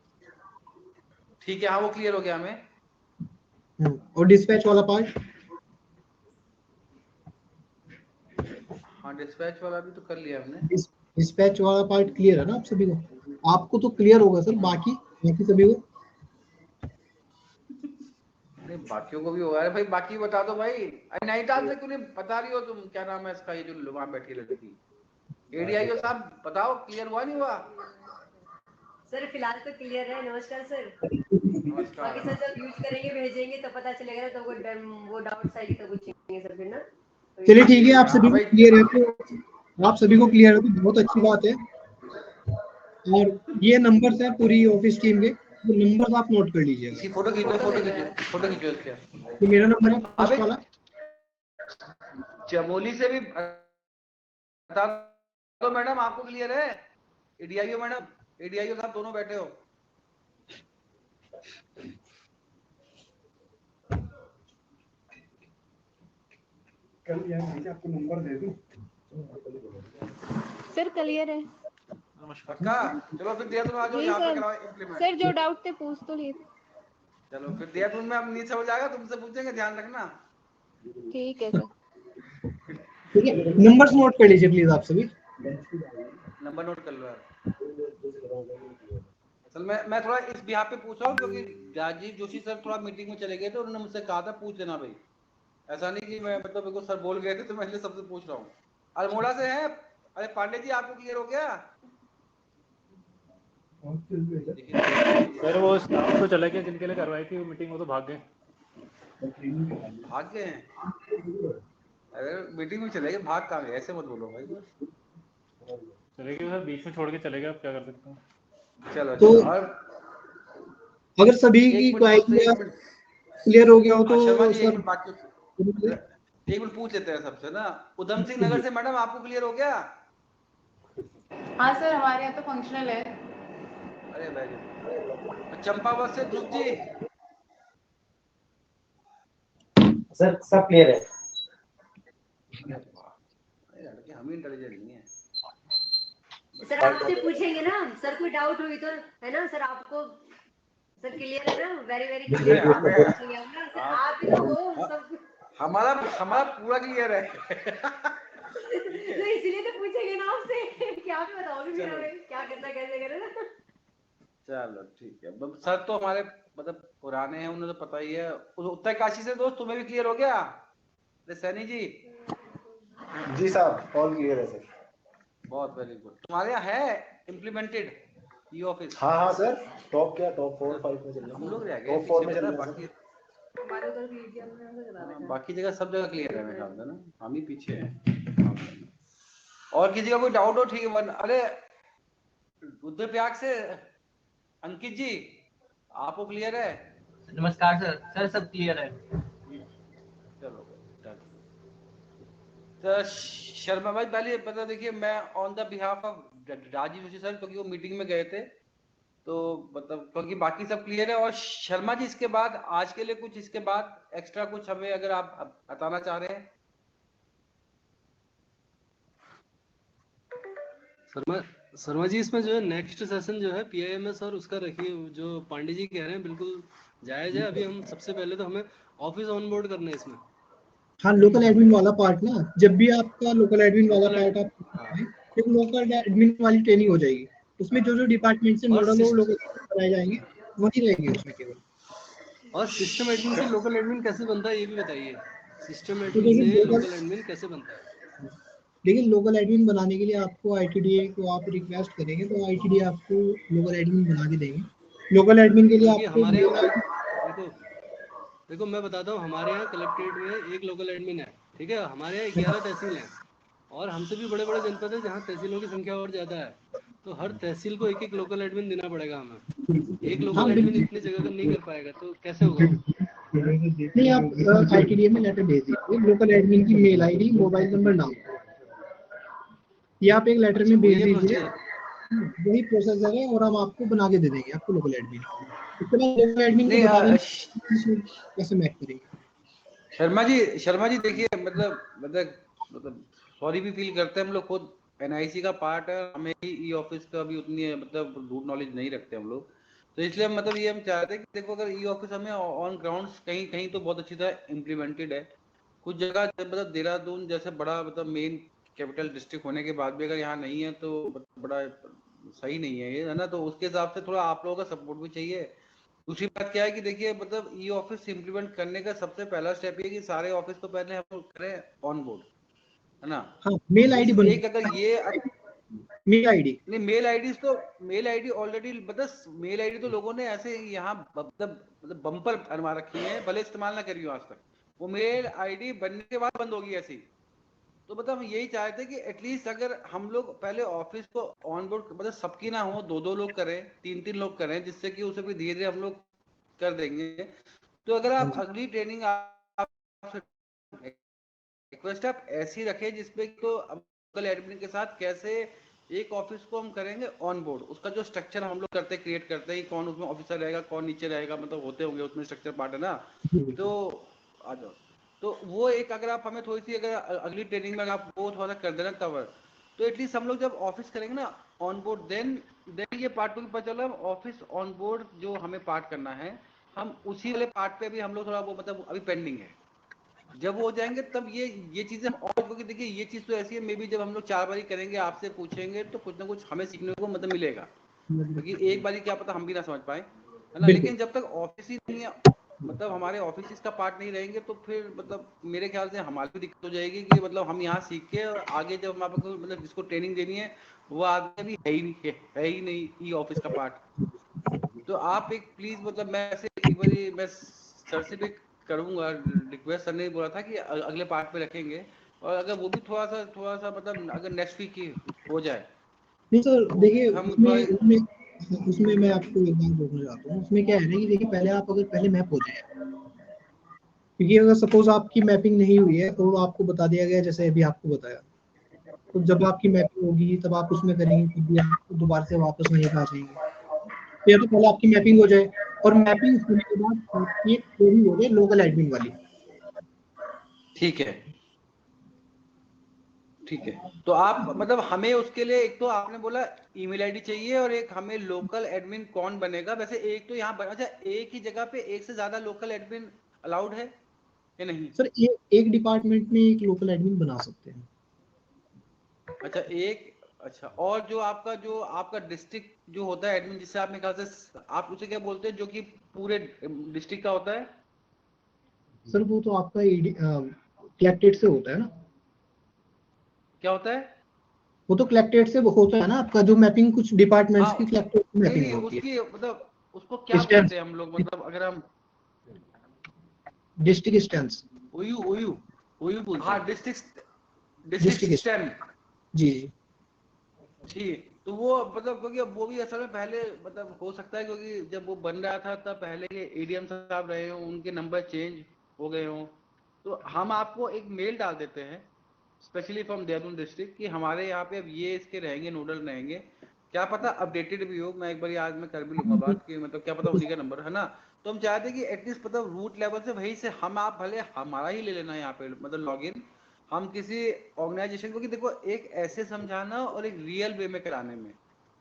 ठीक है हाँ वो क्लियर हो गया हमें। और डिस्पैच वाला पार्ट? हाँ डिस्पैच वाला भी तो कर लिया हमने। डिस्पैच वाला पार्ट क्लियर है ना आप सभी को? आपको तो क्लियर होगा सर, बाकी सभी को नहीं बाकियों को भी होगा। अरे भाई बाकी बता दो भाई, अरे नैनीताल से क्यों नहीं बता रही हो तुम, क्या नाम है इसका, ये जो वहां बैठी लड़की एडीआईओ साहब, बताओ क्लियर हुआ नहीं हुआ? सर फिलहाल तो क्लियर है। नमस्कार सर। नमस्कार। बाकी सर जब यूज करेंगे भेजेंगे तो पता चलेगा ना, तो वो डाउट्स आएगी तो पूछेंगे सर फिर ना। चलिए ठीक है, आप सभी को क्लियर है तो आप सभी को क्लियर है तो बहुत अच्छी बात है। और ये नंबर्स है पूरी ऑफिस टीम के, वो नंबर्स आप नोट कर लीजिएगा। इसकी फोटो खींचो इसके। ये मेरा नंबर है फर्स्ट वाला। चमोली से भी बता दो मैडम, आपको क्लियर है? एडीआईओ मैडम, एडीआईओ साहब दोनों बैठे हो। आपको नंबर दे दूं? सर क्लियर है। नमस्कार का चलो फिर देहरादून आ जाओ, यहाँ पे कराओ इम्प्लीमेंट। सर जो डाउट थे पूछ तो लिए। चलो फिर देहरादून में अब नहीं समझ आएगा तुमसे पूछेंगे, ध्यान रखना। ठीक है सर। ठीक है, नंबर्स नोट कर लीजिए प्लीज आप सभी। नंबर नोट कर लो यार। असल मैं थोड़ा इस बिहाफ पे पूछ रहा हूँ क्योंकि राजीव जोशी सर थोड़ा मीटिंग में चले गए थे, उन्होंने मुझसे कहा था पूछ लेना भाई, ऐसा नहीं कि मैं मतलब मेरे को सर बोल गए थे तो मैं इसलिए सबसे पूछ रहा हूँ। अल्मोड़ा से है, अरे पांडे जी आपको क्लियर हो गया? सर वो स्टाफ तो चला गया जिनके लिए करवाई थी वो मीटिंग, वो तो भाग गए। भाग गए हैं? अरे मीटिंग में चले गए, भाग कहाँ गए? ऐसे मत बोलो भाई बस। चले गए सर, बीच में छोड़ के चले गए, अब क्या कर सकते हैं। चलो तो चलो, और अगर सभी की एक क्वाइरी मिनट क्लियर हो गया हो तो शर्मा जी एक सर मिनट बाकी, एक मिनट पूछ लेते हैं सबसे ना। उधम सिंह नगर से मैडम आपको क्लियर हो गया? हाँ सर, हमारे यहाँ तो फंक्शनल है। अरे वेरी गुड। चंपावत से ध्रुव जी? सर सब क्लियर है। लड़के हम ही इंटेलिजेंट नहीं है। सर आपसे पूछेंगे ना, सर कोई डाउट हुई तो, है ना सर, आपको सर क्लियर है ना? Very very clear. सर आप ही तो हो सब। हमारा पूरा क्लियर है। तो इसलिए तो पूछेंगे ना आपसे कि आप ही बताओगे फिर हमें क्या करना कैसे करना। चलो ठीक है, सर तो हमारे मतलब पुराने हैं, उन्हें तो पता ही है। उत्तरकाशी से दोस्त तुम्हें भी क्लियर हो गया? सैनी जी? जी साहब ऑल क्लियर है सर। बहुत वेरी गुड। तुम्हारे यहाँ है इम्प्लीमेंटेड ई ऑफिस? हाँ हाँ सर, टॉप क्या टॉप 4-5 में चल रहा है। हम लोग रह गए टॉप 4 में पीछे, चल मतलब रहा है बाकी हमारे उधर भी एरिया में ऐसा चला रखा है। बाकी जगह सब जगह क्लियर है मेरे ख्याल से ना, हम ही पीछे हैं। और किसी का कोई डाउट हो? ठीक है। अरे रुद्रप्रयाग से अंकित जी आपको क्लियर है? नमस्कार सर। सर सब क्लियर है। चलो तो शर्मा भाई पहले पता, देखिए मैं on the behalf of Rajeev Joshi sir, क्योंकि वो मीटिंग में गए थे तो मतलब क्योंकि बाकी सब क्लियर है। और शर्मा जी इसके बाद आज के लिए कुछ, इसके बाद एक्स्ट्रा कुछ हमें अगर आप बताना चाह रहे हैं? शर्मा जी इसमें जो है नेक्स्ट सेशन जो है PIMS और उसका रखिए, जो पांडे जी कह रहे हैं बिल्कुल जायज है। अभी हम सबसे पहले तो हमें ऑफिस ऑनबोर्ड करना है इसमें। हाँ, लोकल एडमिन वाला पार्ट ना, जब भी आपका लोकल एडमिन वाला पार्ट आप फिर लोकल एडमिन वाली ट्रेनिंग हो जाएगी। उसमें जो जो डिपार्टमेंट से नोडल हो लोग कराए जाएंगे वही रहेंगे उसमें केवल। और सिस्टम एडमिन से लोकल एडमिन कैसे बनता है ये भी बताइए। सिस्टम तो एडमिन देखिए से लोकल एडमिन कैसे बनता है? लेकिन लोकल एडमिन बनाने के लिए आपको ITDA को आप रिक्वेस्ट करेंगे तो ITDA आपको लोकल एडमिन बना के देंगे। लोकल एडमिन के लिए क्योंकि आपको हमारे यहाँ देखो मैं बताता हूँ, हमारे यहाँ कलेक्ट्रेट में एक लोकल एडमिन है, ठीक है। हमारे यहाँ 11 तहसील हैं और हमसे भी बड़े बड़े जनपद है जहाँ तहसीलों की संख्या और ज्यादा है। तो हर तहसील को एक एक लोकल एडमिन देना पड़ेगा हमें। एक लोकल एडमिन इतनी जगह का नहीं कर पाएगा, तो कैसे होगा? नहीं, आप ITDA में लेटर भेज दीजिए, लोकल एडमिन की मेल ID मोबाइल नंबर नाम, ये आप एक लेटर में भेज दीजिए, वही प्रोसेसर है और हम आपको बना के दे देंगे आपको लोकल एडमिन। इसके बाद लोकल एडमिन को बता देंगे कैसे मैच करेंगे। शर्मा जी देखिए मतलब सॉरी भी फील करते हैं हम लोग, खुद NIC का पार्ट है, हमें ई ऑफिस का भी उतनी मतलब रूट नॉलेज नहीं रखते हम लोग। तो इसलिए मतलब ये हम चाहते हैं कि देखो अगर ई ऑफिस हमें ऑन ग्राउंड कहीं कहीं तो बहुत अच्छी तरह इम्प्लीमेंटेड है, कुछ जगह मतलब देहरादून जैसे बड़ा मतलब मेन कैपिटल डिस्ट्रिक्ट होने के बाद भी अगर यहाँ नहीं है तो बड़ा सही नहीं है ये, है ना। तो उसके हिसाब से थोड़ा आप लोगों का सपोर्ट भी चाहिए। दूसरी बात क्या है कि देखिए मतलब ई ऑफिस इम्प्लीमेंट करने का सबसे पहला स्टेप ये कि सारे ऑफिस को पहले हम लोग करें ऑन बोर्ड, है ना। हाँ, मेल ID बन एक अगर ये मेल ID नहीं, मेल आईडी ऑलरेडी मतलब मेल आईडी तो लोगों ने ऐसे यहाँ मतलब बम्पर बनवा रखी है, भले इस्तेमाल ना करी हो आज तक। वो मेल आईडी बनने के बाद बंद होगी ऐसी। तो मतलब हम यही चाहते हैं कि एटलीस्ट अगर हम लोग पहले ऑफिस को ऑन बोर्ड मतलब सबकी ना हो, 2-2 लोग करें, 3-3 लोग करें, जिससे कि उसे भी धीरे धीरे हम लोग कर देंगे। तो अगर आप अगली ट्रेनिंग रिक्वेस्ट आप ऐसी रखें जिसपे तो लोकल एडमिन के साथ कैसे एक ऑफिस को हम करेंगे ऑन बोर्ड, उसका जो स्ट्रक्चर हम लोग करते क्रिएट करते हैं, कौन उसमें ऑफिसर रहेगा कौन नीचे रहेगा, मतलब होते होंगे उसमें स्ट्रक्चर पार्ट है ना। तो आ जाओ, तो वो एक अगर आप हमें थोड़ी सी अगर अगली ट्रेनिंग में आप वो थोड़ा सा कर देना कवर, तो एटलीस्ट हम लोग जब ऑफिस करेंगे ना ऑन बोर्ड, देन ये पार्ट टू पता चला ऑफिस ऑन बोर्ड जो हमें पार्ट करना है, हम उसी वाले पार्ट पे भी हम लोग थोड़ा वो मतलब अभी पेंडिंग है। जब वो हो जाएंगे तब ये चीजें हम और, क्योंकि देखिए ये चीज तो ऐसी है, मे बी जब हम लोग 4 बारी करेंगे, आपसे पूछेंगे तो कुछ ना कुछ हमें सीखने को मतलब मिलेगा, क्योंकि एक बारी क्या पता हम भी ना समझ पाए, है ना। लेकिन जब तक ऑफिस ही नहीं है, मतलब हमारे ऑफिस का पार्ट नहीं रहेंगे, तो फिर मतलब मेरे ख्याल से हमारी भी दिक्कत हो जाएगी कि मतलब हम यहाँ सीख के और आगे जब हमारे को मतलब जिसको ट्रेनिंग देनी है वो आगे भी है ही नहीं ई ऑफिस का पार्ट। तो आप एक प्लीज मतलब मैं ऐसे एक बारी मैं सर से भी करूंगा रिक्वेस्ट, सर ने बोला था कि अगले पार्ट पे रखेंगे, और अगर वो भी थोड़ा सा मतलब अगर नेक्स्ट वीक ही हो जाए। नहीं सर, देखिए हम उसमें मैं आपको एक बात बोलना चाहता हूँ। उसमें क्या है ना कि देखिए पहले मैप हो जाए, क्योंकि अगर सपोज आपकी मैपिंग नहीं हुई है तो आपको बता दिया गया जैसे अभी आपको बताया, तो जब आपकी मैपिंग होगी तब आप उसमें करेंगे, क्योंकि आप दोबारा से वापस वहीं पे आ जाएंगे। तो या तो पहले आपकी मैपिंग हो जाए, और मैपिंग होने के बाद आपकी एक क्वेरी हो जाए लोकल एडमिन वाली। ठीक है, तो आप मतलब हमें उसके लिए एक तो आपने बोला ईमेल आईडी चाहिए, और एक हमें लोकल एडमिन कौन बनेगा। वैसे एक तो यहाँ अच्छा, एक ही जगह पे एक से ज्यादा लोकल एडमिन अलाउड है या नहीं? सर एक डिपार्टमेंट में एक लोकल एडमिन बना सकते हैं। अच्छा, और जो आपका डिस्ट्रिक्ट जो होता है एडमिन, जिससे आपने कहा से आप उसे क्या बोलते हैं, जो कि पूरे डिस्ट्रिक्ट का होता है? सर वो तो आपका कलेक्टेड से होता है ना। क्या होता है? वो तो कलेक्टेड से होता है ना आपका, जो मैपिंग कुछ डिपार्टमेंट्स की कलेक्टेड मैपिंग नहीं, होती है। उसकी मतलब उसको क्या बोलते हैं हम लोग, मतलब अगर हम डिस्ट्रिक्ट स्टैंस। ओयू बोलते हैं। हाँ, डिस्ट्रिक्ट स्टैम। जी। ठीक, तो वो मतलब क्योंकि वो भी असल में पहले मतलब हो सकता है, क्योंकि जब वो बन रहा था तब पहले के एडीएम साहब रहे हो, उनके नंबर चेंज हो गए हों, तो हम आपको एक मेल डाल देते हैं स्पेशली फ्रॉम देहरादून डिस्ट्रिक्ट कि हमारे यहाँ पे अब ये इसके रहेंगे, नोडल रहेंगे, क्या पता अपडेटेड भी हो। मैं एक बार आज मैं कर भी लूंगा बात कि मतलब क्या पता उन्हीं का नंबर है ना। तो हम चाहते हैं कि एटलीस्ट मतलब रूट लेवल से वहीं से हम आप भले हमारा ही ले लेना यहाँ पे मतलब लॉगिन, हम किसी ऑर्गेनाइजेशन को, कि देखो एक ऐसे समझाना और एक रियल वे में कराने में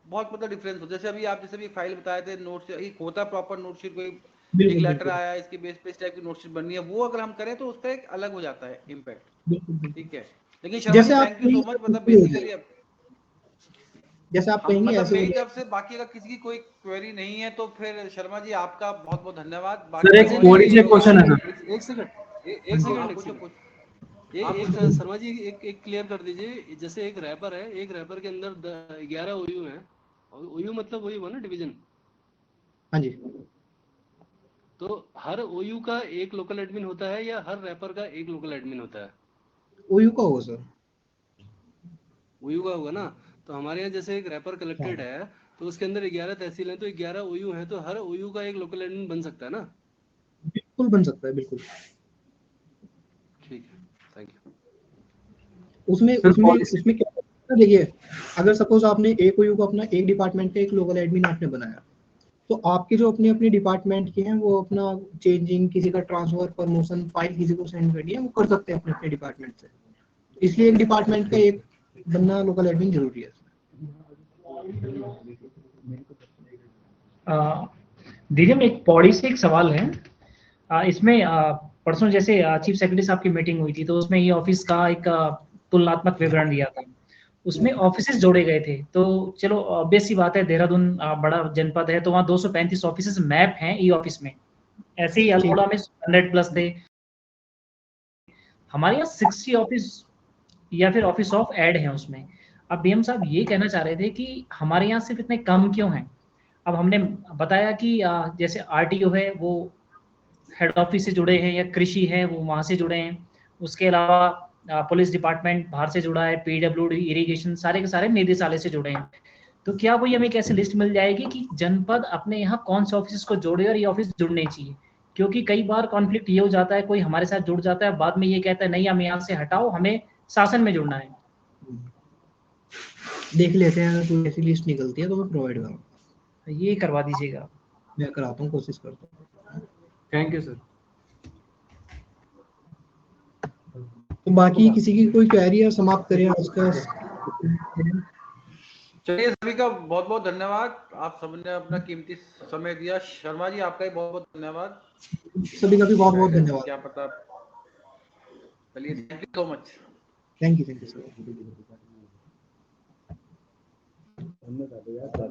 बहुत मतलब डिफरेंस हो। जैसे अभी आप जैसे भी फाइल बताए थे, नोटशीट होता प्रॉपर नोटशीट, कोई एक लेटर आया इसके बेस पे इस टाइप की नोटशीट बननी है, वो अगर हम करें तो उसका एक अलग हो जाता है इम्पैक्ट। ठीक है, लेकिन Sharma ji thank you so much, मतलब बेसिकली अब जैसे आप हम कहेंगे मतलब ऐसे मेरी तरफ से, बाकी अगर किसी की कोई क्वेरी नहीं है तो फिर शर्मा जी आपका बहुत बहुत धन्यवाद। सर एक थोड़ी सी क्वेश्चन है सर, एक सेकंड एक शर्मा जी एक क्लियर कर दीजिए। जैसे एक रैपर है, एक रैपर के अंदर 11 ओयू है, ओयू मतलब वही हुआ ना डिवीजन। हाँ जी। तो हर ओयू का एक लोकल एडमिन होता है या हर रैपर का एक लोकल एडमिन होता है? ओयू का होगा सर। ओयू का होगा ना। तो हमारे यहाँ जैसे एक रैपर कलेक्टेड है तो उसके अंदर 11 तहसील हैं, तो 11 ओयू हैं, तो हर ओयू का एक लोकल एडमिन बन सकता है ना? बिल्कुल बन सकता है, बिल्कुल। ठीक है, थैंक यू। उसमें क्या है, देखिए अगर सपोज आपने एक ओयू को अपना एक डिपार्टमेंट का एक लोकल एडमिन आपने बनाया, तो आपके जो अपने अपने डिपार्टमेंट के हैं वो अपना चेंजिंग, किसी का ट्रांसफर, प्रमोशन, फाइल किसी को सेंड करनी है, वो कर सकते हैं अपने अपने डिपार्टमेंट से। इसलिए एक डिपार्टमेंट का एक बनना लोकल एडमिन जरूरी है। दीदी में एक पौड़ी से एक सवाल है। इसमें परसों जैसे चीफ सेक्रेटरी साहब की मीटिंग हुई थी, तो उसमें ये ऑफिस का एक तुलनात्मक विवरण दिया था, उसमें ऑफिसेस जोड़े गए थे। तो चलो ऑब्वियस सी बात है, देहरादून बड़ा जनपद है, तो वहाँ 235 ऑफिसेस मैप हैं ई ऑफिस में। ऐसे ही अल्मोड़ा में 100 प्लस थे। हमारे यहाँ 60 ऑफिस या फिर ऑफिस ऑफ एड है उसमें। अब बीएम साहब ये कहना चाह रहे थे कि हमारे यहाँ सिर्फ इतने कम क्यों हैं। अब हमने बताया कि जैसे आरटीओ है वो हेड ऑफिस से जुड़े हैं, या कृषि है वो वहाँ से जुड़े हैं, उसके अलावा पुलिस डिपार्टमेंट बाहर से जुड़ा है, पीडब्ल्यूडी, इरिगेशन, सारे के सारे निदेशालय से जुड़े हैं। तो क्या कोई हमें एक ऐसी लिस्ट मिल जाएगी कि जनपद अपने यहाँ कौन से ऑफिस को जोड़े और ये ऑफिस जुड़ने चाहिए? क्योंकि कई बार कॉन्फ्लिक्ट ये हो जाता है, कोई हमारे साथ जुड़ जाता है, बाद में ये कहता है नहीं हम यहाँ से हटाओ, हमें शासन में जुड़ना है। देख लेते हैं, अगर कोई ऐसी लिस्ट निकलती है तो मैं प्रोवाइड करूँगा। ये करवा दीजिएगा। मैं कराता हूँ, कोशिश करता हूँ। Thank you sir. तो बाकी किसी की कोई क्वेरी है, समाप्त करें आज का। चलिए, सभी का बहुत बहुत धन्यवाद, आप सबने अपना कीमती समय दिया। शर्मा जी आपका भी बहुत बहुत धन्यवाद। सभी का भी बहुत बहुत धन्यवाद। क्या पता चलिए, thank you so much. Thank you sir. धन्यवाद यार।